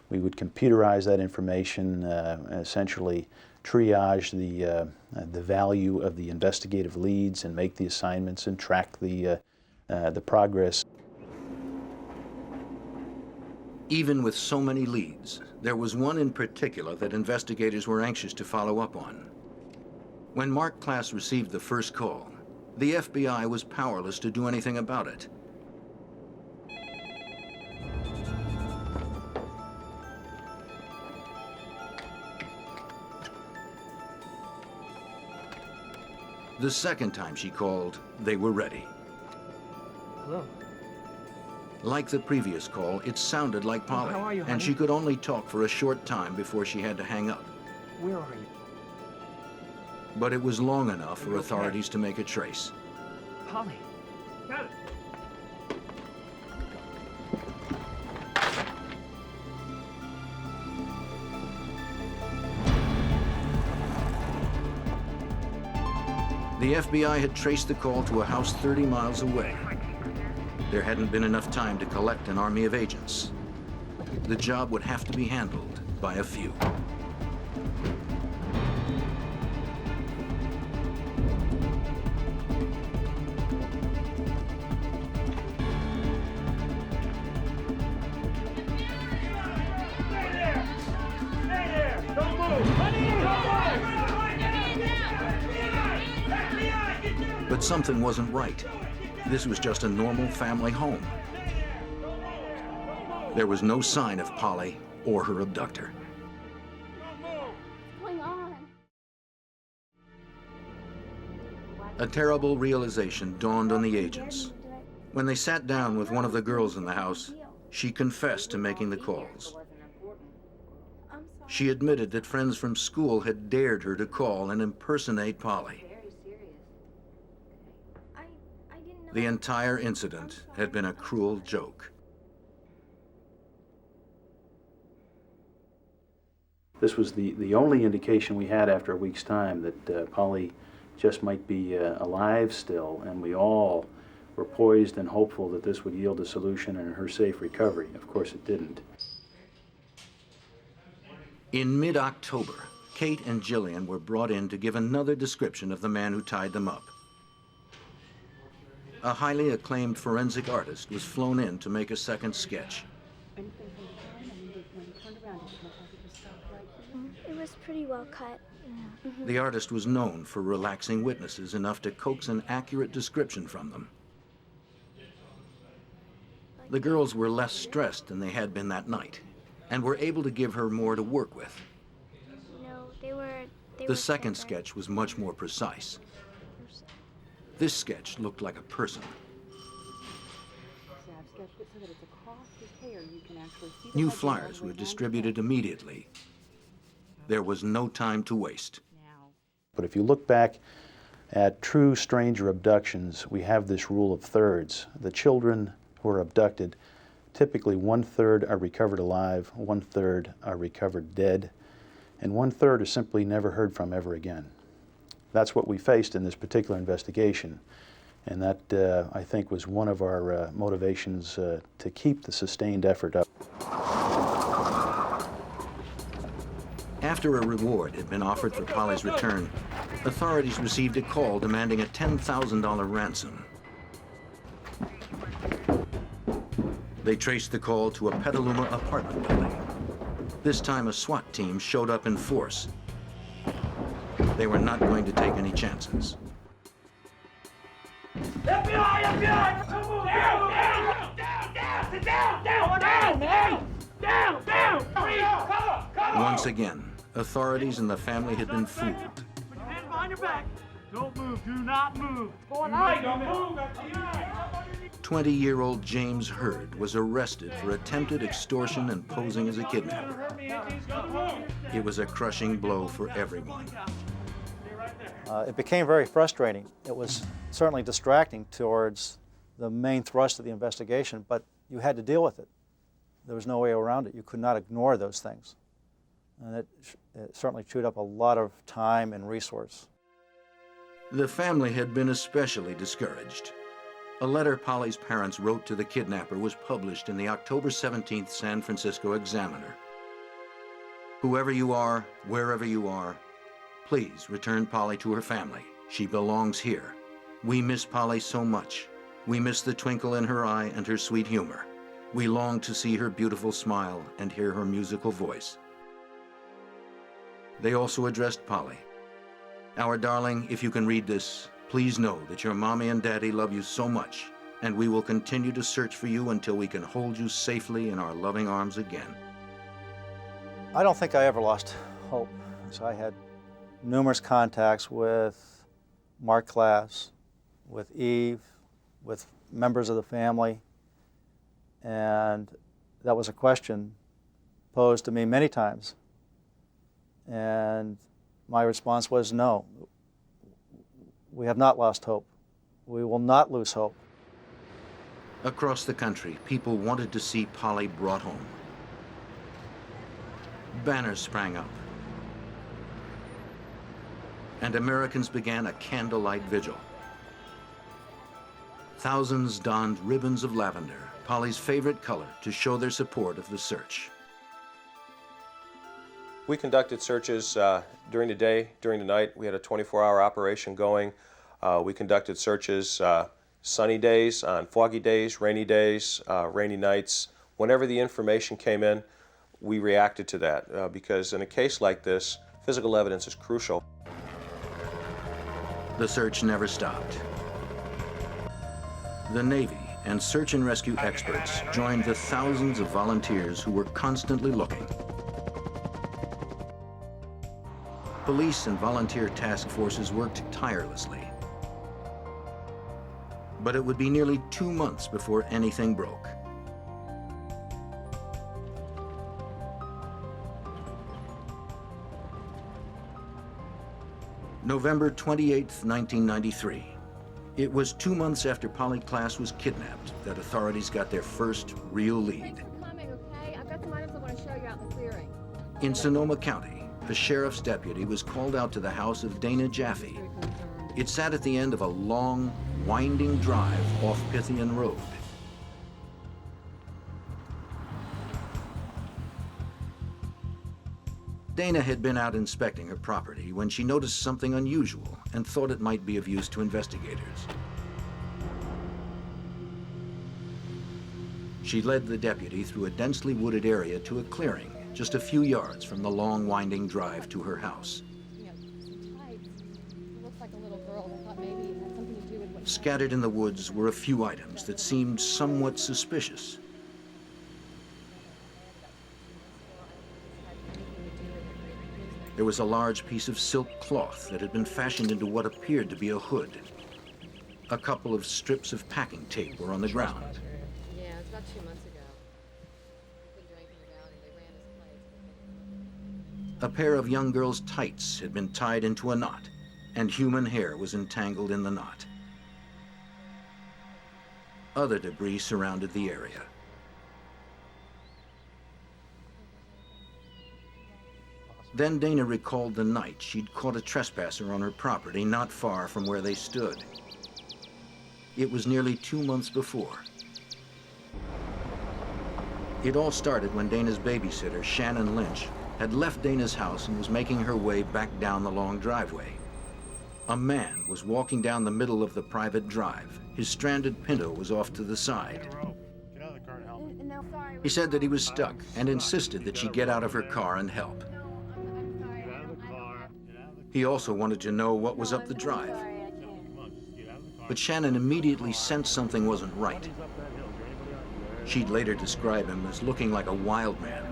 we would computerize that information, essentially triage the value of the investigative leads and make the assignments and track the progress. Even with so many leads, there was one in particular that investigators were anxious to follow up on. When Mark Klaas received the first call, the FBI was powerless to do anything about it. The second time she called, they were ready. Hello. Like the previous call, it sounded like Polly, how are you, and honey? she could only talk for a short time before she had to hang up. Where are you? But it was long enough for Okay. authorities to make a trace. Polly. Got it. The FBI had traced the call to a house 30 miles away. There hadn't been enough time to collect an army of agents. The job would have to be handled by a few. something wasn't right. This was just a normal family home. There was no sign of Polly or her abductor. A terrible realization dawned on the agents. When they sat down with one of the girls in the house, she confessed to making the calls. She admitted that friends from school had dared her to call and impersonate Polly. The entire incident had been a cruel joke. This was the only indication we had after a week's time that Polly just might be alive still, and we all were poised and hopeful that this would yield a solution and her safe recovery. Of course it didn't. In mid-October, Kate and Jillian were brought in to give another description of the man who tied them up. A highly acclaimed forensic artist was flown in to make a second sketch. It was pretty well cut. Yeah. The artist was known for relaxing witnesses enough to coax an accurate description from them. The girls were less stressed than they had been that night, and were able to give her more to work with. No, they were The second sketch was much more precise. This sketch looked like a person. New flyers were distributed immediately. There was no time to waste. But if you look back at true stranger abductions, we have this rule of thirds. The children who are abducted, typically 1/3 are recovered alive, 1/3 are recovered dead, and 1/3 are simply never heard from ever again. That's what we faced in this particular investigation, and that, I think, was one of our motivations to keep the sustained effort up. After a reward had been offered for Polly's return, authorities received a call demanding a $10,000 ransom. They traced the call to a Petaluma apartment building. This time a SWAT team showed up in force. They were not going to take any chances. FBI! FBI! Down! Down! Down! Down! Sit down! Down! Down! Down! Down! Down! Cover! Cover! Once again, authorities and the family had been fooled. Put your hands behind your back. Don't move. Do not move. What's going on? Don't move. 20-year-old James Hurd was arrested for attempted extortion and posing as a kidnapper. It was a crushing blow for everyone. It became very frustrating. It was certainly distracting towards the main thrust of the investigation, but you had to deal with it. There was no way around it. You could not ignore those things. And it certainly chewed up a lot of time and resource. The family had been especially discouraged. A letter Polly's parents wrote to the kidnapper was published in the October 17th San Francisco Examiner. Whoever you are, wherever you are, please return Polly to her family. She belongs here. We miss Polly so much. We miss the twinkle in her eye and her sweet humor. We long to see her beautiful smile and hear her musical voice. They also addressed Polly. Our darling, if you can read this, please know that your mommy and daddy love you so much, and we will continue to search for you until we can hold you safely in our loving arms again. I don't think I ever lost hope. So I had numerous contacts with Mark Klaas, with Eve, with members of the family, and that was a question posed to me many times. And my response was no. We have not lost hope. We will not lose hope. Across the country, people wanted to see Polly brought home. Banners sprang up, and Americans began a candlelight vigil. Thousands donned ribbons of lavender, Polly's favorite color, to show their support of the search. We conducted searches during the day, during the night. We had a 24-hour operation going. We conducted searches sunny days, on foggy days, rainy nights. Whenever the information came in, we reacted to that because in a case like this, physical evidence is crucial. The search never stopped. The Navy and search and rescue experts joined the thousands of volunteers who were constantly looking. Police and volunteer task forces worked tirelessly. But it would be nearly 2 months before anything broke. November 28, 1993. It was 2 months after Polly Klaas was kidnapped that authorities got their first real lead. In Sonoma County, a sheriff's deputy was called out to the house of Dana Jaffe. It sat at the end of a long, winding drive off Pythian Road. Dana had been out inspecting her property when she noticed something unusual and thought it might be of use to investigators. She led the deputy through a densely wooded area to a clearing just a few yards from the long, winding drive to her house. Scattered in the woods were a few items that seemed somewhat suspicious. There was a large piece of silk cloth that had been fashioned into what appeared to be a hood. A couple of strips of packing tape were on the ground. Yeah, it was about 2 months ago. A pair of young girl's tights had been tied into a knot, and human hair was entangled in the knot. Other debris surrounded the area. Then Dana recalled the night she'd caught a trespasser on her property not far from where they stood. It was nearly 2 months before. It all started when Dana's babysitter, Shannon Lynch, had left Dana's house and was making her way back down the long driveway. A man was walking down the middle of the private drive. His stranded Pinto was off to the side. He said that he was stuck and insisted that she get out of her car and help. He also wanted to know what was up the drive. But Shannon immediately sensed something wasn't right. She'd later describe him as looking like a wild man.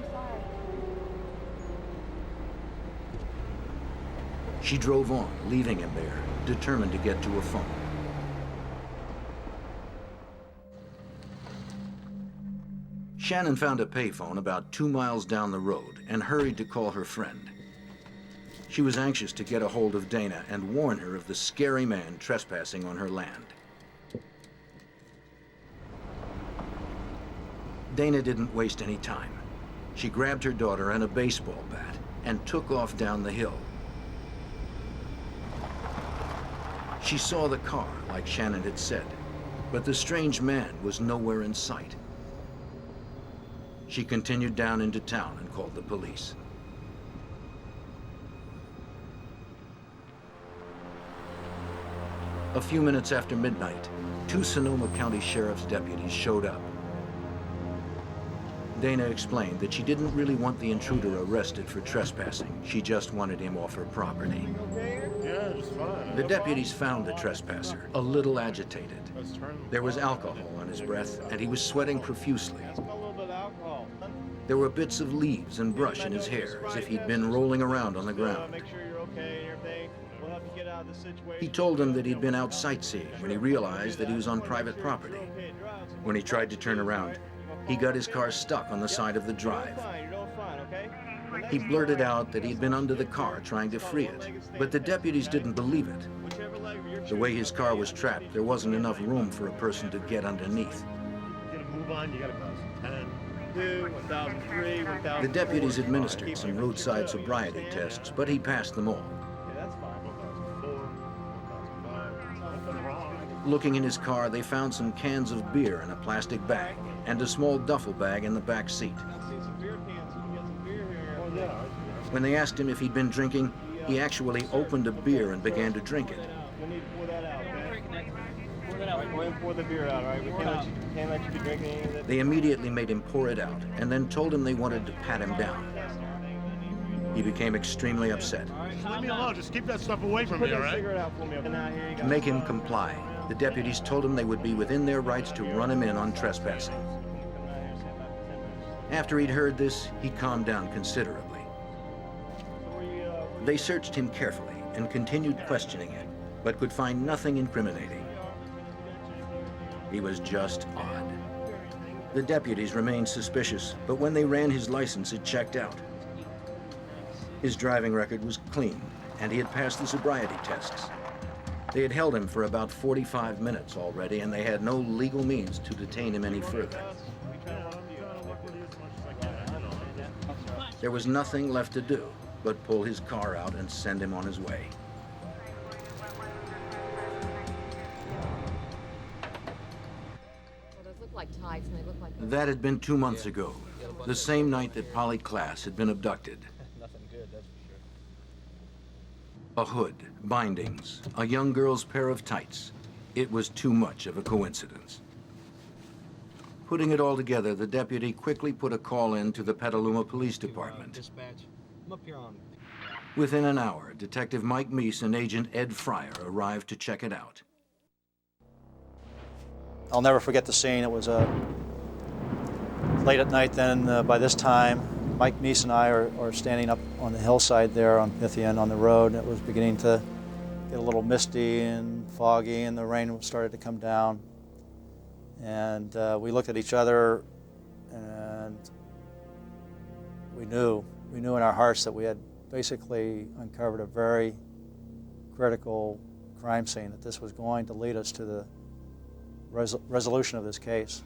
She drove on, leaving him there, determined to get to a phone. Shannon found a payphone about 2 miles down the road and hurried to call her friend. She was anxious to get a hold of Dana and warn her of the scary man trespassing on her land. Dana didn't waste any time. She grabbed her daughter and a baseball bat and took off down the hill. She saw the car, like Shannon had said, but the strange man was nowhere in sight. She continued down into town and called the police. A few minutes after midnight, 2 Sonoma County Sheriff's deputies showed up. Dana explained that she didn't really want the intruder arrested for trespassing. She just wanted him off her property. Yeah, just fine. The deputies found the trespasser, a little agitated. There was alcohol on his breath, and he was sweating profusely. There were bits of leaves and brush in his hair, as if he'd been rolling around on the ground. Make sure you're okay and everything. We'll help you get out of this situation. He told them that he'd been out sightseeing when he realized that he was on private property. When he tried to turn around, he got his car stuck on the side of the drive. He blurted out that he'd been under the car trying to free it, but the deputies didn't believe it. The way his car was trapped, there wasn't enough room for a person to get underneath. You gotta move on, you gotta go. 10, 2, 1003, 1000. The deputies administered some roadside sobriety tests, but he passed them all. Looking in his car, they found some cans of beer in a plastic bag and a small duffel bag in the back seat. When they asked him if he'd been drinking, he actually opened a beer and began to drink it. You'll need to pour that out, okay? Pour that out. Go ahead and pour the beer out, all right? We can't let you be drinking any of that. They immediately made him pour it out and then told him they wanted to pat him down. He became extremely upset. Leave me alone. Just keep that stuff away from me, all right? To make him comply, The deputies told him they would be within their rights to run him in on trespassing. After he'd heard this, he calmed down considerably. They searched him carefully and continued questioning him, but could find nothing incriminating. He was just odd. The deputies remained suspicious, but when they ran his license, it checked out. His driving record was clean, and he had passed the sobriety tests. They had held him for about 45 minutes already, and they had no legal means to detain him any further. There was nothing left to do but pull his car out and send him on his way. Well, those look like tights, and they look like... That had been 2 months ago, the same night that Polly Klaas had been abducted. Nothing good, that's for sure. A hood, bindings, a young girl's pair of tights. It was too much of a coincidence. Putting it all together, the deputy quickly put a call in to the Petaluma Police Department. Dispatch. I'm up here on... Within an hour, Detective Mike Meese and Agent Ed Fryer arrived to check it out. I'll never forget the scene. It was late at night then. By this time, Mike Meese and I are standing up on the hillside there on Pythian on the road. It was beginning to get a little misty and foggy, and the rain started to come down. And we looked at each other, and we knew in our hearts that we had basically uncovered a very critical crime scene, that this was going to lead us to the resolution of this case.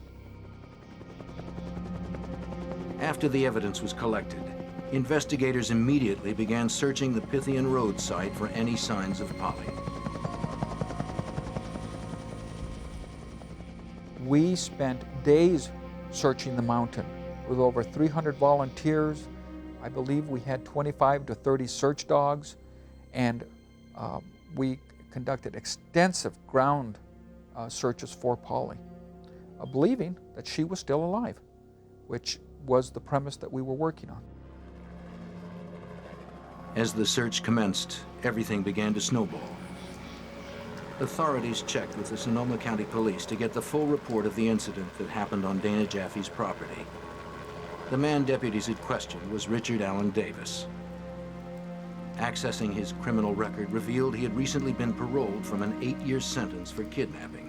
After the evidence was collected, investigators immediately began searching the Pythian Road site for any signs of Polly. We spent days searching the mountain with over 300 volunteers. I believe we had 25 to 30 search dogs, and we conducted extensive ground searches for Polly, believing that she was still alive, which was the premise that we were working on. As the search commenced, everything began to snowball. Authorities checked with the Sonoma County Police to get the full report of the incident that happened on Dana Jaffe's property. The man deputies had questioned was Richard Allen Davis. Accessing his criminal record revealed he had recently been paroled from an 8-year sentence for kidnapping.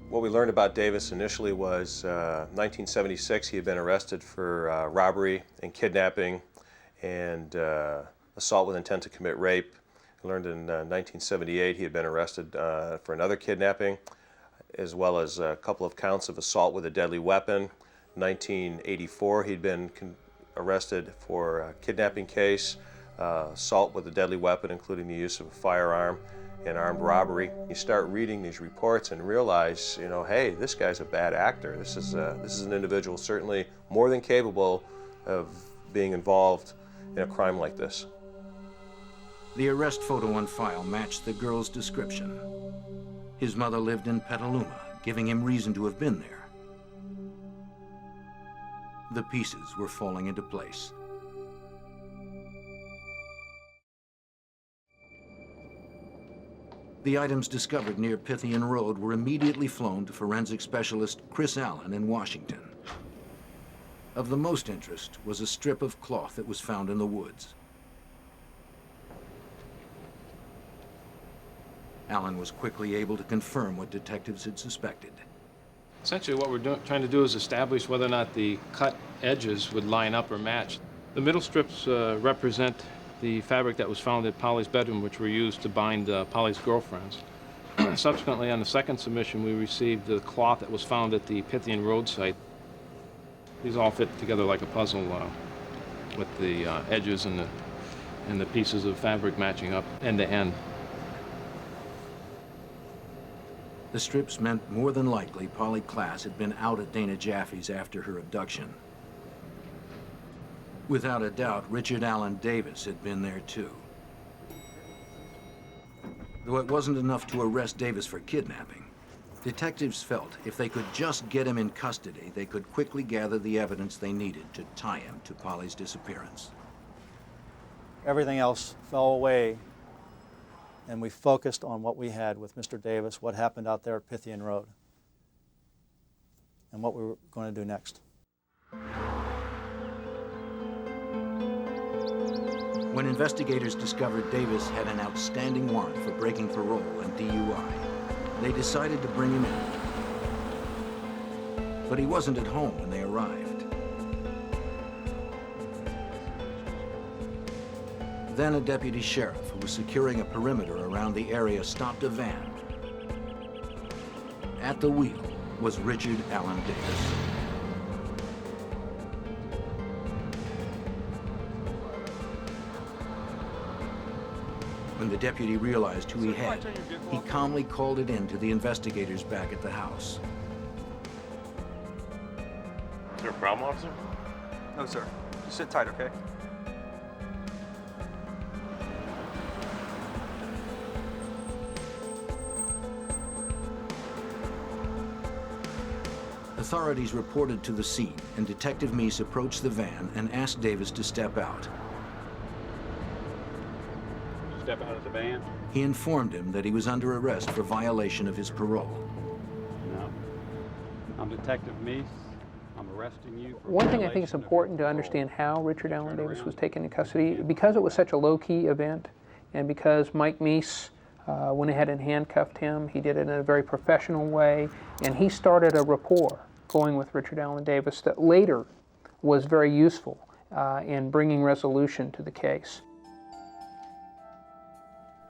What we learned about Davis initially was 1976 he had been arrested for robbery and kidnapping and assault with intent to commit rape. We learned in 1978 he had been arrested for another kidnapping, as well as a couple of counts of assault with a deadly weapon. 1984 he'd been arrested for a kidnapping case, assault with a deadly weapon, including the use of a firearm, and armed robbery. You start reading these reports and realize, you know, hey, this guy's a bad actor. This is an individual certainly more than capable of being involved in a crime like this. The arrest photo on file matched the girl's description. His mother lived in Petaluma, giving him reason to have been there. The pieces were falling into place. The items discovered near Pythian Road were immediately flown to forensic specialist Chris Allen in Washington. Of the most interest was a strip of cloth that was found in the woods. Allen was quickly able to confirm what detectives had suspected. Essentially what we're trying to do is establish whether or not the cut edges would line up or match. The middle strips represent the fabric that was found at Polly's bedroom, which were used to bind Polly's girlfriends. Subsequently, on the second submission, we received the cloth that was found at the Pythian Road site. These all fit together like a puzzle with the edges and the pieces of fabric matching up end to end. The strips meant more than likely Polly Klaas had been out at Dana Jaffe's after her abduction. Without a doubt, Richard Allen Davis had been there too. Though it wasn't enough to arrest Davis for kidnapping, detectives felt if they could just get him in custody, they could quickly gather the evidence they needed to tie him to Polly's disappearance. Everything else fell away and we focused on what we had with Mr. Davis, what happened out there at Pythian Road, and what we were going to do next. When investigators discovered Davis had an outstanding warrant for breaking parole and DUI, they decided to bring him in. But he wasn't at home when they arrived. Then a deputy sheriff who was securing a perimeter around the area stopped a van. At the wheel was Richard Allen Davis. When the deputy realized who he had, he calmly called it in to the investigators back at the house. Is there a problem, officer? No, sir. Just sit tight, okay? Authorities reported to the scene, and Detective Meese approached the van and asked Davis to step out. Step out of the van? He informed him that he was under arrest for violation of his parole. No. I'm Detective Meese. I'm arresting you for One thing I think it's important to understand how Richard Allen Davis was taken into custody, because it was such a low-key event, and because Mike Meese went ahead and handcuffed him. He did it in a very professional way, and he started a rapport going with Richard Allen Davis that later was very useful in bringing resolution to the case.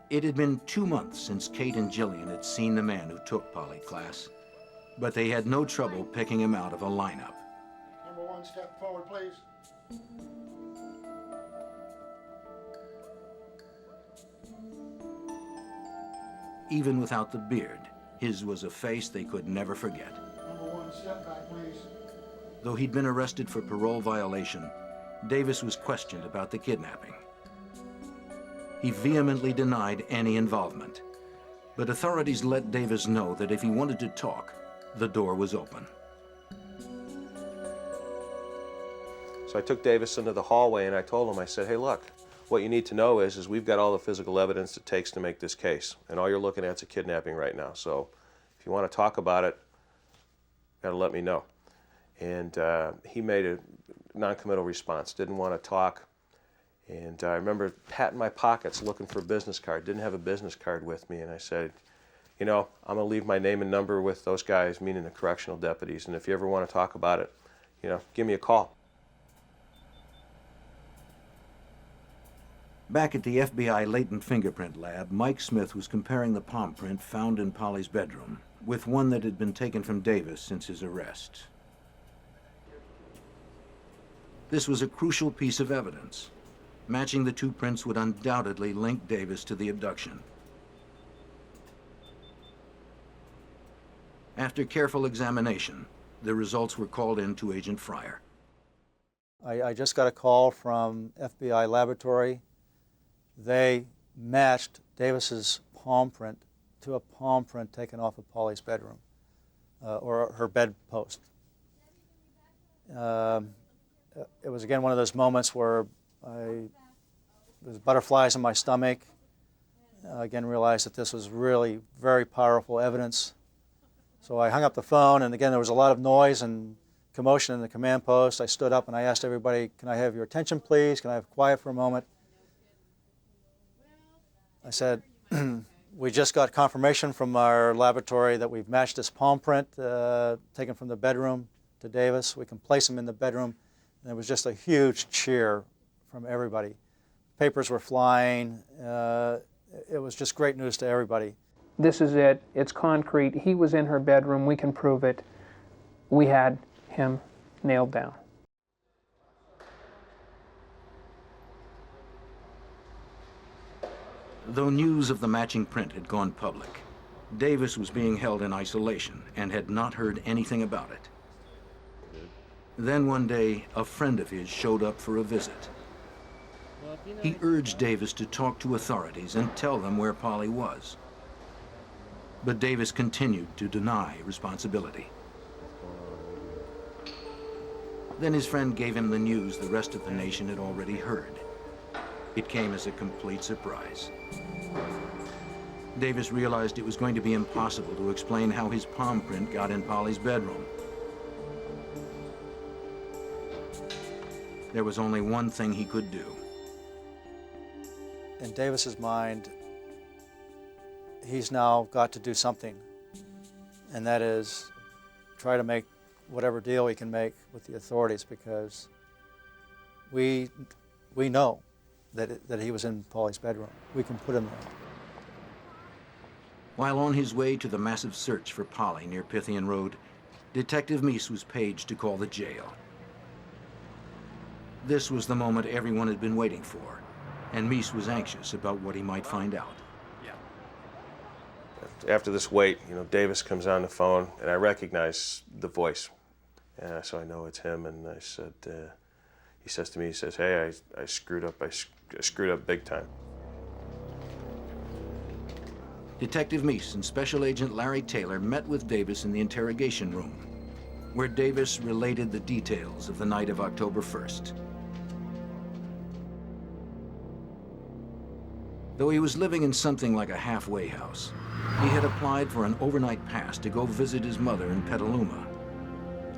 It had been 2 months since Kate and Jillian had seen the man who took Polly, Klaas, but they had no trouble picking him out of a lineup. Number 1, step forward, please. Even without the beard, his was a face they could never forget. Number 1, step back, please. Though he'd been arrested for parole violation, Davis was questioned about the kidnapping. He vehemently denied any involvement, but authorities let Davis know that if he wanted to talk, the door was open. So I took Davis into the hallway and I told him, I said, hey, look, what you need to know is we've got all the physical evidence it takes to make this case, and all you're looking at is a kidnapping right now. So if you want to talk about it, you got to let me know. And he made a non-committal response, didn't want to talk. And I remember patting my pockets looking for a business card, didn't have a business card with me, and I said, you know, I'm going to leave my name and number with those guys, meaning the correctional deputies, and if you ever want to talk about it, you know, give me a call. Back at the FBI latent fingerprint lab, Mike Smith was comparing the palm print found in Polly's bedroom with one that had been taken from Davis since his arrest. This was a crucial piece of evidence. Matching the two prints would undoubtedly link Davis to the abduction. After careful examination, the results were called in to Agent Fryer. I just got a call from FBI laboratory. They matched Davis's palm print to a palm print taken off of Polly's bedroom, or her bedpost. It was again one of those moments where there's butterflies in my stomach. Again, realized that this was really very powerful evidence. So I hung up the phone, and again, there was a lot of noise and commotion in the command post. I stood up and I asked everybody, can I have your attention, please? Can I have quiet for a moment? I said, we just got confirmation from our laboratory that we've matched this palm print taken from the bedroom to Davis. We can place him in the bedroom. And there was just a huge cheer from everybody. Papers were flying. It was just great news to everybody. This is it. It's concrete. He was in her bedroom. We can prove it. We had him nailed down. Though news of the matching print had gone public, Davis was being held in isolation and had not heard anything about it. Then one day, a friend of his showed up for a visit. He urged Davis to talk to authorities and tell them where Polly was. But Davis continued to deny responsibility. Then his friend gave him the news the rest of the nation had already heard. It came as a complete surprise. Davis realized it was going to be impossible to explain how his palm print got in Polly's bedroom. There was only one thing he could do. In Davis's mind, he's now got to do something, and that is try to make whatever deal he can make with the authorities, because we know that he was in Polly's bedroom. We can put him there. While on his way to the massive search for Polly near Pythian Road, Detective Meese was paged to call the jail. This was the moment everyone had been waiting for, and Meese was anxious about what he might find out. After this wait, Davis comes on the phone, and I recognize the voice. So I know it's him, and I said, he says to me, hey, I screwed up. I screwed up big time. Detective Meese and Special Agent Larry Taylor met with Davis in the interrogation room, where Davis related the details of the night of October 1st. Though he was living in something like a halfway house, he had applied for an overnight pass to go visit his mother in Petaluma.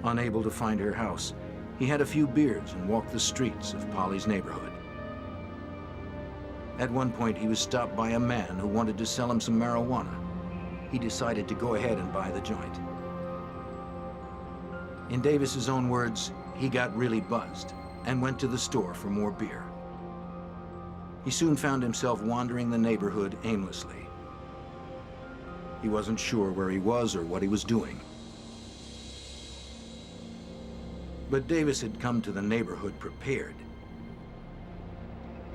Unable to find her house, he had a few beers and walked the streets of Polly's neighborhood. At one point, he was stopped by a man who wanted to sell him some marijuana. He decided to go ahead and buy the joint. In Davis's own words, he got really buzzed and went to the store for more beer. He soon found himself wandering the neighborhood aimlessly. He wasn't sure where he was or what he was doing. But Davis had come to the neighborhood prepared.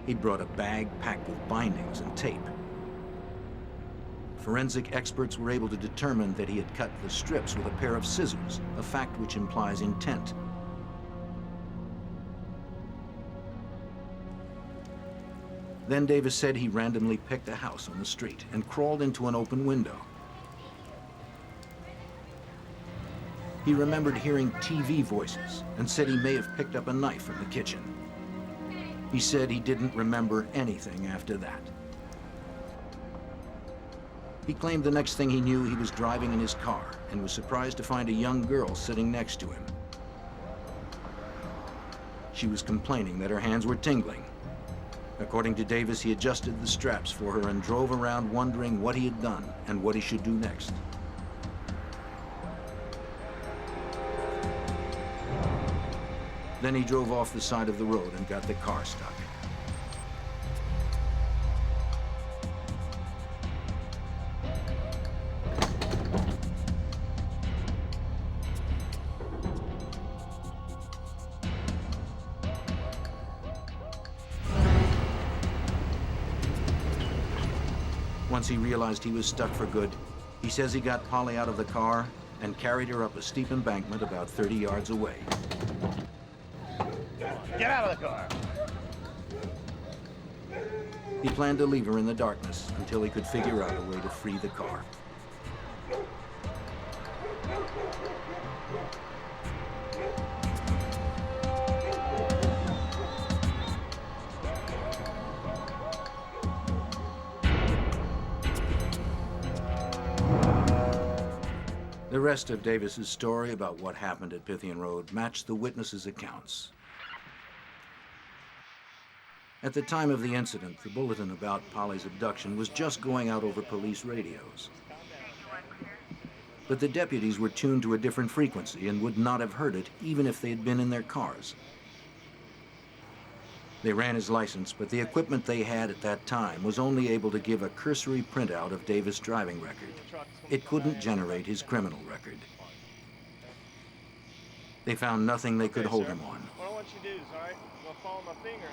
He'd brought a bag packed with bindings and tape. Forensic experts were able to determine that he had cut the strips with a pair of scissors, a fact which implies intent. Then Davis said he randomly picked a house on the street and crawled into an open window. He remembered hearing TV voices and said he may have picked up a knife in the kitchen. He said he didn't remember anything after that. He claimed the next thing he knew, he was driving in his car and was surprised to find a young girl sitting next to him. She was complaining that her hands were tingling. According to Davis, he adjusted the straps for her and drove around wondering what he had done and what he should do next. Then he drove off the side of the road and got the car stuck. Once he realized he was stuck for good, he says he got Polly out of the car and carried her up a steep embankment about 30 yards away. Get out of the car! He planned to leave her in the darkness until he could figure out a way to free the car. The rest of Davis's story about what happened at Pythian Road matched the witnesses' accounts. At the time of the incident, the bulletin about Polly's abduction was just going out over police radios. But the deputies were tuned to a different frequency and would not have heard it even if they had been in their cars. They ran his license, but the equipment they had at that time was only able to give a cursory printout of Davis' driving record. It couldn't generate his criminal record. They found nothing they could hold him on. What I want you to do is, all right, I'm gonna follow my finger.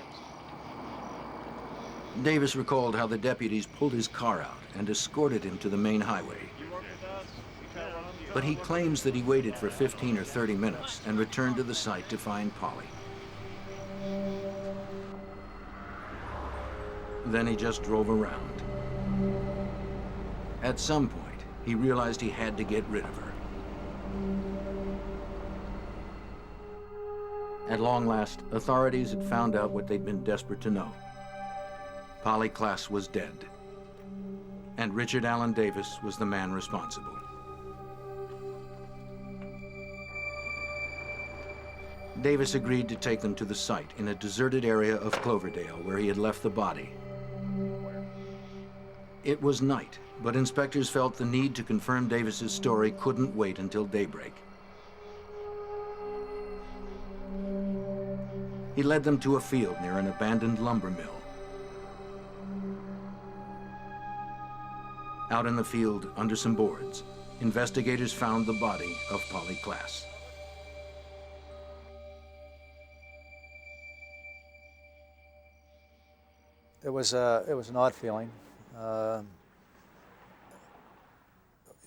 Davis recalled how the deputies pulled his car out and escorted him to the main highway. But he claims that he waited for 15 or 30 minutes and returned to the site to find Polly. Then he just drove around. At some point, he realized he had to get rid of her. At long last, authorities had found out what they'd been desperate to know. Polly Klaas was dead. and Richard Allen Davis was the man responsible. Davis agreed to take them to the site in a deserted area of Cloverdale where he had left the body. It was night, but inspectors felt the need to confirm Davis's story couldn't wait until daybreak. He led them to a field near an abandoned lumber mill. Out in the field, under some boards, investigators found the body of Polly Klaas. It was an odd feeling.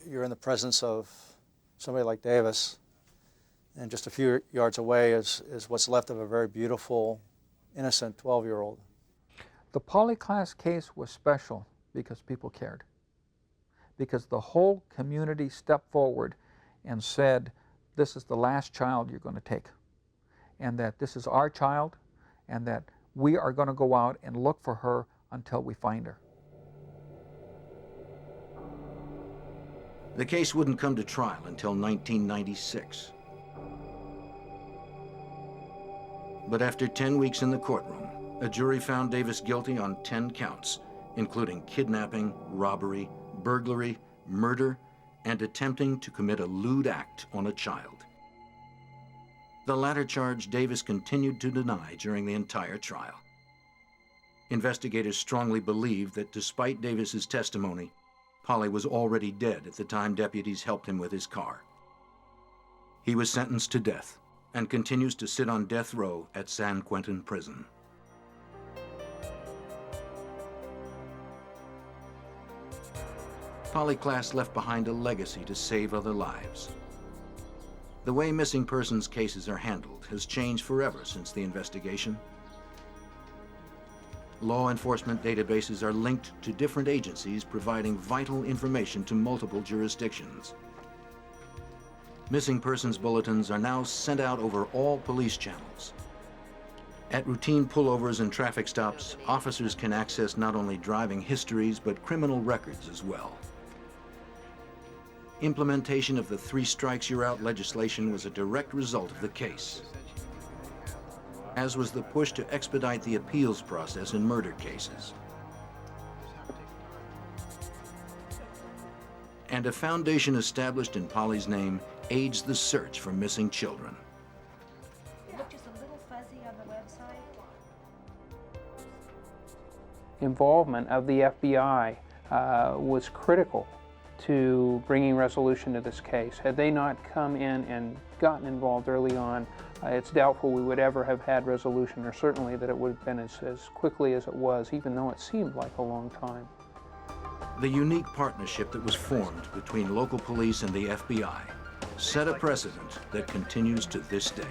You're in the presence of somebody like Davis, and just a few yards away is what's left of a very beautiful, innocent 12-year-old. The Polly Klaas case was special because people cared. Because the whole community stepped forward and said, this is the last child you're going to take, and that this is our child, and that we are going to go out and look for her until we find her. The case wouldn't come to trial until 1996. But after 10 weeks in the courtroom, a jury found Davis guilty on 10 counts, including kidnapping, robbery, burglary, murder, and attempting to commit a lewd act on a child. The latter charge Davis continued to deny during the entire trial. Investigators strongly believed that despite Davis's testimony, Polly was already dead at the time deputies helped him with his car. He was sentenced to death and continues to sit on death row at San Quentin Prison. Polly Klaas left behind a legacy to save other lives. The way missing persons cases are handled has changed forever since the investigation. Law enforcement databases are linked to different agencies providing vital information to multiple jurisdictions. Missing persons bulletins are now sent out over all police channels. At routine pullovers and traffic stops, officers can access not only driving histories but criminal records as well. Implementation of the 3 strikes you're out legislation was a direct result of the case, as was the push to expedite the appeals process in murder cases. And a foundation established in Polly's name aids the search for missing children. It looked just a little fuzzy on the website. Involvement of the FBI was critical to bringing resolution to this case. Had they not come in and gotten involved early on, it's doubtful we would ever have had resolution, or certainly that it would have been as quickly as it was, even though it seemed like a long time. The unique partnership that was formed between local police and the FBI set a precedent that continues to this day.